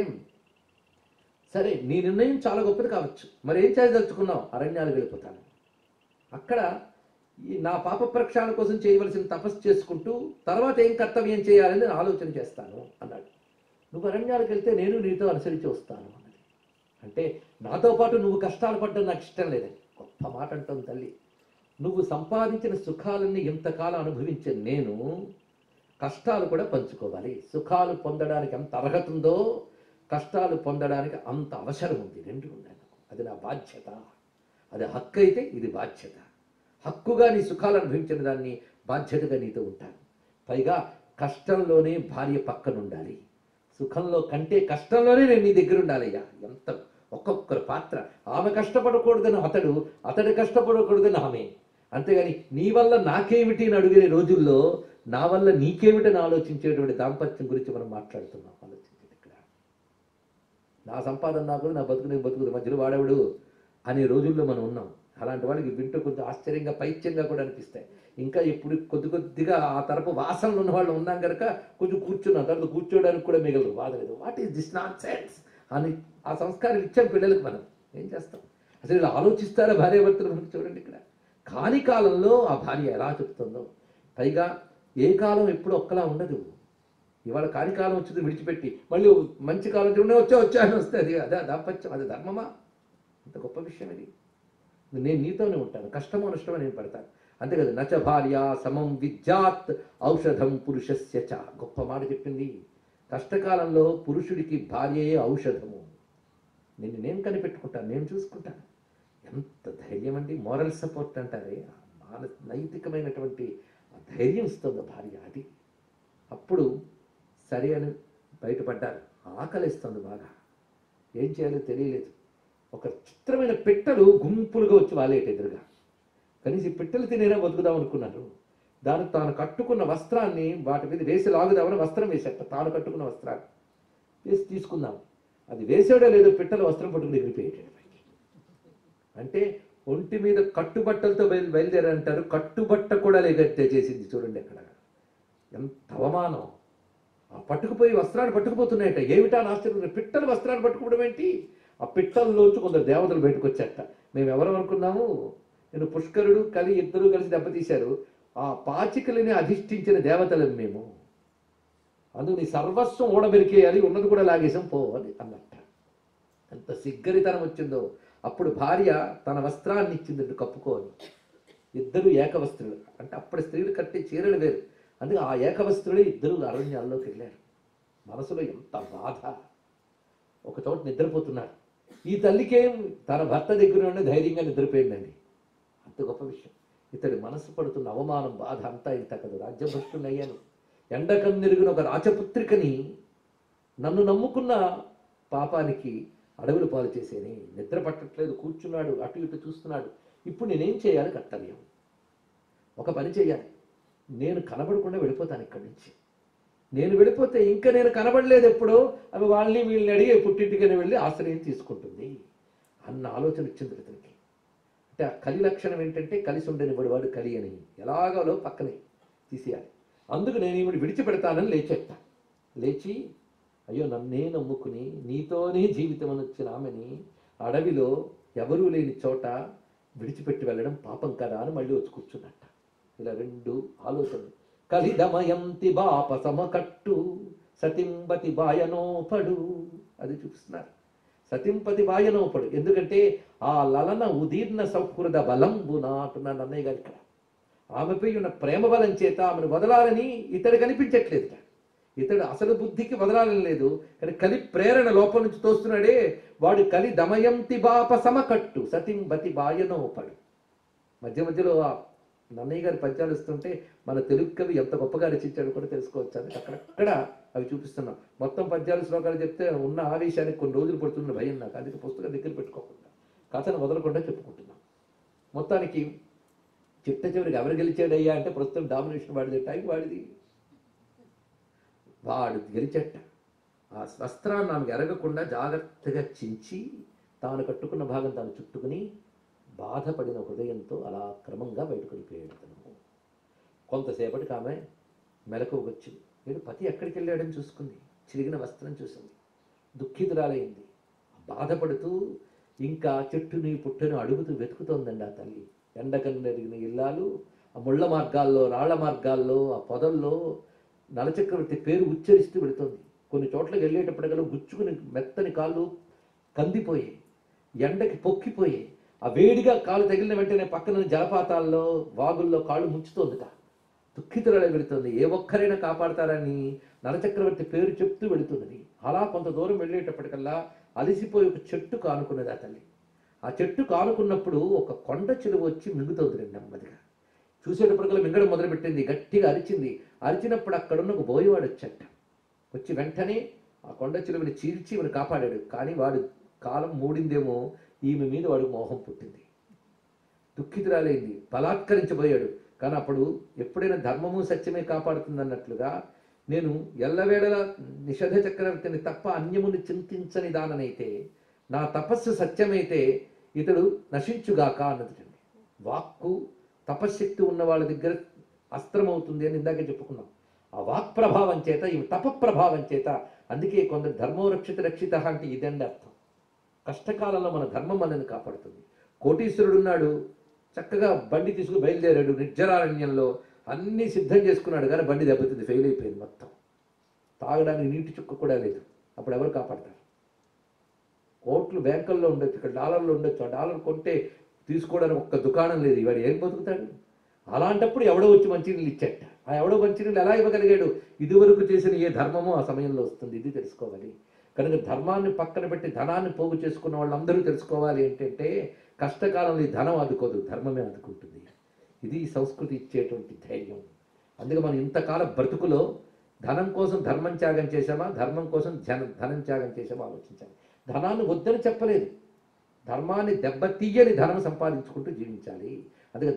సరే నీ నిర్ణయం చాలా గొప్పది కావచ్చు, మరి ఏం చేయదలుచుకున్నావు, అరణ్యాలు వెళ్ళిపోతాను, అక్కడ ఈ నా పాప ప్రక్షాళన కోసం చేయవలసిన తపస్సు చేసుకుంటూ తర్వాత ఏం కర్తవ్యం చేయాలని నేను ఆలోచన చేస్తాను అన్నాడు. నువ్వు అరణ్యాలకు వెళ్తే నేను నీతో అనుసరించి వస్తాను అన్నది. అంటే నాతో పాటు నువ్వు కష్టాలు పడ్డం నాకు ఇష్టం లేదని గొప్ప మాట అంటాం తల్లి. నువ్వు సంపాదించిన సుఖాలన్నీ ఎంతకాలం అనుభవించే నేను కష్టాలు కూడా పంచుకోవాలి. సుఖాలు పొందడానికి ఎంత అర్హత ఉందో కష్టాలు పొందడానికి అంత అవసరం ఉంది. రెండు ఉన్నాయి. అది నా బాధ్యత. అది హక్కు అయితే ఇది బాధ్యత. హక్కుగా నీ సుఖాలు అనుభవించిన దాన్ని బాధ్యతగా నీతో ఉంటాను. పైగా కష్టంలోనే భార్య పక్కన ఉండాలి, సుఖంలో కంటే కష్టంలోనే నేను నీ దగ్గర ఉండాలయ్యా. ఎంత ఒక్కొక్కరు పాత్ర. ఆమె కష్టపడకూడదని అతడు, అతడు కష్టపడకూడదని ఆమె. అంతేగాని నీ వల్ల నాకేమిటి అని అడిగే రోజుల్లో నా వల్ల నీకేమిటని ఆలోచించేటువంటి దాంపత్యం గురించి మనం మాట్లాడుతున్నాం. ఆలోచించేది ఇక్కడ నా సంపాదన నాకు, నా బతుకు నేను బతుకుదు, మధ్యలో వాడేవాడు అనే రోజుల్లో మనం ఉన్నాం. అలాంటి వాళ్ళకి వింటూ కొంచెం ఆశ్చర్యంగా పైత్యంగా కూడా అనిపిస్తాయి. ఇంకా ఇప్పుడు కొద్దిగా ఆ తరపు వాసనలు ఉన్న వాళ్ళు ఉన్నాం కనుక కొంచెం కూర్చున్నాం, తర్వాత కూర్చోడానికి కూడా మిగలరు, బాధలేదు. What is this nonsense అని ఆ సంస్కారం ఇచ్చాం పిల్లలకు. మనం ఏం చేస్తాం అసలు? ఇలా ఆలోచిస్తారా భార్యాభర్తలు? మనకు చూడండి ఇక్కడ కాని కాలంలో ఆ భార్య ఎలా చెప్తుందో. పైగా ఏ కాలం ఎప్పుడు ఒక్కలా ఉండదు. ఇవాళ కాని కాలం వచ్చింది విడిచిపెట్టి మళ్ళీ మంచి కాలం వచ్చా అని వస్తే అది అదే దాంపత్యం, అది ధర్మమా? అంత గొప్ప విషయం ఇది. నేను నీతోనే ఉంటాను, కష్టమో నష్టమో నేను పడతాను, అంతే కదా. నచ భార్య సమం విద్యాత్ ఔషధం పురుషస్య చ. గొప్ప మాట చెప్పింది. కష్టకాలంలో పురుషుడికి భార్యయే ఔషధము. నేను కనిపెట్టుకుంటాను, నేను చూసుకుంటాను. ఎంత ధైర్యం అండి. మోరల్ సపోర్ట్ అంటారే, నైతికమైనటువంటి ధైర్యం ఇస్తుంది భార్య. అది అప్పుడు సరే అని బయటపడ్డారు. ఆకలిస్తుంది బాగా, ఏం చేయాలో తెలియలేదు. ఒక చిత్రమైన పెట్టెలు గుంపులుగా వచ్చి వాళ్ళేట ఎదురుగా. కనీసం పెట్టెలు తినేనా బతుకుదాం అనుకున్నారు. దానికి తాను కట్టుకున్న వస్త్రాన్ని వాటి మీద వేసి లాగుదామని వస్త్రం వేసేట, తాను కట్టుకున్న వస్త్రాన్ని. వేసి తీసుకుందాం. అది వేసాడో లేదో పిట్టల వస్త్రం పట్టుకుని ఎగిరిపోయాడు పైకి. అంటే ఒంటి మీద కట్టుబట్టలతో బయలుదేరంటారు, కట్టుబట్ట కూడా లేగట్టే చేసింది. చూడండి అక్కడ ఎంత అవమానం. ఆ పట్టుకుపోయి వస్త్రాన్ని పట్టుకుపోతున్నాయట. ఏమిటా ఆశ్చర్యం, పిట్టలు వస్త్రాన్ని పట్టుకోవడం ఏంటి? ఆ పిట్టల్లోంచి కొందరు దేవతలు బయటకు వచ్చారట. మేము ఎవరు అనుకున్నాము, నేను పుష్కరుడు కలి ఇద్దరు కలిసి దెబ్బతీశారు. ఆ పాచికలని అధిష్ఠించిన దేవతలం మేము, అందుకు నీ సర్వస్వం ఓడబెరికేయాలి, ఉన్నది కూడా లాగేసాం పో అని అన్నట్ట. ఎంత సిగ్గరితనం వచ్చిందో. అప్పుడు భార్య తన వస్త్రాన్ని ఇచ్చిందంటే కప్పుకోని. ఇద్దరు ఏకవస్త్రులు, అంటే అప్పటి స్త్రీలు కట్టే చీరలు వేరు. అందుకే ఆ ఏకవస్త్రులే ఇద్దరు అరణ్యాల్లోకి వెళ్ళారు. మనసులో ఎంత బాధ. ఒక చోట నిద్రపోతున్నారు. ఈ తల్లికేం తన భర్త దగ్గర ఉండి ధైర్యంగా నిద్రపోయిందండి. అంత గొప్ప విషయం. ఇతడి మనసు పడుతున్న అవమానం, బాధ అంతా ఇంత కదా. రాజ్యభ్రష్టుని అయ్యాను, ఎండకన్నెరిగిన ఒక రాజపుత్రికని నన్ను నమ్ముకున్న పాపానికి అడవులు పాలు చేసేని. నిద్ర పట్టట్లేదు, కూర్చున్నాడు, అటు ఇటు చూస్తున్నాడు. ఇప్పుడు నేనేం చేయాలి? కర్తవ్యం. ఒక పని చేయాలి. నేను కనబడకుండా వెళ్ళిపోతాను ఇక్కడి నుంచి. నేను వెళ్ళిపోతే ఇంకా నేను కనబడలేదు ఎప్పుడో, అవి వాళ్ళని వీళ్ళని అడిగి పుట్టింటికని వెళ్ళి ఆశ్రయం తీసుకుంటుంది అన్న ఆలోచన వచ్చింది ఇతనికి. అంటే ఆ కలి లక్షణం ఏంటంటే కలిసి ఉండని వాడు కలి అని ఎలాగలో పక్కనే తీసేయాలి. అందుకు నేను ఈవిడ విడిచిపెడతానని లేచేట. లేచి అయ్యో నన్నే నమ్ముకుని నీతోనే జీవితం అని వచ్చిన ఆమెని అడవిలో ఎవరూ లేని చోట విడిచిపెట్టి వెళ్ళడం పాపం కదా అని మళ్ళీ వచ్చి కూర్చున్నట్ట. ఇలా రెండు ఆలోచనలు. కలిదమయంతి బాప సమకట్టు సతింపతి బాయనోపడు, అది చూపిస్తున్నారు. సతింపతి బాయనోపడు, ఎందుకంటే ఆ లలన ఉదీర్ణ సౌహృద బలంబున అంటున్నాడు అన్నయ్య గారు ఇక్కడ. ఆమెపై ఉన్న ప్రేమ బలం చేత ఆమెను వదలాలని ఇతడు కనిపించట్లేదు. ఇతడు అసలు బుద్ధికి వదలాలని లేదు, కానీ కలి ప్రేరణ లోపల నుంచి తోస్తున్నాడే వాడు. కలి దమయంతి బాప సమకట్టు సతింపతి బాయనోపడు. మధ్య మధ్యలో నన్నయ్య గారి పద్యాలు ఇస్తుంటే మన తెలుగు కవి ఎంత గొప్పగా రచించాడు కూడా తెలుసుకోవచ్చు. అది అక్కడక్కడ అవి చూపిస్తున్నాం. మొత్తం పద్యాలు శ్లోకాలు చెప్తే ఉన్న ఆవేశానికి కొన్ని రోజులు పడుతున్న భయం నాకు. అందుకే పుస్తకం దగ్గర పెట్టుకోకుండా కథను వదలకుండా చెప్పుకుంటున్నాం. మొత్తానికి చిట్ట చివరికి ఎవరు గెలిచాడయ్యా అంటే ప్రస్తుతం డామినేషన్ వాడిది, టైం వాడిది. వాడు గెలిచట. ఆ వస్త్రాన్ని ఆమెకు ఎరగకుండా జాగ్రత్తగా చించి తాను కట్టుకున్న భాగం తాను చుట్టుకుని బాధపడిన హృదయంతో అలా క్రమంగా బయటకు వెళ్ళిపోయాడు అతను. కొంతసేపటికి ఆమె మెలకువకు వచ్చింది. వీడు పతి ఎక్కడికి వెళ్ళాడని చూసుకుంది. చిరిగిన వస్త్రం చూసింది, దుఃఖితురాలైంది. బాధపడుతూ ఇంకా చెట్టుని పుట్టుని అడుగుతూ వెతుకుతోందండి ఆ తల్లి. ఎండకన్నెరిగిన ఇల్లాలు ఆ ముళ్ళ మార్గాల్లో, రాళ్ల మార్గాల్లో, ఆ పొదల్లో నలచక్రవర్తి పేరు ఉచ్చరిస్తూ వెళుతోంది. కొన్ని చోట్లకి వెళ్ళేటప్పటికల్లా గుచ్చుకుని మెత్తని కాళ్ళు కందిపోయాయి, ఎండకి పొక్కిపోయాయి. ఆ వేడిగా కాలు తగిలిన వెంటనే పక్కన జలపాతాల్లో, వాగుల్లో కాళ్ళు ముంచుతోందిట. దుఃఖితురాలే వెళుతుంది. ఏ ఒక్కరైనా కాపాడతారని నలచక్రవర్తి పేరు చెప్తూ వెళుతున్నది. అలా కొంత దూరం వెళ్ళేటప్పటికల్లా అలసిపోయి ఒక చెట్టు కానుకున్నది ఆ తల్లి. ఆ చెట్టు కానుకున్నప్పుడు ఒక కొండ చిలువ వచ్చి మింగుతోంది రెండు నెమ్మదిగా. చూసేటప్పటికల్లా మింగడం మొదలుపెట్టింది, గట్టిగా అరిచింది. అరిచినప్పుడు అక్కడున్న ఒక బోయవాడు వచ్చట. వచ్చి వెంటనే ఆ కొండ చిలువని చీల్చి ఈమెను కాపాడాడు. కానీ వాడు కాలం మూడిందేమో, ఈమె మీద వాడు మోహం పుట్టింది. దుఃఖితురాలైంది, బలాత్కరించబోయాడు. కానీ అప్పుడు ఎప్పుడైనా ధర్మము సత్యమే కాపాడుతుంది అన్నట్లుగా నేను ఎల్లవేళలా నిషధ చక్రవర్తిని తప్ప అన్యముని చింతించని దాననైతే, నా తపస్సు సత్యమైతే ఇతడు నశించుగాక అన్నది. వాక్కు తపశ్శక్తి ఉన్న వాళ్ళ దగ్గర అస్త్రం అవుతుంది అని ఇందాకే చెప్పుకున్నాం. ఆ వాక్ ప్రభావం చేత, ఈ తప ప్రభావం చేత. అందుకే కొందరు ధర్మో రక్షిత రక్షిత అంటే ఇదండి అర్థం. కష్టకాలంలో మన ధర్మం మనల్ని కాపాడుతుంది. కోటీశ్వరుడు ఉన్నాడు, చక్కగా బండి తీసుకుని బయలుదేరాడు నిర్జరారణ్యంలో, అన్నీ సిద్ధం చేసుకున్నాడు. కానీ బండి దెబ్బతింది, ఫెయిల్ అయిపోయింది మొత్తం. తాగడానికి నీటి చుక్క కూడా లేదు. అప్పుడు ఎవరు కాపాడతారు? కోట్లు బ్యాంకుల్లో ఉండొచ్చు, ఇక్కడ డాలర్లు ఉండొచ్చు. ఆ డాలర్ కొంటే తీసుకోవడానికి ఒక్క దుకాణం లేదు. ఇవాడు ఏం బతుకుతాడు? అలాంటప్పుడు ఎవడో వచ్చి మంచినీళ్ళు ఇచ్చాట. ఆ ఎవడో మంచినీళ్ళు ఎలా ఇవ్వగలిగాడు? ఇదివరకు చేసిన ఏ ధర్మమో ఆ సమయంలో వస్తుంది. ఇది తెలుసుకోవాలి. కనుక ధర్మాన్ని పక్కన పెట్టి ధనాన్ని పోగు చేసుకున్న వాళ్ళందరూ తెలుసుకోవాలి ఏంటంటే, కష్టకాలంలో ఈ ధనం ఆదుకోదు, ధర్మమే ఆదుకుంటుంది. ఇది సంస్కృతి ఇచ్చేటువంటి ధైర్యం. అందుకే మనం ఇంతకాలం బ్రతుకులో ధనం కోసం ధర్మం త్యాగం చేసామా, ధర్మం కోసం ధనం త్యాగం చేసామా ఆలోచించాలి. ధనాన్ని వద్దని చెప్పలేదు, ధర్మాన్ని దెబ్బతీయని ధనం సంపాదించుకుంటూ జీవించాలి. అందుకే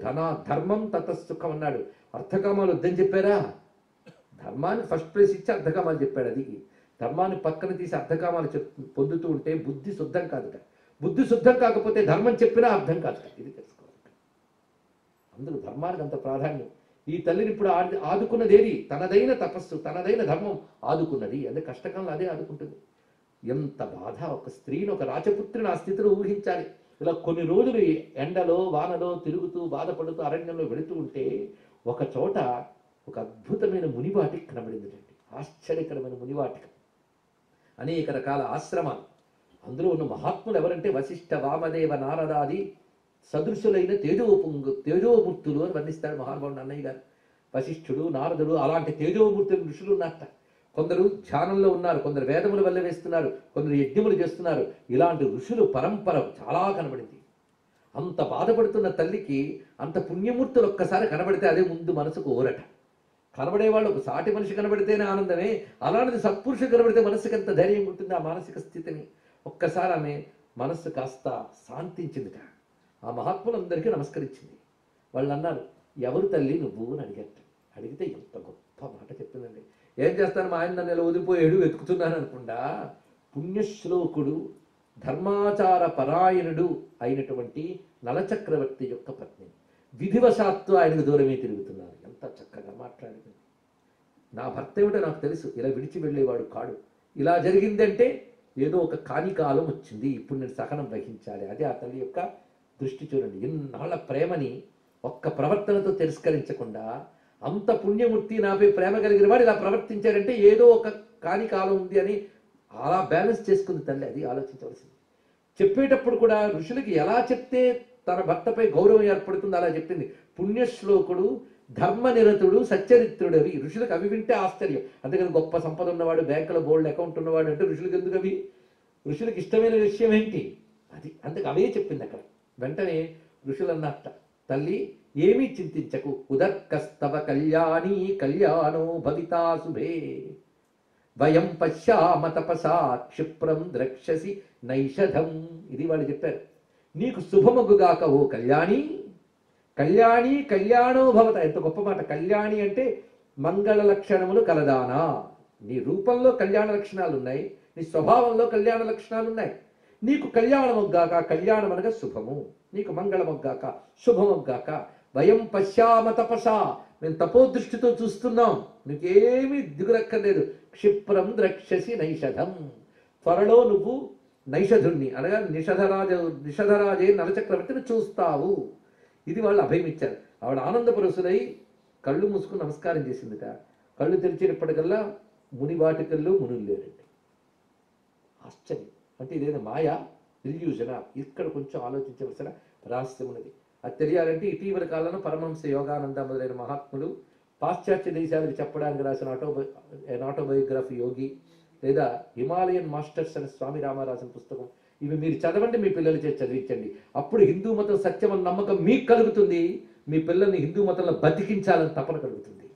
ధర్మం తతసుఖం అన్నాడు. అర్థకామాలు వద్దని చెప్పారా? ధర్మాన్ని ఫస్ట్ ప్లేస్ ఇచ్చి అర్థకామాలు చెప్పాడు. అది ధర్మాన్ని పక్కన తీసి అర్థకామాలు పొందుతూ ఉంటే బుద్ధి శుద్ధం కాదుట. బుద్ధి శుద్ధం కాకపోతే ధర్మం చెప్పినా అర్థం కాదుట. ఇది తెలుసుకోవాలి. అందులో ధర్మానికి అంత ప్రాధాన్యం. ఈ తల్లిని ఇప్పుడు ఆదుకున్నది ఏది? తనదైన తపస్సు, తనదైన ధర్మం ఆదుకున్నది. అదే కష్టకాలంలో అదే ఆదుకుంటుంది. ఎంత బాధ! ఒక స్త్రీని, ఒక రాజపుత్రిని ఆ స్థితిలో ఊహించాలి. ఇలా కొన్ని రోజులు ఎండలో వానలో తిరుగుతూ బాధపడుతూ అరణ్యంలో వెళుతూ ఉంటే ఒక చోట ఒక అద్భుతమైన మునివాటిక కనబడిందండి. ఆశ్చర్యకరమైన మునివాటిక, అనేక రకాల ఆశ్రమాలు. అందులో ఉన్న మహాత్ములు ఎవరంటే వశిష్ఠ, వామదేవ, నారదాది సదృశులైన తేజోమూర్తులు అని వర్ణిస్తాడు మహానుభావుడు అన్నయ్య గారు. వశిష్ఠుడు, నారదుడు అలాంటి తేజోమూర్తులు ఋషులు ఉన్నట్ట. కొందరు ధ్యానంలో ఉన్నారు, కొందరు వేదములు వల్ల వేస్తున్నారు, కొందరు యజ్ఞములు చేస్తున్నారు. ఇలాంటి ఋషులు పరంపర చాలా కనబడింది. అంత బాధపడుతున్న తల్లికి అంత పుణ్యమూర్తులు ఒక్కసారి కనబడితే అదే ముందు మనసుకు ఊరట. కనబడేవాళ్ళు ఒక సాటి మనిషి కనబడితేనే ఆనందమే, అలాంటిది సత్పురుషుడు కనబడితే మనసుకి ఎంత ధైర్యం ఉంటుంది. ఆ మానసిక స్థితిని ఒక్కసారి ఆమె మనస్సు కాస్త శాంతించిందిట. ఆ మహాత్ములందరికీ నమస్కరించింది. వాళ్ళు అన్నారు, ఎవరు తల్లి నువ్వు అని అడిగారు. అడిగితే ఎంత గొప్ప మాట చెప్పిందండి. ఏం చేస్తాను, మా ఆయన నన్ను ఇలా వదిలిపోయాడు, వెతుకుతున్నాను అనుకుండా పుణ్యశ్లోకుడు, ధర్మాచార పరాయణుడు అయినటువంటి నలచక్రవర్తి యొక్క పత్ని. విధివశాత్తు ఆయనకు దూరమే తిరుగుతున్నారు. ఎంత చక్కగా మాట్లాడింది. నా భర్త ఏమిటో నాకు తెలుసు, ఇలా విడిచి వెళ్ళేవాడు కాడు. ఇలా జరిగిందంటే ఏదో ఒక కానికాలం వచ్చింది, ఇప్పుడు నేను సహనం వహించాలి. అదే ఆ తల్లి యొక్క దృష్టి. చూడండి, ఎన్నాళ్ళ ప్రేమని ఒక్క ప్రవర్తనతో తిరస్కరించకుండా, అంత పుణ్యమూర్తి నాపై ప్రేమ కలిగిన వాడు ఇలా ప్రవర్తించారంటే ఏదో ఒక కానికాలం ఉంది అని అలా బ్యాలెన్స్ చేసుకుంది తల్లి. అది ఆలోచించవలసింది. చెప్పేటప్పుడు కూడా ఋషులకి ఎలా చెప్తే తన భర్తపై గౌరవం ఏర్పడుతుందో అలా చెప్పింది. పుణ్యశ్లోకుడు, ధర్మనిరతుడు, సచ్చరిత్రుడు. అవి ఋషులకు అవి వింటే ఆశ్చర్యం. అందుకని గొప్ప సంపద ఉన్నవాడు, బ్యాంకులో బోల్డ్ అకౌంట్ ఉన్నవాడు అంటే ఋషులకు ఎందుకు అవి? ఋషులకు ఇష్టమైన విషయం ఏంటి? అది. అందుకు అవే చెప్పింది అక్కడ. వెంటనే ఋషులు అన్నట్ట, తల్లి ఏమీ చింతించకు, ఉదర్కస్తవ కళ్యాణి కళ్యాణో భవితా శుభే, వయం పశ్యామ తపసా క్షిప్రం ద్రక్షసి నైషధం. ఇది వాళ్ళు చెప్పారు. నీకు శుభమగుగాక ఓ కళ్యాణి. కళ్యాణి కళ్యాణో భవత. ఎంత గొప్ప మాట. కళ్యాణి అంటే మంగళ లక్షణములు కలదానా. నీ రూపంలో కళ్యాణ లక్షణాలు ఉన్నాయి, నీ స్వభావంలో కళ్యాణ లక్షణాలు ఉన్నాయి. నీకు కళ్యాణమొగ్గాక, కళ్యాణం అనగా శుభము. నీకు మంగళమొగ్గాక, శుభమొగ్గాక. వయం పశ్యామ తపసా, మేము తపోదృష్టితో చూస్తున్నాం, నీకేమీ దిగురక్కర్లేదు. క్షిప్రం ద్రక్షసి నైషధం, త్వరలో నువ్వు నైషధుణ్ణి అనగా నిషధరాజే నలచక్రవర్తిని చూస్తావు. ఇది వాళ్ళు అభయమిచ్చారు. ఆవిడ ఆనందపరుసులై కళ్ళు మూసుకుని నమస్కారం చేసిందిట. కళ్ళు తెరిచేటప్పటికల్లా మునివాటికల్లో మునులు లేరండి. ఆశ్చర్యం. అంటే ఇదేదో మాయా, ఇల్యూజనా? ఇక్కడ కొంచెం ఆలోచించవలసిన రహస్యం ఉన్నది. అది తెలియాలంటే ఇటీవల కాలంలో పరమహంస యోగానంద మొదలైన మహాత్ములు పాశ్చాత్య దేశాలకు చెప్పడానికి రాసిన ఆటోబయోగ్రఫీ యోగి, లేదా హిమాలయన్ మాస్టర్స్ అని స్వామి రామారాజన్ పుస్తకం, ఇవి మీరు చదవండి, మీ పిల్లలు చేసి చదివించండి. అప్పుడు హిందూ మతం సత్యం అన్న నమ్మకం మీకు కలుగుతుంది. మీ పిల్లల్ని హిందూ మతంలో బతికించాలని తపన కలుగుతుంది.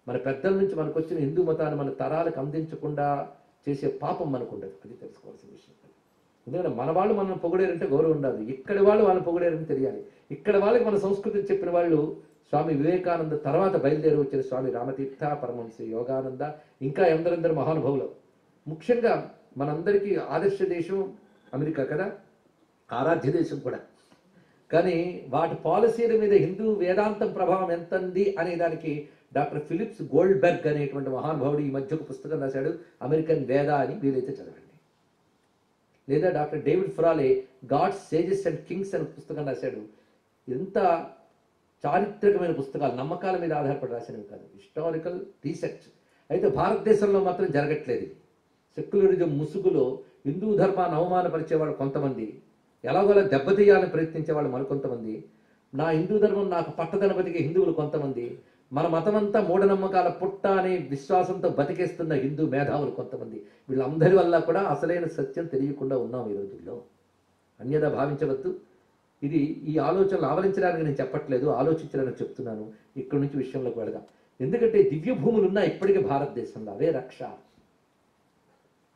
మన పెద్దల నుంచి మనకు వచ్చిన హిందూ మతాన్ని మన తరాలకు అందించకుండా చేసే పాపం మనకు ఉండదు. అది తెలుసుకోవాల్సిన విషయం. ఎందుకంటే మన వాళ్ళు మనం పొగిడారంటే గౌరవం ఉండదు, ఇక్కడ వాళ్ళు వాళ్ళని పొగిడారని తెలియాలి. ఇక్కడ వాళ్ళకి మన సంస్కృతిని చెప్పిన వాళ్ళు స్వామి వివేకానంద తర్వాత బయలుదేరి వచ్చిన స్వామి రామతీర్థ, పరమహంస యోగానంద, ఇంకా ఎందరెందరు మహానుభావులు. ముఖ్యంగా మనందరికీ ఆదర్శ దేశం అమెరికా కదా, ఆరాధ్య దేశం కూడా. కానీ వాటి పాలసీల మీద హిందూ వేదాంతం ప్రభావం ఎంతంది అనే దానికి డాక్టర్ ఫిలిప్స్ గోల్డ్బెర్గ్ అనేటువంటి మహానుభావుడు ఈ మధ్య ఒక పుస్తకం రాశాడు, అమెరికన్ వేద అని. వీలైతే చదవండి. లేదా doctor David Frawley gods sages and kings అనే పుస్తకం రాశాడు. ఎంత చారిత్రకమైన పుస్తకాలు, నమ్మకాల మీద ఆధారపడి రాసినవి కాదు, హిస్టారికల్ రీసెర్చ్. అయితే భారతదేశంలో మాత్రం జరగట్లేదు. సెక్యులరిజం ముసుగులో హిందూ ధర్మాన్ని అవమానపరిచేవాళ్ళు కొంతమంది, ఎలాగోలా దెబ్బతీయాలని ప్రయత్నించేవాళ్ళు మరికొంతమంది, నా హిందూ ధర్మం నాకు పట్టదన బతికే హిందువులు కొంతమంది, మన మతమంతా మూఢనమ్మకాల పుట్ట అనే విశ్వాసంతో బతికేస్తున్న హిందూ మేధావులు కొంతమంది. వీళ్ళందరి వల్ల కూడా అసలైన సత్యం తెలియకుండా ఉన్నాం ఈ రోజుల్లో. అన్యదా భావించవద్దు. ఇది ఈ ఆలోచనలు ఆవరించడానికి నేను చెప్పట్లేదు, ఆలోచించడానికి చెప్తున్నాను. ఇక్కడి నుంచి విషయంలోకి వెళదాం. ఎందుకంటే దివ్య భూములు ఉన్నాయి ఇప్పటికీ భారతదేశంలో, అవే రక్ష.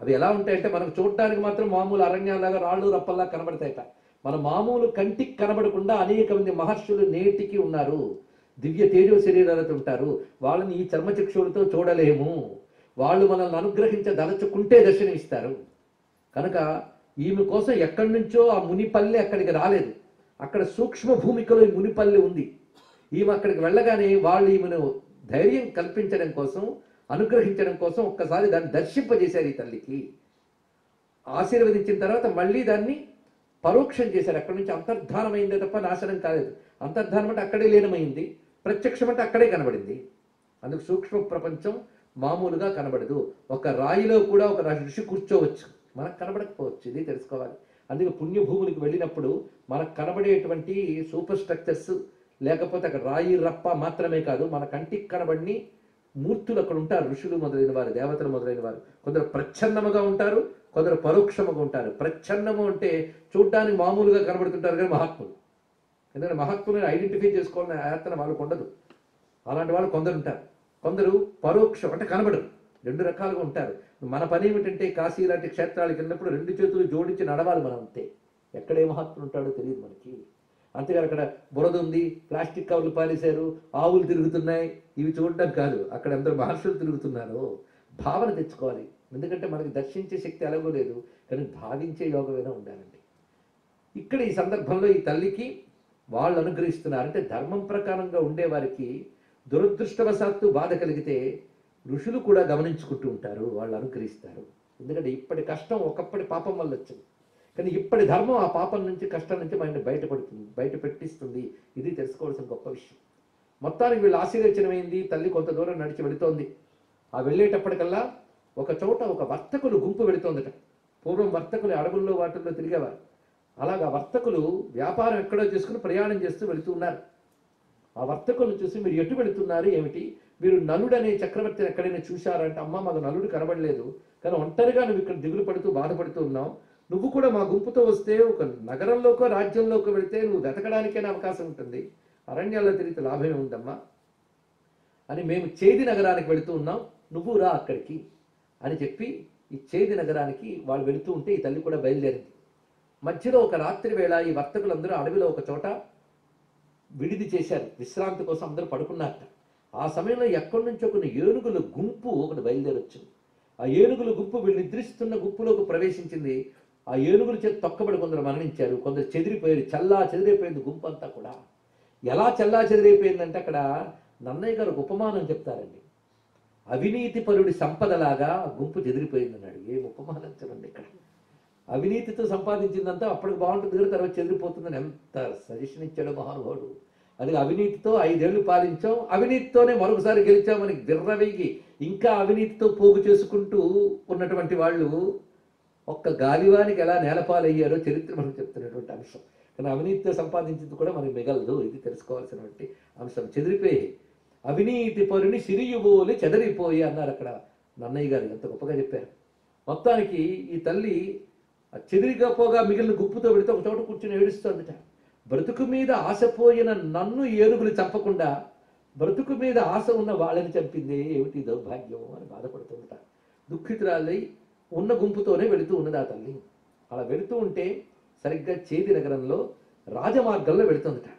అవి ఎలా ఉంటాయంటే మనకు చూడడానికి మాత్రం మామూలు అరణ్యాలాగా రాళ్ళు రప్పల్లా కనబడతాయట. మన మామూలు కంటికి కనబడకుండా అనేక మంది మహర్షులు నేటికి ఉన్నారు, దివ్య తేజో శరీరాలతో ఉంటారు. వాళ్ళని ఈ చర్మచక్షులతో చూడలేము. వాళ్ళు మనల్ని అనుగ్రహించదలుచుకుంటే దర్శనమిస్తారు. కనుక ఈమె కోసం ఎక్కడి నుంచో ఆ మునిపల్లి అక్కడికి రాలేదు. అక్కడ సూక్ష్మ భూమికలో ఈ మునిపల్లి ఉంది. ఈమె అక్కడికి వెళ్ళగానే వాళ్ళు ఈమెను ధైర్యం కల్పించడం కోసం, అనుగ్రహించడం కోసం ఒక్కసారి దాన్ని దర్శింపజేశారు. ఈ తల్లికి ఆశీర్వదించిన తర్వాత మళ్ళీ దాన్ని పరోక్షం చేశారు. అక్కడి నుంచి అంతర్ధానమైందే తప్ప నాశనం కాలేదు. అంతర్ధానం అంటే అక్కడే లీనమైంది, ప్రత్యక్షం అంటే అక్కడే కనబడింది. అందుకు సూక్ష్మ ప్రపంచం మామూలుగా కనబడదు. ఒక రాయిలో కూడా ఒక ఋషి కూర్చోవచ్చు, మనకు కనబడకపోవచ్చు. ఇది తెలుసుకోవాలి. అందుకే పుణ్యభూములకు వెళ్ళినప్పుడు మనకు కనబడేటువంటి సూపర్ స్ట్రక్చర్స్, లేకపోతే అక్కడ రాయి రప్ప మాత్రమే కాదు, మన కంటికి కనబడిని మూర్తులు అక్కడ ఉంటారు. ఋషులు మొదలైన వారు, దేవతలు మొదలైన వారు. కొందరు ప్రచ్ఛన్నముగా ఉంటారు, కొందరు పరోక్షముగా ఉంటారు. ప్రచ్ఛన్నము అంటే చూడ్డానికి మామూలుగా కనబడుతుంటారు కానీ మహాత్ములు. ఎందుకంటే మహాత్ములను ఐడెంటిఫై చేసుకోవాలని ఆయత్తన వాళ్ళకు ఉండదు. అలాంటి వాళ్ళు కొందరు ఉంటారు. కొందరు పరోక్షం అంటే కనబడరు. రెండు రకాలుగా ఉంటారు. మన పని ఏమిటంటే కాశీ లాంటి క్షేత్రాలకు వెళ్ళినప్పుడు రెండు చేతులు జోడించి నడవాలి మనం, అంతే. ఎక్కడే మహాత్ములు ఉంటాడో తెలియదు మనకి. అంతేగాని అక్కడ బురద ఉంది, ప్లాస్టిక్ కవర్లు పారేశారు, ఆవులు తిరుగుతున్నాయి, ఇవి చూడడం కాదు. అక్కడ అందరూ మహర్షులు తిరుగుతున్నారు. భావన తెచ్చుకోవాలి. ఎందుకంటే మనకి దర్శించే శక్తి ఎలాగో లేదు, కానీ భావించే యోగమైనా ఉండాలండి. ఇక్కడ ఈ సందర్భంలో ఈ తల్లికి వాళ్ళు అనుగ్రహిస్తున్నారు. అంటే ధర్మం ప్రకారంగా ఉండేవారికి దురదృష్టవశాత్తు బాధ కలిగితే ఋషులు కూడా గమనించుకుంటూ ఉంటారు, వాళ్ళు అనుగ్రహిస్తారు. ఎందుకంటే ఇప్పటి కష్టం ఒకప్పటి పాపం వల్ల వచ్చింది, కానీ ఇప్పటి ధర్మం ఆ పాపం నుంచి, కష్టం నుంచి మనల్ని బయట పెట్టిస్తుంది. ఇది తెలుసుకోవాల్సిన గొప్ప విషయం. మొత్తానికి వీళ్ళు ఆశీర్వచనమైంది. తల్లి కొంత దూరం నడిచి వెళుతోంది. ఆ వెళ్ళేటప్పటికల్లా ఒక చోట ఒక వర్తకులు గుంపు వెళుతోందట. పూర్వం వర్తకులు అడవుల్లో వాటిల్లో తిరిగేవారు. అలాగా వర్తకులు వ్యాపారం ఎక్కడో చేసుకుని ప్రయాణం చేస్తూ వెళుతూ ఉన్నారు. ఆ వర్తకులను చూసి, మీరు ఎటు వెళుతున్నారు, ఏమిటి, మీరు నలుడు అనే చక్రవర్తిని ఎక్కడైనా చూశారంటే, అమ్మ మాకు నలుడు కనబడలేదు, కానీ ఒంటరిగా నువ్వు ఇక్కడ దిగులు పడుతూ బాధపడుతూ ఉన్నావు, నువ్వు కూడా మా గుంపుతో వస్తే ఒక నగరంలోకో రాజ్యంలోకో వెళితే నువ్వు వెతకడానికైనా అవకాశం ఉంటుంది, అరణ్యాల్లో తిరిగితే లాభమే ఉందమ్మా అని, మేము చేది నగరానికి వెళుతూ ఉన్నాం, నువ్వు రా అక్కడికి అని చెప్పి ఈ చేది నగరానికి వాళ్ళు వెళుతూ ఉంటే ఈ తల్లి కూడా బయలుదేరింది. మధ్యలో ఒక రాత్రి వేళ ఈ వర్తకులందరూ అడవిలో ఒక చోట విడిది చేశారు, విశ్రాంతి కోసం అందరూ పడుకున్నారట. ఆ సమయంలో ఎక్కడి నుంచో కొన్ని ఏనుగుల గుంపు ఒకటి బయలుదేరొచ్చింది. ఆ ఏనుగుల గుంపు వీళ్ళు నిద్రిస్తున్న గుంపులోకి ప్రవేశించింది. ఆ ఏనుగుల చేతి తొక్కబడి కొందరు మరణించారు, కొందరు చెదిరిపోయారు. చెదిరైపోయింది గుంపు అంతా కూడా. ఎలా చెదిరైపోయిందంటే అక్కడ నన్నయ్య గారు ఒక ఉపమానం చెప్తారండి. అవినీతి పరుడి సంపదలాగా గుంపు చెదిరిపోయింది అన్నాడు. ఏం ఉపమానం చూడండి ఇక్కడ. అవినీతితో సంపాదించిందంతా అప్పటికి బాగుంటుంది కదా, తర్వాత చెదిరిపోతుందని ఎంత సజెషన్ ఇచ్చాడో మహానుభావుడు. అది అవినీతితో 5 ఏళ్ళు పాలించాం, అవినీతితోనే మరొకసారి గెలిచామని విర్రవేగి ఇంకా అవినీతితో పోగు చేసుకుంటూ ఉన్నటువంటి వాళ్ళు ఒక్క గాలివానికి ఎలా నేలపాలయ్యారో చరిత్ర మనకు చెప్తున్నటువంటి అంశం. కానీ అవినీతితో సంపాదించింది కూడా మనకి మిగలదు, ఇది తెలుసుకోవాల్సినటువంటి అంశం. చెదిరిపోయి అవినీతి పరుని సిరియుబోలి చెదరిపోయి అన్నారు అక్కడ నన్నయ్య గారు, ఎంత గొప్పగా చెప్పారు. మొత్తానికి ఈ తల్లి చెదిరికపోగా మిగిలిన గుంపుతో పెడితే ఒక చోట కూర్చొని ఏడుస్తోందిట. బ్రతుకు మీద ఆశపోయిన నన్ను ఏనుగులు చంపకుండా బ్రతుకు మీద ఆశ ఉన్న వాళ్ళని చంపిందే, ఏమిటి దౌర్భాగ్యం అని బాధపడుతుందట. దుఃఖితురాలై ఉన్న గుంపుతోనే వెళుతూ ఉన్నది ఆ తల్లి. అలా వెళుతూ ఉంటే సరిగ్గా చేది నగరంలో రాజమార్గంలో వెళుతుందట.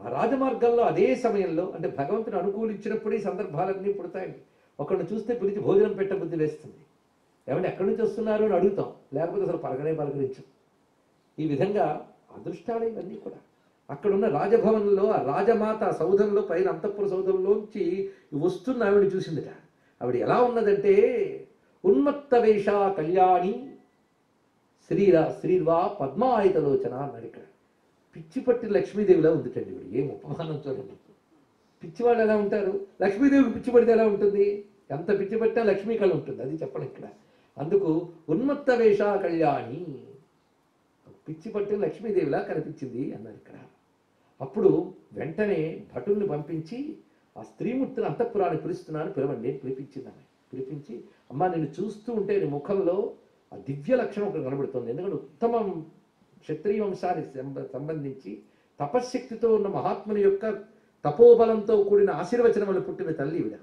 ఆ రాజమార్గంలో అదే సమయంలో, అంటే భగవంతుని అనుకూలించినప్పుడు ఈ సందర్భాలన్నీ పుడతాయండి. ఒకరిని చూస్తే పిలిచి భోజనం పెట్ట బుద్ధి వేస్తుంది. ఏమంటే ఎక్కడి నుంచి వస్తున్నారు అని అడుగుతాం, లేకపోతే అసలు పలకరించం. ఈ విధంగా అదృష్టాలు ఇవన్నీ కూడా. అక్కడున్న రాజభవనంలో ఆ రాజమాత సౌధంలో పైన అంతఃపుర సౌధంలోంచి వస్తున్న ఆవిడ చూసిందిట. ఆవిడ ఎలా ఉన్నదంటే ఉన్మత్త వేష కళ్యాణి శ్రీర్వా పద్మాయితలోచన అన్నాడు. ఇక్కడ పిచ్చి పట్టి లక్ష్మీదేవిలా ఉందిటండి. ఇవిడు ఏం ఉపమానం చూడండి. పిచ్చివాళ్ళు ఎలా ఉంటారు, లక్ష్మీదేవికి పిచ్చి పడితే ఎలా ఉంటుంది, ఎంత పిచ్చి పట్టినా లక్ష్మీ కళ ఉంటుంది, అది చెప్పండి ఇక్కడ. అందుకు ఉన్మత్త వేష కళ్యాణి, పిచ్చి పట్టిన లక్ష్మీదేవిలా కనిపించింది అన్నారు ఇక్కడ. అప్పుడు వెంటనే భటుల్ని పంపించి ఆ స్త్రీమూర్తిని అంతఃపురాన్ని పిలువండి పిలిపించింది. పిలిపించి, అమ్మ నేను చూస్తూ ఉంటే నీ ముఖంలో ఆ దివ్య లక్షణం ఒకటి కనబడుతుంది. ఎందుకంటే ఉత్తమం క్షత్రియ వంశానికి సంబంధించి తపశ్శక్తితో ఉన్న మహాత్ముని యొక్క తపోబలంతో కూడిన ఆశీర్వచనం వల్ల పుట్టిన తల్లి ఈవిడ.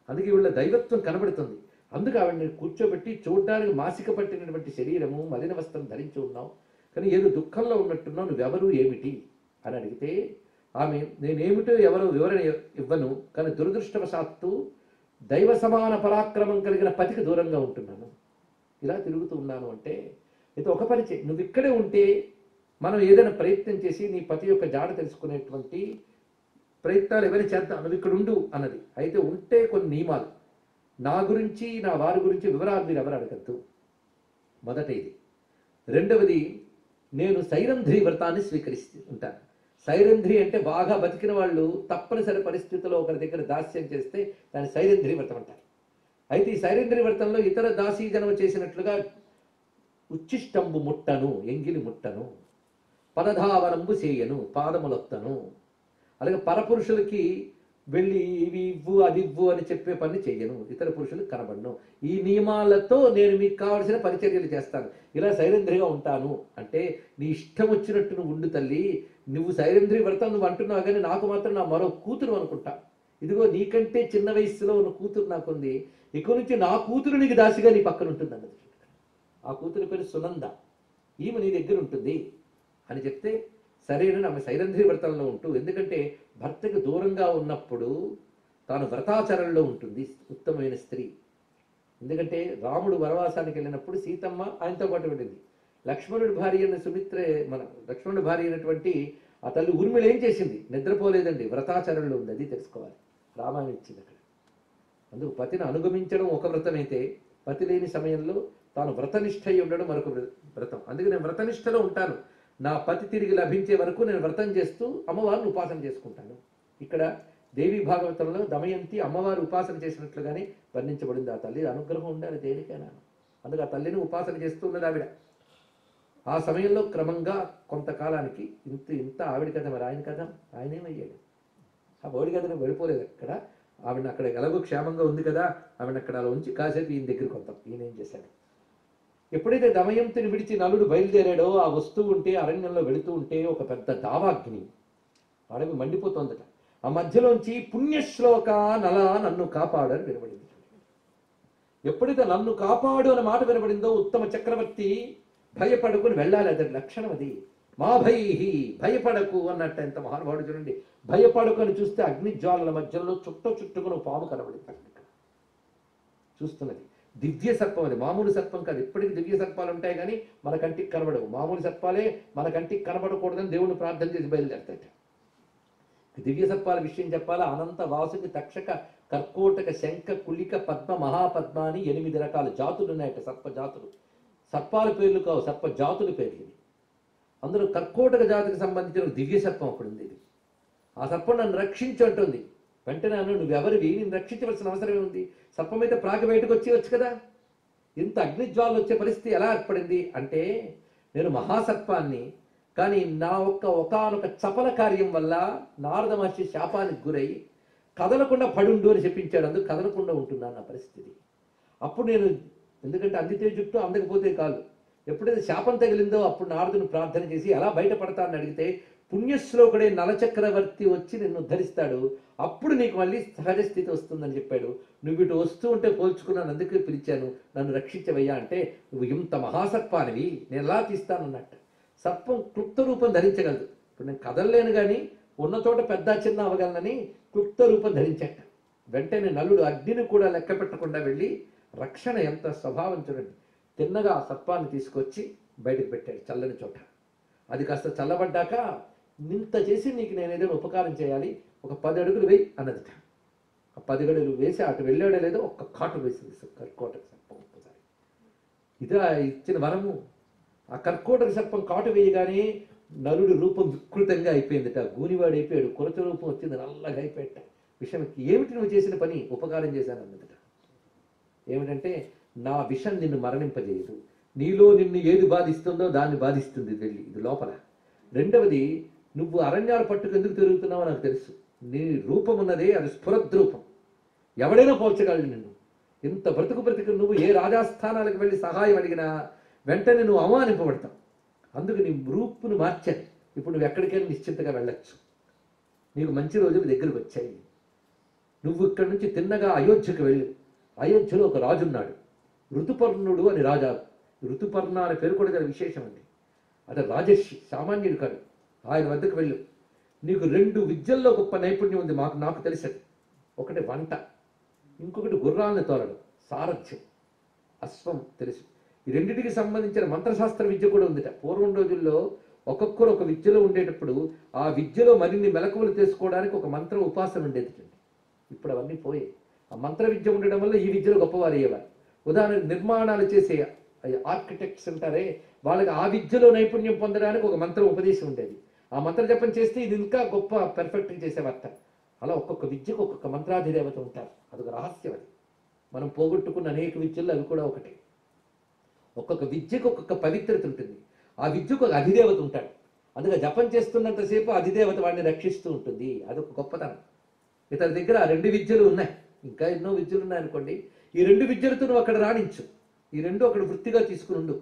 అందుకే వీళ్ళ దైవత్వం కనబడుతుంది. అందుకు ఆవిడని కూర్చోబెట్టి చూడడానికి మాసిక పట్టినటువంటి శరీరము, మలిన వస్త్రం ధరించి ఉన్నావు, కానీ ఏదో దుఃఖంలో ఉన్నట్టున్నావు, నువ్వెవరు ఏమిటి అని అడిగితే ఆమె, నేనేమిటో ఎవరో వివరణ ఇవ్వను, కానీ దురదృష్టవశాత్తు దైవ సమాన పరాక్రమం కలిగిన పతికి దూరంగా ఉంటున్నాను, ఇలా తిరుగుతూ ఉన్నాను అంటే ఇది ఒక పని చేయి. నువ్వు ఇక్కడే ఉంటే మనం ఏదైనా ప్రయత్నం చేసి నీ పతి యొక్క జాడ తెలుసుకునేటువంటి ప్రయత్నాలు ఎవరైనా చేద్దాం, నువ్వు ఇక్కడ ఉండు అన్నది. అయితే ఉంటే కొన్ని నియమాలు, నా గురించి నా వారి గురించి వివరాలు మీరు ఎవరు అడగద్దు, మొదట ఇది. రెండవది, నేను సైరంధ్రి వ్రతాన్ని స్వీకరిస్తూ ఉంటాను. సైరంధ్రి అంటే బాగా బతికిన వాళ్ళు తప్పనిసరి పరిస్థితుల్లో ఒకరి దగ్గర దాస్యం చేస్తే దాన్ని సైరంధ్రి వ్రతం అంటారు. అయితే ఈ సైరంధ్రి వ్రతంలో ఇతర దాసీ జనము చేసినట్లుగా ఉచ్చిష్టంబు ముట్టను, ఎంగిలి ముట్టను, పదధావనంబు చేయను, పాదములొత్తను, అలాగే పరపురుషులకి వెళ్ళి ఇవి ఇవ్వు అది ఇవ్వు అని చెప్పే పని చెయ్యను, ఇతర పురుషులకు కనబడను. ఈ నియమాలతో నేను మీకు కావలసిన పరిచర్యలు చేస్తాను, ఇలా సైరంధ్రిగా ఉంటాను అంటే నీ ఇష్టం వచ్చినట్టు నువ్వు ఉండు తల్లి. నువ్వు సైరంధ్రి వ్రతం నువ్వు అంటున్నావు కానీ నాకు మాత్రం నా మరో కూతురు అనుకుంటా. ఇదిగో నీకంటే చిన్న వయసులో ఉన్న కూతురు నాకుంది, ఇక నుంచి నా కూతురు నీకు దాసిగా నీ పక్కన ఉంటుంది అన్నది. ఆ కూతురి పేరు సునంద, ఈమె నీ దగ్గర ఉంటుంది అని చెప్తే సరేనని ఆమె సైరంధ్రి వ్రతంలో ఉంటూ, ఎందుకంటే భర్తకు దూరంగా ఉన్నప్పుడు తాను వ్రతాచరణలో ఉంటుంది ఉత్తమమైన స్త్రీ. ఎందుకంటే రాముడు వనవాసానికి వెళ్ళినప్పుడు సీతమ్మ ఆయనతో పాటు వెళ్ళింది. లక్ష్మణుడి భార్య అయిన సుమిత్రే, మన లక్ష్మణుడి భార్య అయినటువంటి ఆ తల్లి ఊర్మిళ ఏం చేసింది? నిద్రపోలేదండి, వ్రతాచరణలో ఉంది. అది తెలుసుకోవాలి, రామాయణం ఇచ్చింది అక్కడ. అందుకు పతిని అనుగమించడం ఒక వ్రతం అయితే, పతి లేని సమయంలో తాను వ్రతనిష్ఠ అయి ఉండడం మరొక వ్రతం. అందుకే నేను వ్రతనిష్టలో ఉంటాను, నా పతి తిరిగి లభించే వరకు నేను వ్రతం చేస్తూ అమ్మవారిని ఉపాసన చేసుకుంటాను. ఇక్కడ దేవి భాగవతంలో దమయంతి అమ్మవారు ఉపాసన చేసినట్లుగానే వర్ణించబడింది. ఆ తల్లి అనుగ్రహం ఉండాలి దేనికైనా, అందుకే ఆ తల్లిని ఉపాసన చేస్తూ ఉన్నది ఆవిడ. ఆ సమయంలో క్రమంగా కొంతకాలానికి ఇంత ఆవిడ కథ, మరి ఆయన కథ ఆయనేమయ్యాడు? ఆ బోడి కథను వెళ్ళిపోలేదు అక్కడ. ఆవిడ అక్కడ ఎలాగో క్షేమంగా ఉంది కదా, ఆవిడ అక్కడ అలా ఉంచి కాసేపు ఈయన దగ్గరికి వద్దాం. ఈయన ఏం చేశాడు? ఎప్పుడైతే దమయంతిని విడిచి నలుడు బయలుదేరాడో, ఆ వస్తువు ఉంటే అరణ్యంలో వెళుతూ ఉంటే ఒక పెద్ద దావాగ్ని అడవి మండిపోతోందట. ఆ మధ్యలోంచి పుణ్యశ్లోక నల నన్ను కాపాడు అని వినబడింది. ఎప్పుడైతే నన్ను కాపాడు అనే మాట వినబడిందో ఉత్తమ చక్రవర్తి భయపడుకుని వెళ్ళాలి. అది లక్షణం, అది మా భైహి, భయపడకు అన్నట్టు. ఎంత మహానుభావుడు చూడండి. భయపడకు అని చూస్తే అగ్నిజ్వాలల మధ్యలో చుట్టుకుని పాము కనబడింది. చూస్తున్నది దివ్య సర్పం, అది మామూలు సర్పం కాదు. ఇప్పటికీ దివ్య సర్పాలు ఉంటాయి కానీ మన కంటికి కనబడవు. మామూలు సర్పాలే మన కంటికి కనబడకూడదని దేవుని ప్రార్థన చేసి బయలుదేరతాట. దివ్య సర్పాల విషయం చెప్పాలా? అనంత, వాసుకి, తక్షక, కర్కోటక, శంఖ, కులిక, పద్మ, మహాపద్మ అని 8 రకాల జాతులు ఉన్నాయట. సర్ప జాతులు, సర్పాల పేర్లు కావు, సర్ప జాతుల పేర్లు. అందులో కర్కోటక జాతికి సంబంధించిన దివ్య సర్పం అప్పుడు ఉంది. ఇది ఆ సర్పం నన్ను రక్షించు అంటుంది. వెంటనే అన్నాడు, నువ్వెవరివి? నేను రక్షించవలసిన అవసరమే ఉంది? సర్పం అయితే ప్రాకి బయటకు వచ్చేయచ్చు కదా. ఇంత అగ్నిజ్వాలలు వచ్చే పరిస్థితి ఎలా ఏర్పడింది అంటే, నేను మహాసర్పాన్ని, కానీ నా ఒకానొక చపల కార్యం వల్ల నారద మహర్షి శాపానికి గురై కదలకుండా పడుండు అని చెప్పించాడు. అందుకు కదలకుండా ఉంటున్నాను నా పరిస్థితి. అప్పుడు నేను, ఎందుకంటే అందితే జుట్టు అందకపోతే కాదు, ఎప్పుడైతే శాపం తగిలిందో అప్పుడు నారదుని ప్రార్థన చేసి ఎలా బయటపడతానని అడిగితే, పుణ్యశ్లోకుడే నలచక్రవర్తి వచ్చి నిన్ను ఉద్ధరిస్తాడు, అప్పుడు నీకు మళ్ళీ సహజ స్థితి వస్తుందని చెప్పాడు. నువ్వు ఇటు వస్తూ ఉంటే పోల్చుకున్నాను, అందుకే పిలిచాను, నన్ను రక్షించవయ్యా అంటే, నువ్వు ఇంత మహాసర్పానివి, నేను ఎలా తీస్తానన్నట్టు. సర్పం క్లుప్త రూపం ధరించగలదు. ఇప్పుడు నేను కదలలేను కానీ ఉన్న చోట పెద్ద చిన్న అవగలనని క్లుప్త రూపం ధరించట. వెంటనే నలుడు అగ్నిని కూడా లెక్క పెట్టకుండా వెళ్ళి, రక్షణ ఎంత స్వభావం చూడండి, తిన్నగా ఆ సర్పాన్ని తీసుకొచ్చి బయటకు పెట్టాడు చల్లని చోట. అది కాస్త చల్లబడ్డాక, ఇంత చేసి నీకు నేను ఏదైనా ఉపకారం చేయాలి, ఒక 10 అడుగులు వేయి అన్నదిట. ఆ 10 అడుగులు వేసి అటు వెళ్ళాడో లేదో ఒక్క కాటు వేసింది కర్కోటక సర్పం ఒక్కసారి. ఇదే ఇచ్చిన వరము. ఆ కర్కోటక సర్పం కాటు వేయగానే నలుడి రూపం వికృతంగా అయిపోయిందిట, గూనివాడు అయిపోయాడు, కొరత రూపం వచ్చింది, నల్లగా అయిపోయాట. విషయంకి ఏమిటి నువ్వు చేసిన పని? ఉపకారం చేశాను అన్నదిట. ఏమిటంటే, నా విషం నిన్ను మరణింపజేయదు, నీలో నిన్ను ఏది బాధిస్తుందో దాన్ని బాధిస్తుంది వెళ్ళి, ఇది లోపల. రెండవది, నువ్వు అరణ్యాలు పట్టుకు ఎందుకు తిరుగుతున్నావో నాకు తెలుసు. నీ రూపం ఉన్నదే అది స్ఫురద్రూపం, ఎవడైనా పోల్చగలడు నిన్ను. ఇంత బ్రతుకు నువ్వు ఏ రాజాస్థానాలకు వెళ్ళి సహాయం అడిగినా వెంటనే నువ్వు అవమానింపబడతావు. అందుకు నీ రూపును మార్చాను. ఇప్పుడు నువ్వు ఎక్కడికైనా నిశ్చింతగా వెళ్ళచ్చు, నీకు మంచి రోజులు దగ్గరకు వచ్చాయి. నువ్వు ఇక్కడి నుంచి తిన్నగా అయోధ్యకు వెళ్ళు. అయోధ్యలో ఒక రాజున్నాడు, ఋతుపర్ణుడు అని రాజా. ఋతుపర్ణ అనే పేరు కూడా చాలా విశేషం అండి. అతను రాజర్షి, సామాన్యుడు కాదు. ఆయన వద్దకు వెళ్ళు. నీకు 2 విద్యల్లో గొప్ప నైపుణ్యం ఉంది, నాకు తెలిసది. ఒకటి వంట, ఇంకొకటి గుర్రాలను తోలడం, సారథ్యం, అశ్వం తెలుసు. ఈ రెండింటికి సంబంధించిన మంత్రశాస్త్ర విద్య కూడా ఉందిట. పూర్వం రోజుల్లో ఒక్కొక్కరు ఒక విద్యలో ఉండేటప్పుడు ఆ విద్యలో మరిన్ని మెలకువలు తెలుసుకోవడానికి ఒక మంత్ర ఉపాసన ఉండేది. ఇప్పుడు అవన్నీ పోయాయి. ఆ మంత్ర విద్య ఉండడం వల్ల ఈ విద్యలో గొప్పవారు అయ్యేవారు. ఉదాహరణకు నిర్మాణాలు చేసే ఆర్కిటెక్ట్స్ ఉంటారే, వాళ్ళకి ఆ విద్యలో నైపుణ్యం పొందడానికి ఒక మంత్ర ఉపదేశం ఉండేది. ఆ మంత్ర జపం చేస్తే ఇది ఇంకా గొప్ప పెర్ఫెక్ట్గా చేసేవారట. అలా ఒక్కొక్క విద్యకు ఒక్కొక్క మంత్రాధిదేవత ఉంటారు. అదొక రహస్యం. అది మనం పోగొట్టుకున్న అనేక విద్యల్లో అవి కూడా ఒకటే. ఒక్కొక్క విద్యకు ఒక్కొక్క పవిత్రత ఉంటుంది. ఆ విద్యకు ఒక అధిదేవత ఉంటాడు. అందుకే జపం చేస్తున్నంతసేపు అధిదేవత వాడిని రక్షిస్తూ ఉంటుంది. అదొక గొప్పతనం. ఇతని దగ్గర ఆ 2 విద్యలు ఉన్నాయి. ఇంకా ఎన్నో విద్యలు ఉన్నాయనుకోండి. ఈ 2 విద్యలతో నువ్వు అక్కడ రాణించు. ఈ 2 అక్కడ వృత్తిగా తీసుకుని ఉండు.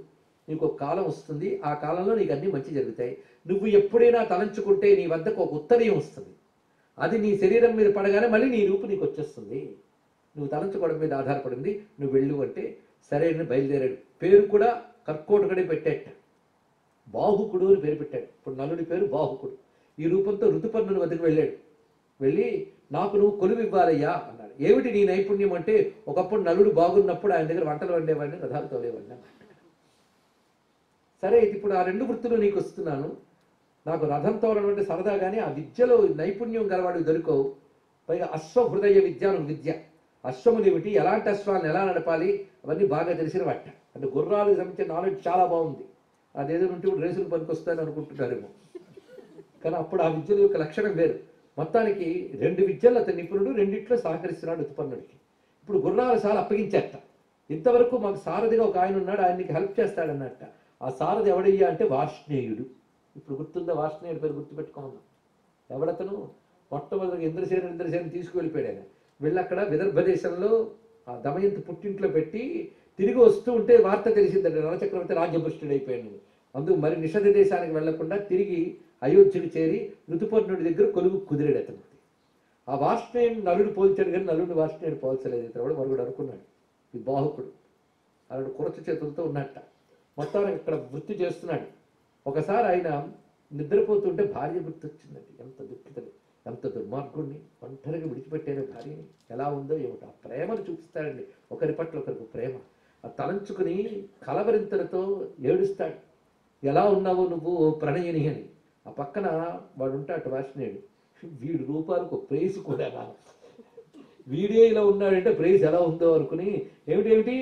నీకు ఒక కాలం వస్తుంది. ఆ కాలంలో నీకు అన్ని మంచి జరుగుతాయి. నువ్వు ఎప్పుడైనా తలంచుకుంటే నీ వద్దకు ఒక ఉత్తరీయం వస్తుంది. అది నీ శరీరం మీద పడగానే మళ్ళీ నీ రూపు నీకు వచ్చేస్తుంది. నువ్వు తలంచుకోవడం మీద ఆధారపడింది. నువ్వు వెళ్ళు అంటే సరే అని బయలుదేరాడు. పేరు కూడా కర్కోటకుడే పెట్టేట. బాహుకుడు అని పేరు పెట్టాడు. ఇప్పుడు నలుడి పేరు బాహుకుడు. ఈ రూపంతో ఋతుపర్ణుని వద్దకు వెళ్ళాడు. వెళ్ళి నాకు నువ్వు కొలువు ఇవ్వాలయ్యా అన్నాడు. ఏమిటి నీ నైపుణ్యం అంటే, ఒకప్పుడు నలుడు బాగున్నప్పుడు ఆయన దగ్గర వంటలు వండేవాడిని, రథాలు తోలేవాడిని. సరే ఇప్పుడు ఆ 2 వృత్తులు నీకు వస్తున్నాను. నాకు రథం తోలడం అంటే సరదా, కానీ ఆ విద్యలో నైపుణ్యం గలవాడు దొరకవు. పైగా అశ్వహృదయ విద్య అని విద్య. అశ్వములు ఏమిటి, ఎలాంటి అశ్వాలను ఎలా నడపాలి, అవన్నీ బాగా తెలిసిన వాట. అంటే గుర్రాలకు సంబంధించిన నాలెడ్జ్ చాలా బాగుంది. అదేదో ఉంటే ఇప్పుడు రేసులు పనికొస్తాయని అనుకుంటున్నారేమో. కానీ అప్పుడు ఆ విద్యల యొక్క లక్షణం వేరు. మొత్తానికి 2 విద్యల్లో అతని నిపుణుడు, 2 సహకరిస్తున్నాడు ఉత్పన్నుడికి. ఇప్పుడు గుర్రాల సాల అప్పగించేట. ఇంతవరకు మాకు సారథిగా ఒక ఆయన ఉన్నాడు, ఆయనకి హెల్ప్ చేస్తాడన్నట్ట. ఆ సారథి ఎవడయ్యా అంటే వార్ష్ణేయుడు. ఇప్పుడు గుర్తుందా? వార్ష్ణేయుడు పేరు గుర్తుపెట్టుకోమన్నాం. ఎవడతను? మొట్టమొదటిగా ఇంద్రసేన తీసుకువెళ్ళిపోయాడు ఆయన. వెళ్ళి అక్కడ విదర్భ దేశంలో ఆ దమయంతి పుట్టింట్లో పెట్టి తిరిగి వస్తూ ఉంటే వార్త తెలిసిందంటే నరచక్రవర్తి రాజ్యభ్రష్టుడైపోయాడు. అందుకు మరి నిషధ దేశానికి వెళ్లకుండా తిరిగి అయోధ్యకు చేరి ఋతుపర్ణుడి దగ్గర కొలువు కుదిరాడు అతను. ఆ వార్ష్ణేయుడు నలుడు పోల్చాడు, కానీ నలుడిని వార్ష్ణేయుడు పోల్చలేదు. ఇతను కూడా మరుగుడు అనుకున్నాడు. ఈ బాహుకుడు అలాంటి కురచ చేతులతో ఉన్నట్ట. మొత్తానికి ఇక్కడ వృత్తి చేస్తున్నాడు. ఒకసారి ఆయన నిద్రపోతుంటే భార్య గుర్తొచ్చిందండి. ఎంత దుఃఖితలు, ఎంత దుర్మార్గుడిని, ఒంటరిగా విడిచిపెట్టారు భార్యని. ఎలా ఉందో ఏమిటో. ఆ ప్రేమను చూపిస్తాడండి, ఒకరి పట్ల ఒకరికి ప్రేమ. ఆ తలంచుకుని కలవరింతలతో ఏడుస్తాడు. ఎలా ఉన్నావు నువ్వు ఓ ప్రణయిని అని. ఆ పక్కన వాడు ఉంటాడు వార్ష్ణేయుడు. వీడి రూపానికి ఒక ప్రేస్ కూడా కాదు. వీడే ఇలా ఉన్నాడంటే ప్రేస్ ఎలా ఉందో అనుకుని ఏమిటేమిటి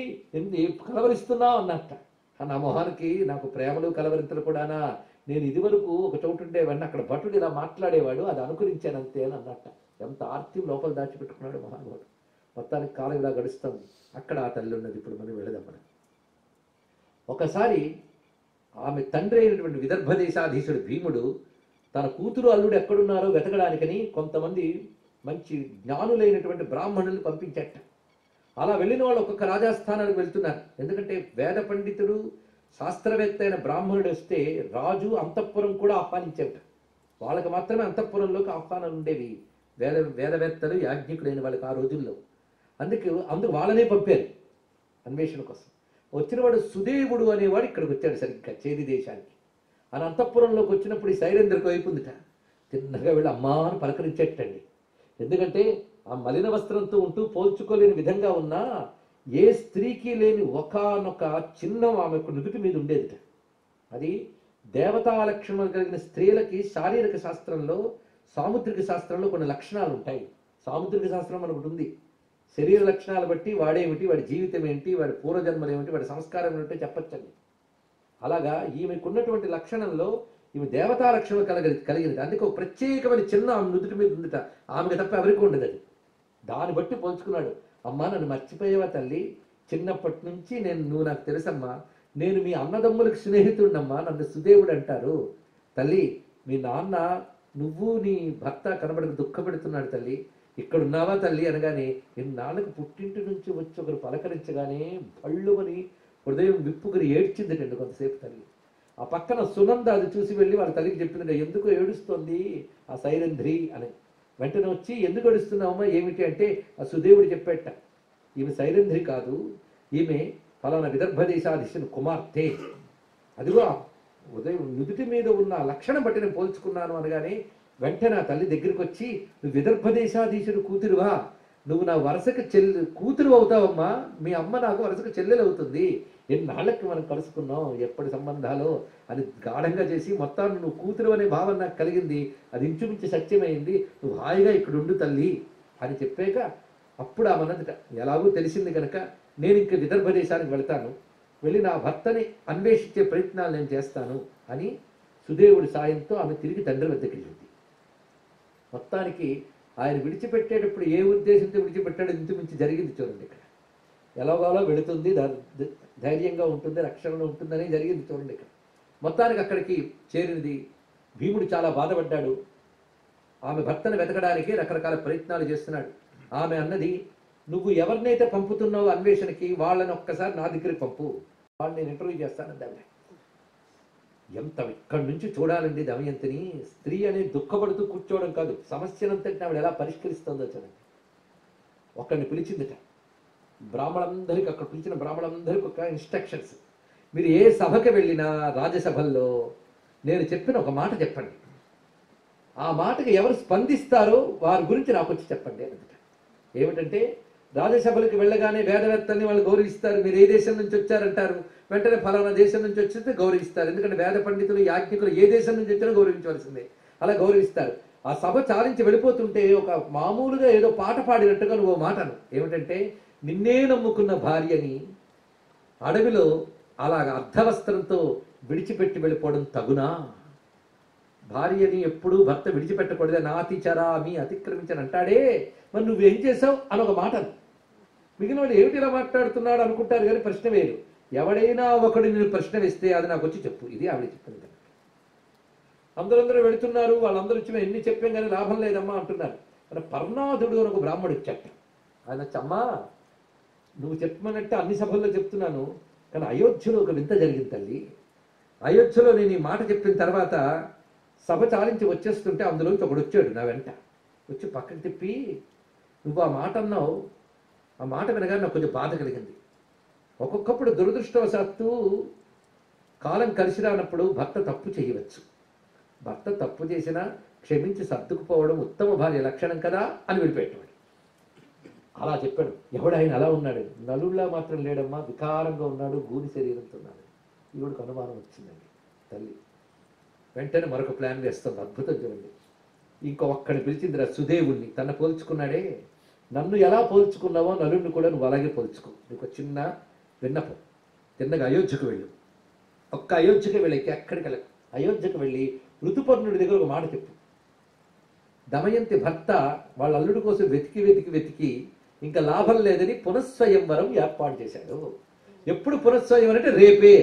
కలవరిస్తున్నావు అన్నట్ట. నా మొహానికి నాకు ప్రేమలు కలవరింతలు కూడానా? నేను ఇదివరకు ఒక చోటు ఉండేవాడిని, అక్కడ భటుడు ఇలా మాట్లాడేవాడు, అది అనుకరించాను అంతే అని అన్నట్ట. ఎంత ఆర్తి లోపల దాచిపెట్టుకున్నాడు మహానుభావుడు. మొత్తానికి కాలం ఇలా గడుస్తుంది. అక్కడ ఆ తల్లి ఉన్నది. ఇప్పుడు మనం వెళదాం. మనం ఒకసారి ఆమె తండ్రి అయినటువంటి విదర్భ దేశాధీశుడు భీముడు తన కూతురు అల్లుడు ఎక్కడున్నారో వెతకడానికని కొంతమంది మంచి జ్ఞానులైనటువంటి బ్రాహ్మణుల్ని పంపించట. అలా వెళ్ళిన వాళ్ళు ఒక్కొక్క రాజాస్థానానికి వెళ్తున్నారు. ఎందుకంటే వేద పండితుడు శాస్త్రవేత్త అయిన బ్రాహ్మణుడు వస్తే రాజు అంతఃపురం కూడా ఆహ్వానించేట. వాళ్ళకి మాత్రమే అంతఃపురంలోకి ఆహ్వానాలు ఉండేవి. వేదవేత్తలు యాజ్ఞికులైన వాళ్ళకి ఆ రోజుల్లో. అందుకు వాళ్ళనే పంపారు అన్వేషణ కోసం. వచ్చినవాడు సుదేవుడు అనేవాడు ఇక్కడికి వచ్చాడు సరిగ్గా చేది దేశానికి. ఆయన అంతఃపురంలోకి వచ్చినప్పుడు ఈ సైరేంద్రకు వైపు ఉందిట. తిన్నగా వెళ్ళి అమ్మా అని పలకరించేటండి. ఎందుకంటే ఆ మలిన వస్త్రంతో ఉంటూ పోల్చుకోలేని విధంగా ఉన్న ఏ స్త్రీకి లేని ఒకానొక చిహ్నం ఆమెకు నుదుటి మీద ఉండేదిట. అది దేవతా లక్షణం కలిగిన స్త్రీలకి శారీరక శాస్త్రంలో, సాముద్రిక శాస్త్రంలో కొన్ని లక్షణాలు ఉంటాయి. సాముద్రిక శాస్త్రం మనకు ఉంది. శరీర లక్షణాలు బట్టి వాడేమిటి, వాడి జీవితం ఏంటి, వాడి పూర్వజన్మలు ఏమిటి, వాడి సంస్కారం ఏమిటో చెప్పచ్చండి. అలాగా ఈమెకున్నటువంటి లక్షణంలో ఈమె దేవతా లక్షణం కలిగినది. అందుకే ఒక ప్రత్యేకమైన చిన్న ఆమె నుదుటి మీద ఉందిట. ఆమెకు తప్ప ఎవరికి ఉండదు అది. దాన్ని బట్టి పోల్చుకున్నాడు. అమ్మా నన్ను మర్చిపోయేవా తల్లి? చిన్నప్పటి నుంచి నువ్వు నాకు తెలుసమ్మా. నేను మీ అన్నదమ్ములకు స్నేహితుడినమ్మా. నన్ను సుదేవుడు అంటారు. తల్లి మీ నాన్న నువ్వు నీ భర్త కనబడక దుఃఖపెడుతున్నాడు తల్లి. ఇక్కడున్నావా తల్లి అనగానే నాన్నకు పుట్టింటి నుంచి వచ్చి ఒకరు పలకరించగానే భళ్ళుమని హృదయం విప్పుకుని ఏడ్చిందిటండి కొంతసేపు తల్లి. ఆ పక్కన సునంద అది చూసి వెళ్ళి వాళ్ళ తల్లికి చెప్పిందంటే ఎందుకు ఏడుస్తోంది ఆ సైరంధ్రి అని. వెంటనే వచ్చి ఎందుకు ఏడుస్తున్నావమ్మా ఏమిటి అంటే ఆ సుదేవుడు చెప్పేట, ఈమె సైరంధ్రి కాదు, ఈమె ఫలానా విదర్భ దేశాధీశుని కుమార్తె. అదిగో ఉదయం నుదుటి మీద ఉన్న లక్షణం బట్టి నేను పోల్చుకున్నాను అనగానే వెంటనే ఆ తల్లి దగ్గరికి వచ్చి నువ్వు విదర్భ దేశాధీశుడు కూతురువా? నువ్వు నా వరుసకు కూతురు అవుతావమ్మా, మీ అమ్మ నాకు వరుసకు చెల్లెలు అవుతుంది, ఎన్నాళ్ళకి మనం కలుసుకున్నాం, ఎప్పటి సంబంధాలు అని గాఢంగా చేసి మొత్తాన్ని నువ్వు కూతురు అనే భావన నాకు కలిగింది, అది ఇంచుమించు సత్యమైంది, నువ్వు హాయిగా ఇక్కడ ఉండు తల్లి అని చెప్పాక అప్పుడు ఆ మనదట ఎలాగూ తెలిసింది కనుక నేను ఇంక విదర్భ దేశానికి వెళ్తాను, వెళ్ళి నా భర్తని అన్వేషించే ప్రయత్నాలు నేను చేస్తాను అని సుదేవుడి సాయంతో ఆమె తిరిగి తండ్రి వద్దకు వెళ్ళింది. మొత్తానికి ఆయన విడిచిపెట్టేటప్పుడు ఏ ఉద్దేశంతో విడిచిపెట్టాడో ఇంచుమించు జరిగింది చూడండి. ఇక్కడ ఎలాగోలా వెళుతుంది, ధైర్యంగా ఉంటుంది, రక్షణలో ఉంటుందని జరిగింది చూడండి. ఇక్కడ మొత్తానికి అక్కడికి చేరినది. భీముడు చాలా బాధపడ్డాడు. ఆమె భర్తను వెతకడానికి రకరకాల ప్రయత్నాలు చేస్తున్నాడు. ఆమె అన్నది, నువ్వు ఎవరినైతే పంపుతున్నావో అన్వేషణకి వాళ్ళని ఒక్కసారి నా దగ్గరికి పంపు, వాళ్ళని నేను ఇంటర్వ్యూ చేస్తానండి. ఆవిడ ఎంత ఇక్కడి నుంచి చూడాలండి దమయంతిని. స్త్రీ అనేది దుఃఖపడుతూ కూర్చోవడం కాదు, సమస్యనంతటిని ఆవిడ ఎలా పరిష్కరిస్తుందో చూడండి. ఒక్కడిని పిలిచిందిట, బ్రాహ్మణులందరికీ, అక్కడ పిలిచిన బ్రాహ్మణులందరికీ ఒక ఇన్స్ట్రక్షన్స్, మీరు ఏ సభకి వెళ్ళినా రాజ్యసభల్లో నేను చెప్పిన ఒక మాట చెప్పండి, ఆ మాటకి ఎవరు స్పందిస్తారో వారి గురించి నాకు వచ్చి చెప్పండి అన్నమాట. ఏమిటంటే రాజ్యసభలకు వెళ్ళగానే వేదవేత్తల్ని వాళ్ళు గౌరవిస్తారు, మీరు ఏ దేశం నుంచి వచ్చారంటారు, వెంటనే ఫలానా దేశం నుంచి వచ్చితే గౌరవిస్తారు, ఎందుకంటే వేద పండితులు యాజ్ఞికులు ఏ దేశం నుంచి వచ్చినా గౌరవించవలసిందే, అలా గౌరవిస్తారు. ఆ సభ చాలించి వెళ్ళిపోతుంటే ఒక మామూలుగా ఏదో పాట పాడినట్టుగా నువ్వు మాటను, ఏమిటంటే నిన్నే నమ్ముకున్న భార్యని అడవిలో అలాగ అర్ధవస్త్రంతో విడిచిపెట్టి వెళ్ళిపోవడం తగునా? భార్యని ఎప్పుడూ భర్త విడిచిపెట్టకూడదే, నాతి చరామి అతిక్రమించని అంటాడే, మరి నువ్వేం చేసావు అని ఒక మాట. మిగిలిన వాడు ఏమిటి ఇలా మాట్లాడుతున్నాడు అనుకుంటారు కానీ ప్రశ్న వేరు. ఎవడైనా ఒకడు నేను ప్రశ్న వేస్తే అది నాకు వచ్చి చెప్పు, ఇది ఆవిడ చెప్పింది. అందరూ వెళుతున్నారు, వాళ్ళందరూ వచ్చి మేము ఎన్ని చెప్పాం కానీ లాభం లేదమ్మా అంటున్నారు. మరి పర్ణాదుడు అని ఒక బ్రాహ్మడు వచ్చాట. ఆయన అమ్మా నువ్వు చెప్పమన్నట్టు అన్ని సభల్లో చెప్తున్నాను, కానీ అయోధ్యలో ఒక వింత జరిగింది తల్లి. అయోధ్యలో నేను ఈ మాట చెప్పిన తర్వాత సభ చాలించి వచ్చేస్తుంటే అందులోంచి ఒకడు వచ్చాడు నా వెంట, వచ్చి పక్కకి తిప్పి నువ్వు ఆ మాట అన్నావు, ఆ మాట వినగానే నాకు కొంచెం బాధ కలిగింది. ఒక్కొక్కప్పుడు దురదృష్టవశాత్తు కాలం కలిసి రానప్పుడు భర్త తప్పు చేయవచ్చు, భర్త తప్పు చేసినా క్షమించి సర్దుకుపోవడం ఉత్తమ భార్య లక్షణం కదా అని విడిపెట్టాడు. అలా చెప్పాడు. ఎవడాయన అలా ఉన్నాడు, నలుళ్ళ మాత్రం లేడమ్మా, వికారంగా ఉన్నాడు, గూని శరీరంతో ఉన్నాడు. ఈవిడికి అనుమానం వచ్చిందండి. తల్లి వెంటనే మరొక ప్లాన్ వేస్తుంది, అద్భుతం చూడండి. ఒక్కడిని పిలిచిందిరా సుదేవుణ్ణి, తన పోల్చుకున్నాడే, నన్ను ఎలా పోల్చుకున్నావో నలుడిని కూడా నువ్వు అలాగే పోల్చుకో, నీకు చిన్న విన్నపం, తిన్నగా అయోధ్యకు వెళ్ళు, ఒక్క అయోధ్యకు వెళ్ళి ఎక్కడికి వెళ్ళకు, అయోధ్యకు వెళ్ళి ఋతుపర్ణుడి దగ్గర ఒక మాట చెప్పు. దమయంతి భర్త వాళ్ళ అల్లుడి కోసం వెతికి వెతికి వెతికి ఇంకా లాభం లేదని పునఃస్వయంవరం ఏర్పాటు చేశాడు. ఎప్పుడు పునఃస్వయంవరం అంటే రేపే,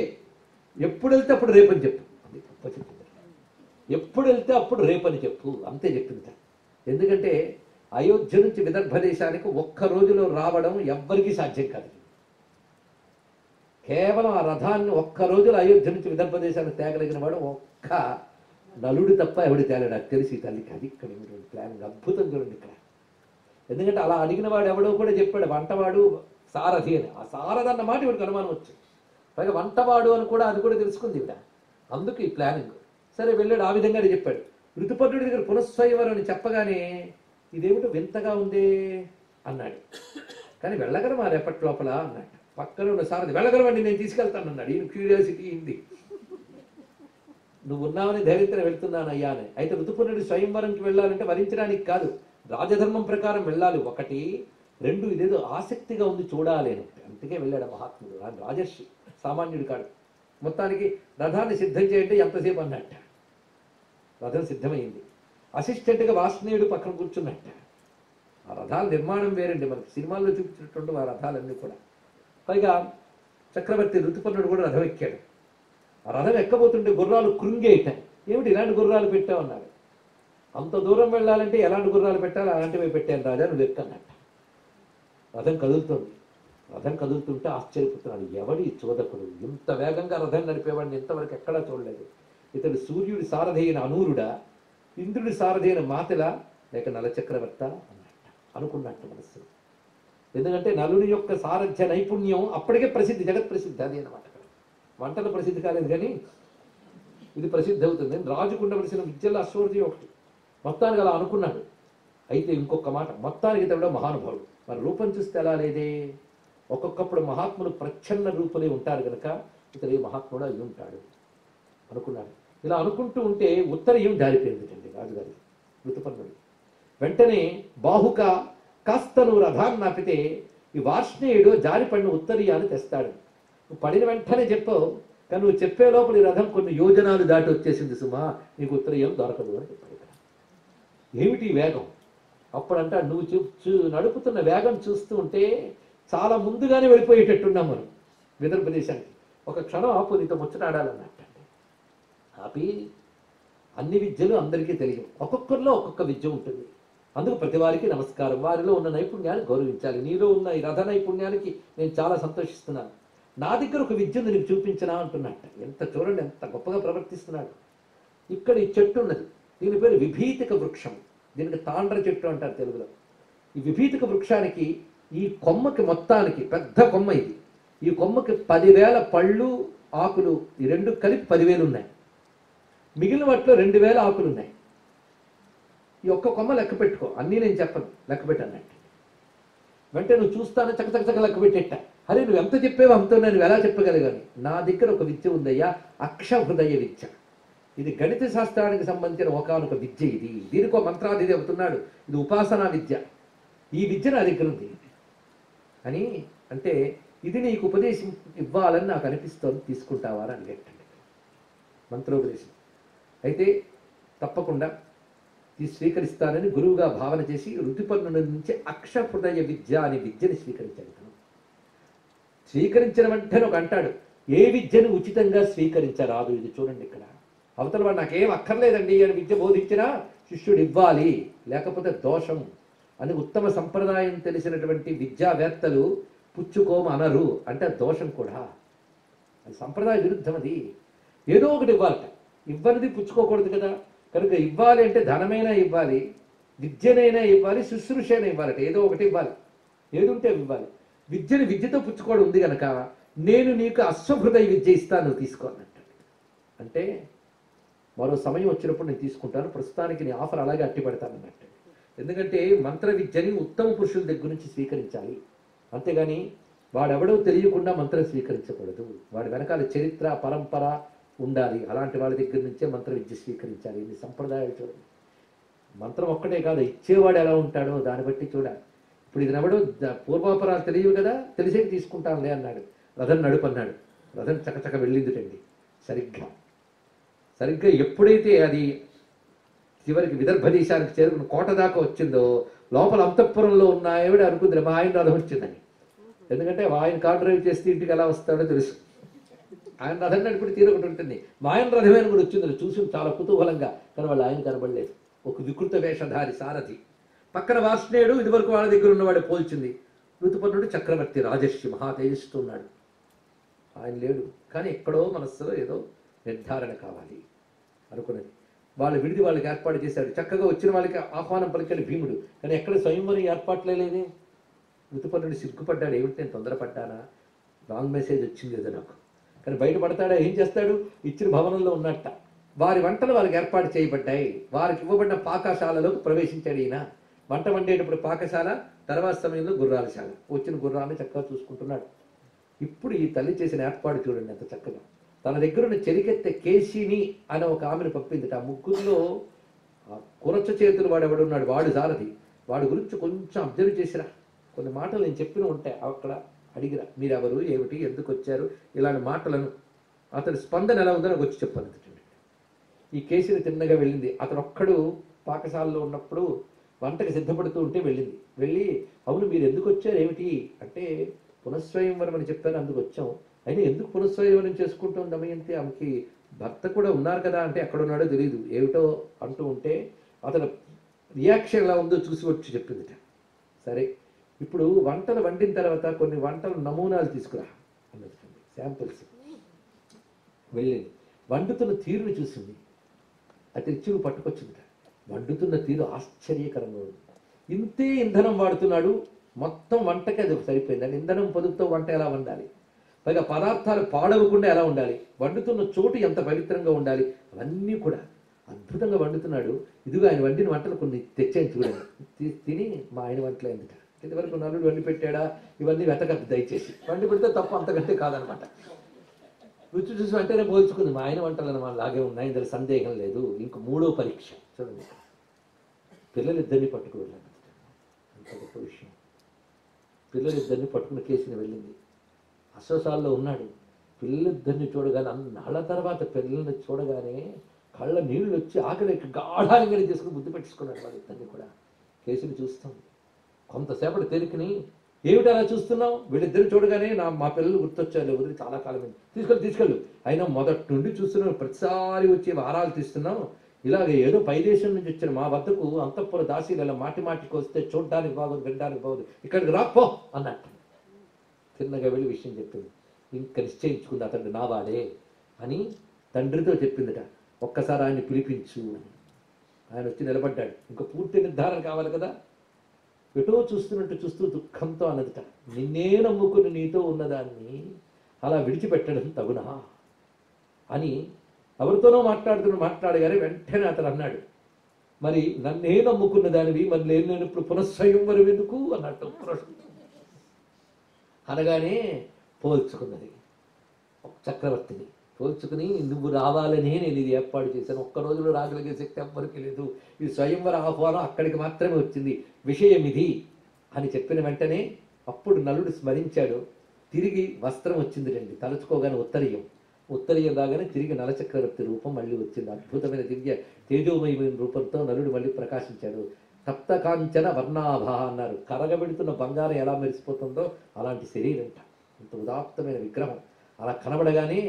ఎప్పుడు వెళ్తే అప్పుడు రేపని చెప్పు, అది గొప్ప చెప్పింది. ఎప్పుడు వెళ్తే అప్పుడు రేపని చెప్పు, అంతే చెప్పింది. ఎందుకంటే అయోధ్య నుంచి విదర్భ దేశానికి ఒక్క రోజులో రావడం ఎవ్వరికీ సాధ్యం కాదు. కేవలం ఆ రథాన్ని ఒక్క రోజులో అయోధ్య నుంచి విదర్భ దేశానికి తేగలిగిన వాడు ఒక్క నలుడు తప్ప ఎవడి తేలాడు, అది తెలిసి తల్లికి. అది ఇక్కడ ప్లానింగ్ అద్భుతం చూడండి ఇక్కడ. ఎందుకంటే అలా అడిగిన వాడు ఎవడో కూడా చెప్పాడు, వంటవాడు సారథి అని. ఆ సారథి అన్న మాట ఇవిడికి అనుమానం వచ్చింది. పైగా వంటవాడు అని కూడా అది కూడా తెలుసుకుంది ఇవిడ. అందుకు ఈ ప్లానింగ్. సరే వెళ్ళాడు, ఆ విధంగానే చెప్పాడు. ఋతుపర్ణుడి దగ్గర పునఃస్వయంవరం అని చెప్పగానే ఇదేమిటో వింతగా ఉంది అన్నాడు. కానీ వెళ్ళగలమా రేపటి లోపల అన్నాడు. పక్కన ఉన్న సారథి వెళ్ళగలవండి, నేను తీసుకెళ్తాను అన్నాడు. ఈయన క్యూరియాసిటీ ఇంది, నువ్వు ఉన్నావని ధైర్యంతో వెళ్తున్నాను అయ్యా అని. అయితే ఋతుపర్ణుడి స్వయంవరంకి వెళ్ళాలంటే వరించడానికి కాదు, రాజధర్మం ప్రకారం వెళ్ళాలి. ఒకటి, రెండు, ఇదేదో ఆసక్తిగా ఉంది చూడాలి అని. అందుకే వెళ్ళాడు మహాత్ముడు, రాజర్షి, సామాన్యుడు కాడు. మొత్తానికి రథాన్ని సిద్ధం చేయండి, ఎంతసేపు అన్నట్ట. రథం సిద్ధమైంది. అసిస్టెంట్గా వాస్నేయుడు పక్కన కూర్చున్నట్ట. ఆ రథాల నిర్మాణం వేరండి, మనకి సినిమాల్లో చూపించినటువంటి ఆ రథాలన్నీ కూడా. పైగా చక్రవర్తి ఋతుపర్ణుడు కూడా రథం ఎక్కాడు. ఆ రథం ఎక్కబోతుంటే గుర్రాలు కృంగేయటం. ఏమిటి ఇలాంటి గుర్రాలు పెట్టావు అన్నాడు. అంత దూరం వెళ్ళాలంటే ఎలాంటి గుర్రాలు పెట్టాలి, అలాంటివి పెట్టాను రాజా, నువ్వు ఎక్కన్నట్ట. రథం కదులుతుంది. రథం కదులుతుంటే ఆశ్చర్యపోతున్నాడు, ఎవడి చోదకుడు, ఇంత వేగంగా రథం నడిపేవాడిని ఇంతవరకు ఎక్కడా చూడలేదు. ఇతడు సూర్యుడి సారథి అయిన అనూరుడా, ఇంద్రుడి సారథి అయిన మాతెలా, లేక నలచక్రవర్త అన్నట్ట అనుకున్నట్టు మనస్సు. ఎందుకంటే నలుని యొక్క సారథ్య నైపుణ్యం అప్పటికే ప్రసిద్ధి, జగత్ ప్రసిద్ధి. అది అన్నమాట. వంటల ప్రసిద్ధి కాలేదు కానీ ఇది ప్రసిద్ధి అవుతుంది. రాజుకు ఉండవలసిన విద్యలో అశ్వర్థి ఒకటి. మొత్తానికి అలా అనుకున్నాడు. అయితే ఇంకొక మాట, మొత్తానికి ఇతడు మహానుభావుడు, మరి రూపం చూస్తే ఎలా లేదే? ఒక్కొక్కప్పుడు మహాత్ములు ప్రచ్ఛన్న రూపులే ఉంటారు కనుక ఇతడు మహాత్ముడు అయి ఉంటాడు అనుకున్నాడు. ఇలా అనుకుంటూ ఉంటే ఉత్తరీయం జారిపోయిందిటండి రాజుగారి ఋతుపర్ణుడు. వెంటనే బాహుక కాస్త నువ్వు రథాన్ని ఆపితే ఈ వార్ష్ణేయుడు జారిపడిన ఉత్తరీయాన్ని తెస్తాడు. నువ్వు పడిన వెంటనే చెప్పావు, కానీ నువ్వు చెప్పే లోపల ఈ రథం కొన్ని యోజనాలు దాటి వచ్చేసింది సుమా, నీకు ఉత్తరీయం దొరకదు అని చెప్పాడు. ఏమిటి వేగం? అప్పుడంట నువ్వు నడుపుతున్న వేగం చూస్తూ ఉంటే చాలా ముందుగానే వెళ్ళిపోయేటట్టున్నాం మనం విదర్భ దేశానికి. ఒక క్షణం ఆపు, నీతో ముచ్చటాడాలన్నట్టండి. ఆపి అన్ని విద్యలు అందరికీ తెలియదు, ఒక్కొక్కరిలో ఒక్కొక్క విద్య ఉంటుంది. అందుకు ప్రతి వారికి నమస్కారం. వారిలో ఉన్న నైపుణ్యాన్ని గౌరవించాలి. నీలో ఉన్న ఈ రథ నైపుణ్యానికి నేను చాలా సంతోషిస్తున్నాను. నా దగ్గర ఒక విద్య ఉంది, నీకు చూపించనా అంటున్నట్ట. ఎంత చూడండి, ఎంత గొప్పగా ప్రవర్తిస్తున్నాడు. ఇక్కడ ఈ చెట్టు ఉన్నది, దీని పేరు విభీతిక వృక్షం. దీనికి తాండ్ర చెట్టు అంటారు తెలుగులో. ఈ విభీతిక వృక్షానికి ఈ కొమ్మకి మొత్తానికి పెద్ద కొమ్మ ఇది. ఈ కొమ్మకి 10,000 పళ్ళు ఆకులు, ఈ రెండు కలిపి 10,000 ఉన్నాయి. మిగిలిన వాటిలో 2,000 ఆకులు ఉన్నాయి. ఈ ఒక్క కొమ్మ లెక్క పెట్టుకో, అన్నీ నేను చెప్పను, లెక్క పెట్టన్నట్టు. వెంటనే నువ్వు చూస్తాను చక్కచక్క లెక్క పెట్టేట. అరే నువ్వు ఎంత చెప్పేవో అంత నేను ఎలా చెప్పగలిగాను? నా దగ్గర ఒక విద్య ఉందయ్యా, అక్షహృదయ విద్య. ఇది గణిత శాస్త్రానికి సంబంధించిన ఒకనొక విద్య. ఇది దీనికో మంత్రాధిది అవుతున్నాడు. ఇది ఉపాసనా విద్య. ఈ విద్య నా దగ్గర ఉంది అని అంటే, ఇది నీకు ఉపదేశం ఇవ్వాలని నాకు అనిపిస్తోంది, తీసుకుంటావా అని అడిగట్టండి మంత్రోపదేశం. అయితే తప్పకుండా స్వీకరిస్తానని గురువుగా భావన చేసి ఋతుపర్ణుడి నుంచి అక్షహృదయ విద్య అనే విద్యని స్వీకరించాడు. స్వీకరించిన వెంటనే ఒక అంటాడు, ఏ విద్యను ఉచితంగా స్వీకరించరాదు. ఇది చూడండి, ఇక్కడ అవతల వాడు నాకేం అక్కర్లేదండి అని విద్య బోధించినా శిష్యుడు ఇవ్వాలి, లేకపోతే దోషం అని ఉత్తమ సంప్రదాయం తెలిసినటువంటి విద్యావేత్తలు పుచ్చుకోమ అనరు. అంటే దోషం కూడా, అది సంప్రదాయ విరుద్ధం. అది ఏదో ఒకటి ఇవ్వాలట, ఇవ్వనిది పుచ్చుకోకూడదు కదా. కనుక ఇవ్వాలి అంటే ధనమైనా ఇవ్వాలి, విద్యనైనా ఇవ్వాలి, శుశ్రూషైనా ఇవ్వాలట. ఏదో ఒకటి ఇవ్వాలి, ఏది ఉంటే ఇవ్వాలి. విద్యను విద్యతో పుచ్చుకోవడం ఉంది కనుక నేను నీకు అశ్వహృదయ విద్య ఇస్తాను, నువ్వు తీసుకోవాలంట. అంటే మరో సమయం వచ్చినప్పుడు నేను తీసుకుంటాను, ప్రస్తుతానికి నీ ఆఫర్ అలాగే అట్టి పెడతాను అన్నట్టు. ఎందుకంటే మంత్ర విద్యని ఉత్తమ పురుషుల దగ్గర నుంచి స్వీకరించాలి, అంతేగాని వాడెవడో తెలియకుండా మంత్రం స్వీకరించకూడదు. వాడి వెనకాల చరిత్ర పరంపర ఉండాలి. అలాంటి వాళ్ళ దగ్గర నుంచే మంత్ర విద్య స్వీకరించాలి. ఇన్ని సంప్రదాయాలు చూడండి. మంత్రం ఒక్కటే కాదు, ఇచ్చేవాడు ఎలా ఉంటాడో దాన్ని బట్టి చూడాలి. ఇప్పుడు ఇది ఎవడో పూర్వాపరాలు తెలియవు కదా, తెలిసే తీసుకుంటానులే అన్నాడు. రథం నడుపు అన్నాడు. రథం చకచక వెళ్ళిందిటండి. సరిగ్గా ఎప్పుడైతే అది చివరికి విదర్భ దేశానికి చేరుకుని కోట దాకా వచ్చిందో, లోపల అంతఃపురంలో ఉన్న ఆవిడ అనుకుంది మా ఆయన రథం వచ్చిందని. ఎందుకంటే ఆయన కార్ డ్రైవ్ చేస్తే ఇంటికి ఎలా వస్తాడో తెలుసు. ఆయన రథం నడిపి తీరొకటి ఉంటుంది, మా ఆయన రథమే కూడా వచ్చింది. చూసి చాలా కుతూహలంగా, కానీ వాళ్ళు ఆయన కనబడలేదు. ఒక వికృత వేషధారి సారథి. పక్కన వార్ష్ణేయుడు ఇదివరకు వాళ్ళ దగ్గర ఉన్నవాడు పోల్చింది. ఋతుపర్ణుడు చక్రవర్తి రాజర్షి మహా తేజస్సు ఉన్నాడు. ఆయన లేడు, కానీ ఎక్కడో మనస్సులో ఏదో నిర్ధారణ కావాలి అనుకున్నది. వాళ్ళ విడిది వాళ్ళకి ఏర్పాటు చేశాడు. చక్కగా వచ్చిన వాళ్ళకి ఆహ్వానం పలికాడు భీముడు, కానీ ఎక్కడ స్వయంవరం ఏర్పాట్లే లేదే. ఋతుపర్ణుడు సిగ్గుపడ్డాడు. ఏమిటి నేను తొందరపడ్డానా, రాంగ్ మెసేజ్ వచ్చింది ఏదో నాకు. కానీ బయటపడతాడా, ఏం చేస్తాడు? ఇచ్చిన భవనంలో ఉన్నట్ట వారి వంటలు వాళ్ళకి ఏర్పాటు చేయబడ్డాయి. వారికి ఇవ్వబడిన పాకశాలలోకి ప్రవేశించాడు ఈయన. వంట వండేటప్పుడు పాకశాల, తర్వాత సమయంలో గుర్రాలశాల. వచ్చిన గుర్రాన్ని చక్కగా చూసుకుంటున్నాడు. ఇప్పుడు ఈ తల్లి చేసిన ఏర్పాటు చూడండి ఎంత చక్కగా. తన దగ్గర ఉన్న చెరికెత్తె కేశిని అనే ఒక ఆమెను పంపింది. ఆ ముగ్గురులో కురచ చేతులు వాడు ఎవడున్నాడు, వాడు సారథి. వాడి గురించి కొంచెం అబ్జర్వ్ చేసిరా, కొన్ని మాటలు నేను చెప్పిన ఉంటాయి అక్కడ అడిగిరా, మీరెవరు, ఏమిటి, ఎందుకు వచ్చారు, ఇలాంటి మాటలను. అతని స్పందన ఎలా ఉందో నాకు వచ్చి చెప్పాను. ఈ కేసుని తిన్నగా వెళ్ళింది. అతను ఒక్కడు పాకశాలలో ఉన్నప్పుడు వంటకి సిద్ధపడుతూ ఉంటే వెళ్ళింది. వెళ్ళి, అవును మీరు ఎందుకు వచ్చారు, ఏమిటి అంటే, పునఃస్వయంవరం అని చెప్పాను, అందుకు వచ్చాం. అయినా ఎందుకు పునఃస్వయంవరం చేసుకుంటాం దమయంతి, ఆమెకి భర్త కూడా ఉన్నారు కదా అంటే ఎక్కడున్నాడో తెలియదు, ఏమిటో అంటూ ఉంటే అతను రియాక్షన్ ఎలా ఉందో చూసి వచ్చి చెప్పిందిట. సరే ఇప్పుడు వంటలు వండిన తర్వాత కొన్ని వంటల నమూనాలు తీసుకురా అన్నది, శాంపుల్స్. వెళ్ళింది, వండుతున్న తీరుని చూసింది. అతని చెవు పట్టుకొచ్చిందిట. వండుతున్న తీరు ఆశ్చర్యకరంగా ఉంది. ఇంతే ఇంధనం వాడుతున్నాడు, మొత్తం వంటకి అది సరిపోయింది. అని ఇంధనం పొదుపుతో వంట ఎలా వండాలి, పైగా పదార్థాలు పాడవకుండా ఎలా ఉండాలి, వండుతున్న చోటు ఎంత పవిత్రంగా ఉండాలి, అవన్నీ కూడా అద్భుతంగా వండుతున్నాడు. ఇదిగో ఆయన వండిన వంటలు కొన్ని తెచ్చాను చూడండి, తిని మా ఆయన వంటలు ఎందుకు ఇంతవరకు నలుడు వండి పెట్టాడా ఇవన్నీ వెతకద్దు దయచేసి. వండి పెడితే తప్ప అంతకంటే కాదనమాట. రుచి చూసి వెంటనే పోల్చుకుంది, మా ఆయన వంటలు అనమాట లాగే ఉన్నాయి, ఇందులో సందేహం లేదు. ఇంక మూడో పరీక్ష చూడండి, పిల్లలిద్దరిని పట్టుకువెళ్ళాను. అంత గొప్ప విషయం. పిల్లలిద్దరిని పట్టుకుని కేసుని వెళ్ళింది. అశ్వసాల్లో ఉన్నాడు. పిల్లలిద్దరిని చూడగానే అన్నాళ్ళ తర్వాత పిల్లల్ని చూడగానే కళ్ళ నీళ్ళు వచ్చి ఆకలికి గాఢంగా తీసుకుని బుద్ధి పెట్టించుకున్నాడు. వాళ్ళిద్దరిని కూడా కేసుని చూస్తాం. కొంతసేపటి తెరికిని, ఏమిటి అలా చూస్తున్నావు? వీళ్ళిద్దరు చూడగానే మా పిల్లలు గుర్తొచ్చారు, వదిలి చాలా కాలం తీసుకెళ్ళు. అయినా మొదటి నుండి చూస్తున్నావు, ప్రతిసారి వచ్చి వారాలు తీస్తున్నావు, ఇలాగే ఏదో పై దేశం నుంచి వచ్చిన మా వద్దకు అంతఃపుర దాసీలు ఇలా మాటి మాటికి వస్తే చూడడానికి బాగోదు, వినడానికి బాగోదు, ఇక్కడికి రాపో అన్నట్టు. తిన్నగా వెళ్ళి విషయం చెప్పింది. ఇంకా నిశ్చయించుకుంది అతడు నావాడే అని తండ్రితో చెప్పిందట. ఒక్కసారి ఆయన్ని పిలిపించు అని. ఆయన వచ్చి నిలబడ్డాడు. ఇంకా పూర్తి నిర్ధారణ కావాలి కదా. ఎటో చూస్తున్నట్టు చూస్తూ దుఃఖంతో అన్నదిట, నిన్నే నమ్ముకుని నీతో ఉన్నదాన్ని అలా విడిచిపెట్టడం తగునా అని ఎవరితోనో మాట్లాడగానే వెంటనే అతను అన్నాడు, మరి నన్నే నమ్ముకున్న దానివి, మరి నేను ఇప్పుడు పునఃస్వయంవరం ఎందుకు అన్నట్టు. అనగానే పోల్చుకున్నది చక్రవర్తిని. పోల్చుకుని, నువ్వు రావాలనే నేను ఇది ఏర్పాటు చేశాను, ఒక్క రోజులో రాగలిగే శక్తి ఎవ్వరికి లేదు, ఈ స్వయంవర ఆహ్వానం అక్కడికి మాత్రమే వచ్చింది, విషయం ఇది అని చెప్పిన వెంటనే అప్పుడు నలుడు స్మరించాడు. తిరిగి వస్త్రం వచ్చింది రండి, తలుచుకోగానే ఉత్తరీయం రాగానే తిరిగి నలచక్రవర్తి రూపం మళ్ళీ వచ్చింది. అద్భుతమైన దివ్య తేజోమయమైన రూపంతో నలుడు మళ్ళీ ప్రకాశించాడు. తప్తకాంచన వర్ణాభ అన్నారు. కరగబెడుతున్న బంగారం ఎలా మెరిసిపోతుందో అలాంటి శరీరంట, అంత ఉదాత్తమైన విగ్రహం. అలా కనబడగానే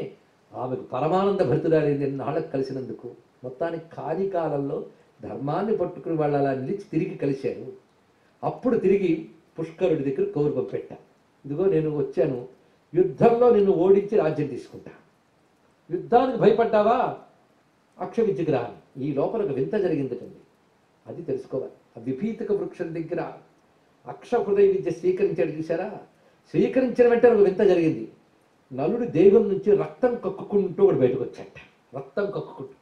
ఆమెకు పరమానంద భరితుడారైంది నాళ్ళకు కలిసినందుకు. మొత్తానికి ఖాళీ కాలంలో ధర్మాన్ని పట్టుకుని వాళ్ళు అలా నిలిచి తిరిగి కలిశారు. అప్పుడు తిరిగి పుష్కరుడి దగ్గర కౌరవం పెట్టా, ఇదిగో నేను వచ్చాను, యుద్ధంలో నిన్ను ఓడించి రాజ్యం తీసుకుంటా. యుద్ధానికి భయపడ్డావా? అక్షవిద్యకు రాని. ఈ లోపల ఒక వింత జరిగిందటండి, అది తెలుసుకోవాలి. ఆ విభీతక వృక్షం దగ్గర అక్షహృదయ విద్య స్వీకరించాడు చూసారా, స్వీకరించిన వెంటనే ఒక వింత జరిగింది. నలుడు దేహం నుంచి రక్తం కక్కుకుంటూ కూడా బయటకు వచ్చాట. రక్తం కక్కుకుంటూ,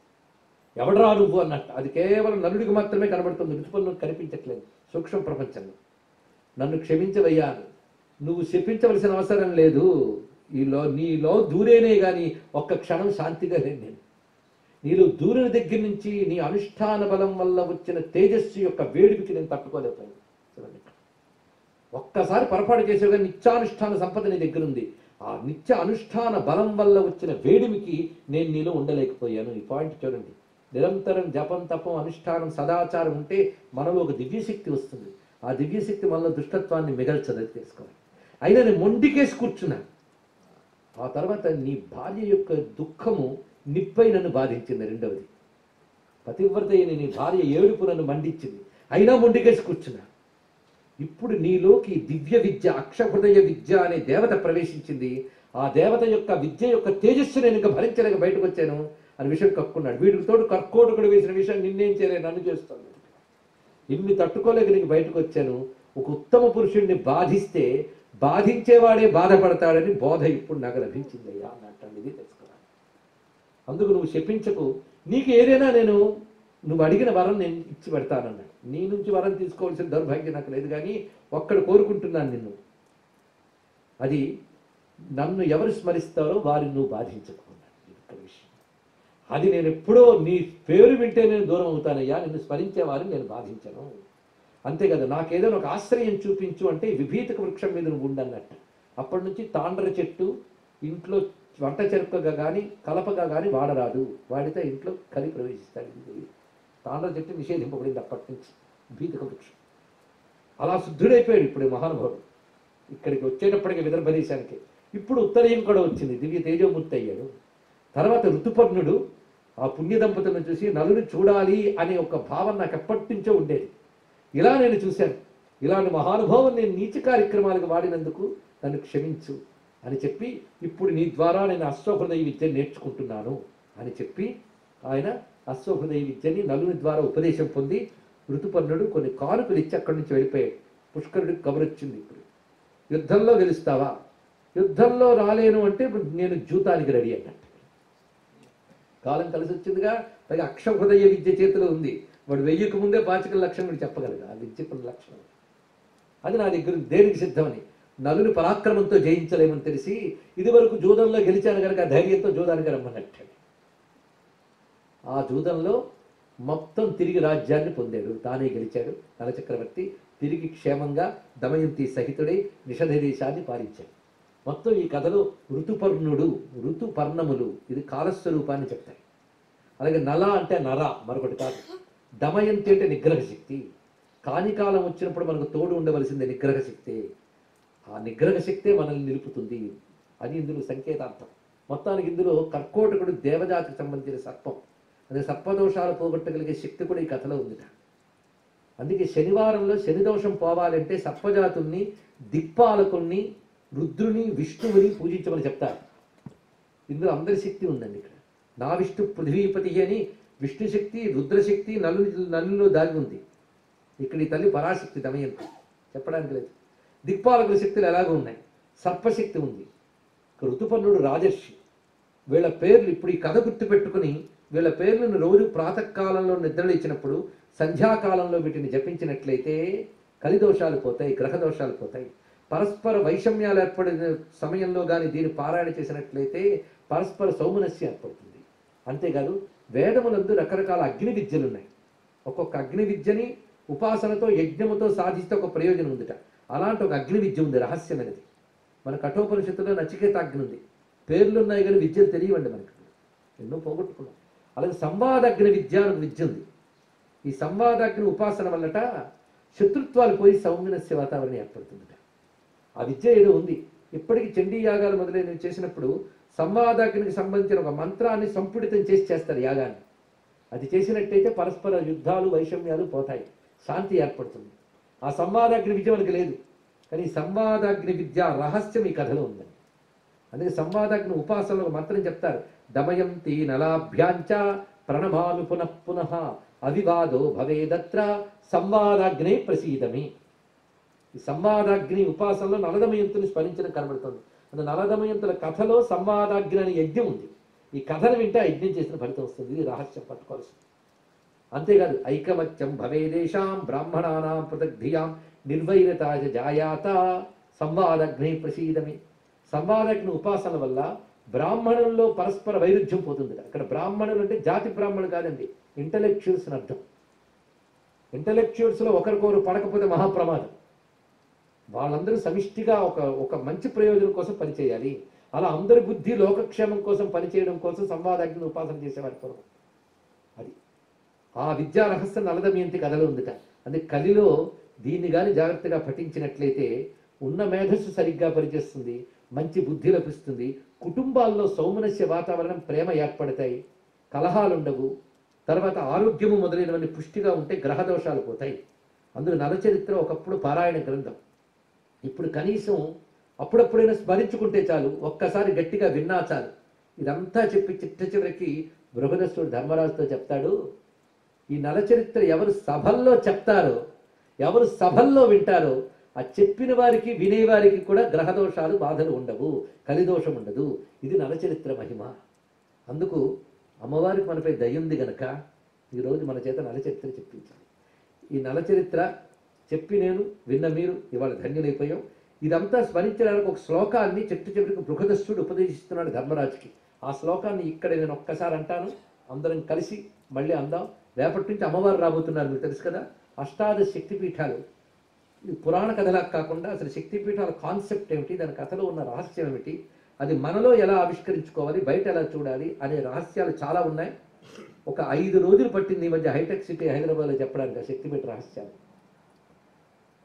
ఎవడరా నువ్వు అన్నట్టు. అది కేవలం నలుడికి మాత్రమే కనబడుతుంది, ఋతుపన్ను కనిపించట్లేదు సూక్ష్మ ప్రపంచంలో. నన్ను క్షమించవయ్యా, నువ్వు శపించవలసిన అవసరం లేదు, నీలో దూరేనే కానీ ఒక్క క్షణం శాంతిగా లేను నేను. నీలో దూరిన దగ్గర నుంచి నీ అనుష్ఠాన బలం వల్ల వచ్చిన తేజస్సు యొక్క వేడికి నేను తట్టుకోలేకపోయాను. చూడండి, ఒక్కసారి పొరపాటు చేసేగా నిత్యానుష్ఠాన సంపద నీ దగ్గర ఉంది, ఆ నిత్య అనుష్ఠాన బలం వల్ల వచ్చిన వేడిమికి నేను నీలో ఉండలేకపోయాను. ఈ పాయింట్ చూడండి. నిరంతరం జపం, తపం, అనుష్ఠానం, సదాచారం ఉంటే మనలో ఒక దివ్యశక్తి వస్తుంది. ఆ దివ్యశక్తి మనలో దుష్టత్వాన్ని మిగల్చదని తెలుసుకోవాలి. అయినా నేను మొండికేసి కూర్చున్నాను. ఆ తర్వాత నీ భార్య యొక్క దుఃఖము నిప్పై నన్ను బాధించింది. రెండవది, పతివ్రత అయిన నీ భార్య ఏడుపు నన్ను మండించింది, అయినా మొండికేసి కూర్చున్నా. ఇప్పుడు నీలోకి దివ్య విద్య, అక్షహృదయ విద్య అనే దేవత ప్రవేశించింది. ఆ దేవత యొక్క విద్య యొక్క తేజస్సు నేను ఇంకా భరించలేక బయటకు వచ్చాను అని విషయం కక్కున్నాడు. వీడితో కర్కోటకుడు వేసిన విషయం నిన్నేం చేయలేదు, నన్ను చేస్తాను. ఇన్ని తట్టుకోలేక నీకు బయటకు వచ్చాను. ఒక ఉత్తమ పురుషుడిని బాధిస్తే బాధించేవాడే బాధపడతాడని బోధ ఇప్పుడు నాకు లభించిందయ్యా అన్నట్టు. ఇది తెలుసుకోవాలి. అందుకు నువ్వు శపించకు, నీకు ఏదైనా నువ్వు అడిగిన వరం నేను ఇచ్చి పెడతానన్నాడు. నీ నుంచి వరం తీసుకోవాల్సిన దౌర్భాగ్యం నాకు లేదు, కానీ ఒక్కడ కోరుకుంటున్నాను నిన్ను, అది నన్ను ఎవరు స్మరిస్తారో వారిని నువ్వు బాధించకున్నాను. ఇది ఇక్కడ విషయం. అది నేను ఎప్పుడో నీ పేరు వింటే నేను దూరం అవుతానయ్యా, నిన్ను స్మరించే వారిని నేను బాధించను. అంతే కదా, నాకేదైనా ఒక ఆశ్రయం చూపించు అంటే విభీతక వృక్షం మీద నువ్వు ఉండన్నట్టు. అప్పటి నుంచి తాండ్ర చెట్టు ఇంట్లో వంట చెరుకగా కానీ కలపగా కానీ వాడరాదు, వాడితే ఇంట్లో కలి ప్రవేశిస్తాడు. తాండ్ర చెట్టు నిషేధింపబడింది అప్పటి నుంచి, విభీతక వృక్షం. అలా శుద్ధుడైపోయాడు ఇప్పుడు మహానుభావుడు. ఇక్కడికి వచ్చేటప్పటికి విదర్భ దేశానికి. ఇప్పుడు ఉత్తరయం కూడా వచ్చింది, దివ్య తేజోమూర్తి అయ్యాడు. తర్వాత ఋతుపర్ణుడు ఆ పుణ్య దంపతులను చూసి నలుని చూడాలి అనే ఒక భావన నాకు ఎప్పటి నుంచో ఉండేది. ఇలా నేను చూశాను, ఇలాంటి మహానుభావం నేను నీచ కార్యక్రమాలకు వాడినందుకు నన్ను క్షమించు అని చెప్పి, ఇప్పుడు నీ ద్వారా నేను అశ్వహృదయ విద్యను నేర్చుకుంటున్నాను అని చెప్పి ఆయన అశ్వహృదయ విద్యని నలుని ద్వారా ఉపదేశం పొంది ఋతుపర్ణుడు కొన్ని కానుకలు ఇచ్చి అక్కడి నుంచి వెళ్ళిపోయాడు. పుష్కరుడికి కబురొచ్చింది, ఇప్పుడు యుద్ధంలో గెలుస్తావా? యుద్ధంలో రాలేను అంటే నేను జూతానికి రెడీ అన్నట్టు. కాలం కలిసి వచ్చిందిగా, పైగా అక్షహృదయ విద్య చేతిలో ఉంది. వాడు 1000కు ముందే పాచికల లక్షణం వీడు చెప్పగలడు. ఆ విద్యకున్న లక్షణం అది నా దగ్గర దేనికి సిద్ధమని. నలుని పరాక్రమంతో జయించలేమని తెలిసి ఇదివరకు జూదంలో గెలిచాను కనుక ధైర్యంతో జూదానికి రమ్మన్నట్టాడు. ఆ జూదంలో మొత్తం తిరిగి రాజ్యాన్ని పొందాడు. తానే గెలిచాడు. నలచక్రవర్తి తిరిగి క్షేమంగా దమయంతి సహితుడై నిషధ దేశాన్ని పాలించాడు. మొత్తం ఈ కథలో ఋతుపర్ణములు ఇది కాలస్వరూపాన్ని చెప్తాయి. అలాగే నల అంటే నర మరొకటి కాదు. దమయంతి అంటే నిగ్రహ శక్తి. కానికాలం వచ్చినప్పుడు మనకు తోడు ఉండవలసింది నిగ్రహ శక్తి. ఆ నిగ్రహ శక్తే మనల్ని నిలుపుతుంది. అది ఇందులో సంకేతార్థం. మొత్తానికి ఇందులో కర్కోటకుడు దేవజాతికి సంబంధించిన సర్పం. అదే సర్పదోషాలు పోగొట్టగలిగే శక్తి కూడా ఈ కథలో ఉందిట. అందుకే శనివారంలో శనిదోషం పోవాలంటే సర్పజాతుల్ని, దిక్పాలకుల్ని, రుద్రుని, విష్ణువుని పూజించమని చెప్తారు. ఇందులో అందరి శక్తి ఉందండి. ఇక్కడ నా విష్ణు పృథ్వీపతి అని విష్ణు శక్తి, రుద్రశక్తి నలులో దాగి ఉంది. ఇక్కడ ఈ తల్లి పరాశక్తి దమయంతి చెప్పడానికి లేదు. దిక్పాలకుల శక్తులు ఎలాగో ఉన్నాయి. సర్పశక్తి ఉంది. ఋతుపర్ణుడు రాజర్షి. వీళ్ళ పేర్లు ఇప్పుడు ఈ కథ గుర్తుపెట్టుకుని వీళ్ళ పేర్లను రోజు ప్రాతకాలంలో నిద్రలు ఇచ్చినప్పుడు సంధ్యాకాలంలో వీటిని జపించినట్లయితే కలిదోషాలు పోతాయి, గ్రహదోషాలు పోతాయి. పరస్పర వైషమ్యాలు ఏర్పడిన సమయంలో కానీ దీన్ని పారాయణ చేసినట్లయితే పరస్పర సౌమనస్యం ఏర్పడుతుంది. అంతేకాదు వేదములందు రకరకాల అగ్ని విద్యలు ఉన్నాయి. ఒక్కొక్క అగ్ని విద్యని ఉపాసనతో యజ్ఞముతో సాధిస్తే ఒక ప్రయోజనం ఉందిట. అలాంటి ఒక అగ్ని విద్య ఉంది, రహస్యమైనది. మన కఠోపనిషత్తులో నచికేత అగ్ని ఉంది. పేర్లు ఉన్నాయి కానీ విద్యలు తెలియవండి మనకి. ఎన్నో పోగొట్టుకున్నాం. అలాగే సంవాదాగ్ని విద్య అని విద్య ఉంది. ఈ సంవాదాగ్ని ఉపాసన వల్లట శత్రుత్వాలు పోయి సౌమ్యనస్య వాతావరణం ఏర్పడుతుందట. ఆ విద్య ఏదో ఉంది. ఇప్పటికీ చండీ యాగాలు మొదలైనవి చేసినప్పుడు సంవాదాగ్నికి సంబంధించిన ఒక మంత్రాన్ని సంపుడితం చేస్తారు యాగాన్ని. అది చేసినట్టయితే పరస్పర యుద్ధాలు వైషమ్యాలు పోతాయి, శాంతి ఏర్పడుతుంది. ఆ సంవాదాగ్ని విద్య మనకి లేదు. కానీ సంవాదాగ్ని విద్య రహస్యం ఈ కథలో ఉందని. అందుకే సంవాదాగ్ని ఉపాసనలో ఒక మంత్రం చెప్తారు. దమయంతి నలాభ్యాంచ ప్రణమామి పునః పునః అవివాదో భవేదత్ర సంవాదాగ్నే ప్రసీదమి. ఈ సంవాదాగ్ని ఉపాసనలో నలదమయంతుని స్మరించడం కనబడుతుంది. అంటే నలదమయంతుల కథలో సంవాదాగ్ని అనే యజ్ఞం ఉంది. ఈ కథను వింటే ఆ యజ్ఞం చేసిన ఫలితం వస్తుంది. ఇది రహస్యం పట్టుకోవాల్సింది. అంతేకాదు ఐకమత్యం భవేదేశాం బ్రాహ్మణానాం పృథగ్ధియాం నిర్వైరతాయ జాయాత సంవాదాగ్ని ప్రసీదమి. సంవాదాగ్ని ఉపాసన వల్ల బ్రాహ్మణుల్లో పరస్పర వైరుధ్యం పోతుంది. అక్కడ బ్రాహ్మణులు అంటే జాతి బ్రాహ్మణులు కాదండి, ఇంటలెక్చువల్స్ అని అర్థం. ఇంటలెక్చువల్స్లో ఒకరికొకరు పడకపోతే మహాప్రమాదం. వాళ్ళందరూ సమిష్టిగా ఒక మంచి ప్రయోజనం కోసం పనిచేయాలి. అలా అందరి బుద్ధి లోకక్షేమం కోసం పనిచేయడం కోసం సంవాదాగ్ని ఉపాసన చేసేవారి పూర్వం. అది ఆ విద్యా రహస్యం నలదమయంతి కథలో ఉందిట. అందుకే కలిలో దీన్ని కానీ జాగ్రత్తగా పఠించినట్లయితే ఉన్న మేధస్సు సరిగ్గా పనిచేస్తుంది, మంచి బుద్ధి లభిస్తుంది, కుటుంబాల్లో సౌమనస్య వాతావరణం, ప్రేమ ఏర్పడతాయి, కలహాలు ఉండవు, తర్వాత ఆరోగ్యము మొదలైనవన్నీ పుష్టిగా ఉంటే గ్రహదోషాలు పోతాయి. అందులో నలచరిత్ర ఒకప్పుడు పారాయణ గ్రంథం. ఇప్పుడు కనీసం అప్పుడప్పుడైనా స్మరించుకుంటే చాలు, ఒక్కసారి గట్టిగా విన్నా చాలు. ఇదంతా చెప్పి చిట్ట చివరికి బృహదస్సుడు ధర్మరాజుతో చెప్తాడు, ఈ నలచరిత్ర ఎవరు సభల్లో చెప్తారో, ఎవరు సభల్లో వింటారో ఆ చెప్పిన వారికి వినేవారికి కూడా గ్రహదోషాలు బాధలు ఉండవు, కలిదోషం ఉండదు. ఇది నలచరిత్ర మహిమ. అందుకు అమ్మవారికి మనపై దయ ఉంది గనక ఈరోజు మన చేత నలచరిత్ర చెప్పించాలి. ఈ నలచరిత్ర చెప్పి నేను విన్న మీరు ఇవాళ ధన్యులైపోయాం. ఇదంతా స్మరించడానికి ఒక శ్లోకాన్ని చెట్టు చివరికి బృహదస్సుడు ఉపదేశిస్తున్నాడు ధర్మరాజుకి. ఆ శ్లోకాన్ని ఇక్కడ నేను ఒక్కసారి అంటాను, అందరం కలిసి మళ్ళీ అందాం. రేపటి నుంచి అమ్మవారు రాబోతున్నారు, మీకు తెలుసు కదా. అష్టాదశ శక్తిపీఠాలు, ఈ పురాణ కథలా కాకుండా అసలు శక్తిపీఠాల కాన్సెప్ట్ ఏమిటి, దాని కథలో ఉన్న రహస్యం ఏమిటి, అది మనలో ఎలా ఆవిష్కరించుకోవాలి, బయట ఎలా చూడాలి అనే రహస్యాలు చాలా ఉన్నాయి. ఒక 5 రోజులు పట్టింది ఈ మధ్య హైటెక్ సిటీ హైదరాబాద్లో చెప్పడానికి ఆ శక్తిపీఠ రహస్యాలు.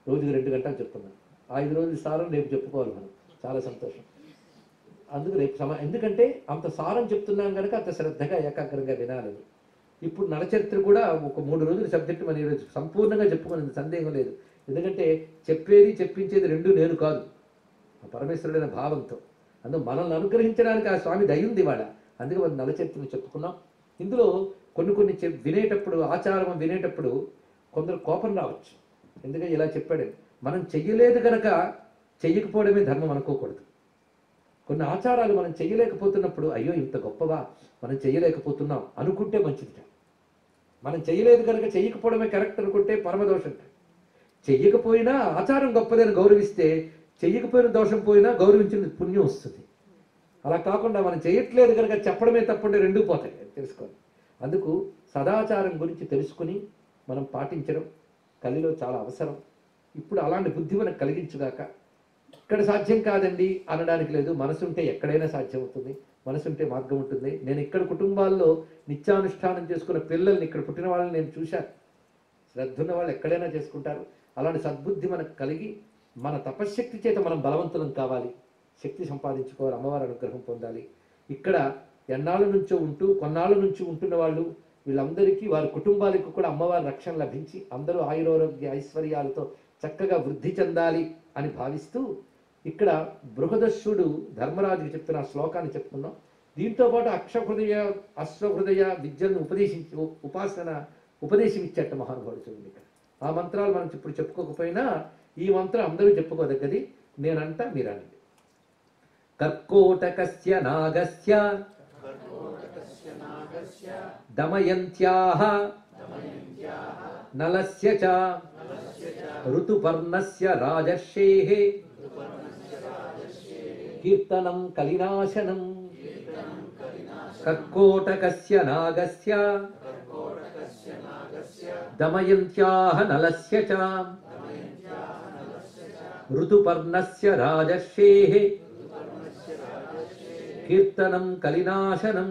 రోజుకి 2 గంటలు చెప్తున్నాను. 5 రోజుల సారం రేపు చెప్పుకోవాలి మనం. చాలా సంతోషం. అందుకు రేపు ఎందుకంటే అంత సారం చెప్తున్నాం కనుక అంత శ్రద్ధగా ఏకాగ్రంగా వినాలని. ఇప్పుడు నలచరిత్ర కూడా ఒక 3 రోజుల సబ్జెక్టు మనం ఈరోజు సంపూర్ణంగా చెప్పుకునేది సందేహం లేదు. ఎందుకంటే చెప్పేది చెప్పించేది రెండు నేను కాదు, ఆ పరమేశ్వరుడైన భావంతో. అందుకు మనల్ని అనుగ్రహించడానికి ఆ స్వామి దయ ఉంది ఇవాళ. అందుకే మనం నలచరిత్రను చెప్పుకున్నాం. ఇందులో కొన్ని వినేటప్పుడు, ఆచారం వినేటప్పుడు కొందరు కోపం రావచ్చు. ఎందుకంటే ఇలా చెప్పాడు, మనం చెయ్యలేదు కనుక చెయ్యకపోవడమే ధర్మం అనుకోకూడదు. కొన్ని ఆచారాలు మనం చెయ్యలేకపోతున్నప్పుడు అయ్యో ఇంత గొప్పవా మనం చెయ్యలేకపోతున్నాం అనుకుంటే మంచిది. మనం చేయలేదు కనుక చెయ్యకపోవడమే కరెక్ట్ అనుకుంటే పరమదోషం. చెయ్యకపోయినా ఆచారం గొప్పదని గౌరవిస్తే చెయ్యకపోయిన దోషం పోయినా గౌరవించిన పుణ్యం వస్తుంది. అలా కాకుండా మనం చేయట్లేదు కనుక చెప్పడమే తప్పుండే రెండూ పోతాయి, తెలుసుకోవాలి. అందుకు సదాచారం గురించి తెలుసుకుని మనం పాటించడం కలిలో చాలా అవసరం. ఇప్పుడు అలాంటి బుద్ధి మనకు కలిగించుగాక. ఇక్కడ సాధ్యం కాదండి అనడానికి లేదు, మనసుంటే ఎక్కడైనా సాధ్యం అవుతుంది, మనసుంటే మార్గం ఉంటుంది. నేను ఇక్కడ కుటుంబాల్లో నిత్యానుష్ఠానం చేసుకున్న పిల్లల్ని, ఇక్కడ పుట్టిన వాళ్ళని నేను చూశాను. శ్రద్ధ ఉన్న వాళ్ళు ఎక్కడైనా చేసుకుంటారు. అలాంటి సద్బుద్ధి మనకు కలిగి మన తపశ్శక్తి చేత మనం బలవంతులం కావాలి, శక్తి సంపాదించుకోవాలి, అమ్మవారి అనుగ్రహం పొందాలి. ఇక్కడ ఎన్నాళ్ళ నుంచో ఉంటూ కొన్నాళ్ళ నుంచి ఉంటున్న వాళ్ళు వీళ్ళందరికీ వారి కుటుంబాలకు కూడా అమ్మవారి రక్షణ లభించి అందరూ ఆయురారోగ్య ఐశ్వర్యాలతో చక్కగా వృద్ధి చెందాలి అని భావిస్తూ ఇక్కడ బృహదస్సుడు ధర్మరాజుకి చెప్తున్న ఆ శ్లోకాన్ని చెప్పుకున్నాం. దీంతో పాటు అశ్వహృదయ విద్యను ఉపదేశం ఇచ్చేట మహానుభావుడు. చూడండి ఇక్కడ ఆ మంత్రాలు మనం ఇప్పుడు చెప్పుకోకపోయినా ఈ మంత్రం అందరూ చెప్పుకోదగ్గది. నేనంట మీరనండి. కర్కోటకస్య నాగస్య దమయంత్యాః నలస్య చ ఋతుపర్ణస్య రాజర్షేః కీర్తనం కలినాశనం. కర్కోటకస్య నాగస్య దమయంత్యాః నలస్య చ ఋతుపర్ణస్య రాజర్షేః కీర్తనం కలినాశనం.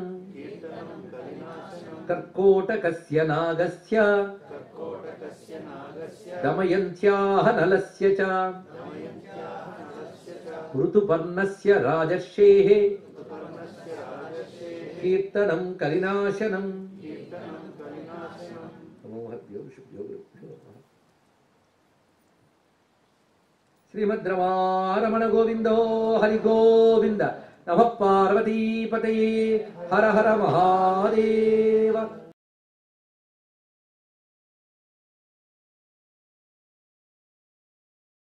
కర్కోటకస్య నాగస్య దమయంత్యాః నలస్య చ ఋతుపర్ణస్య రాజర్షేః కీర్తనం కలినాశనం. శ్రీమద్రమారమణ గోవిందో హరి గోవింద. నమః పార్వతీపతయే. హర హర మహాదేవ.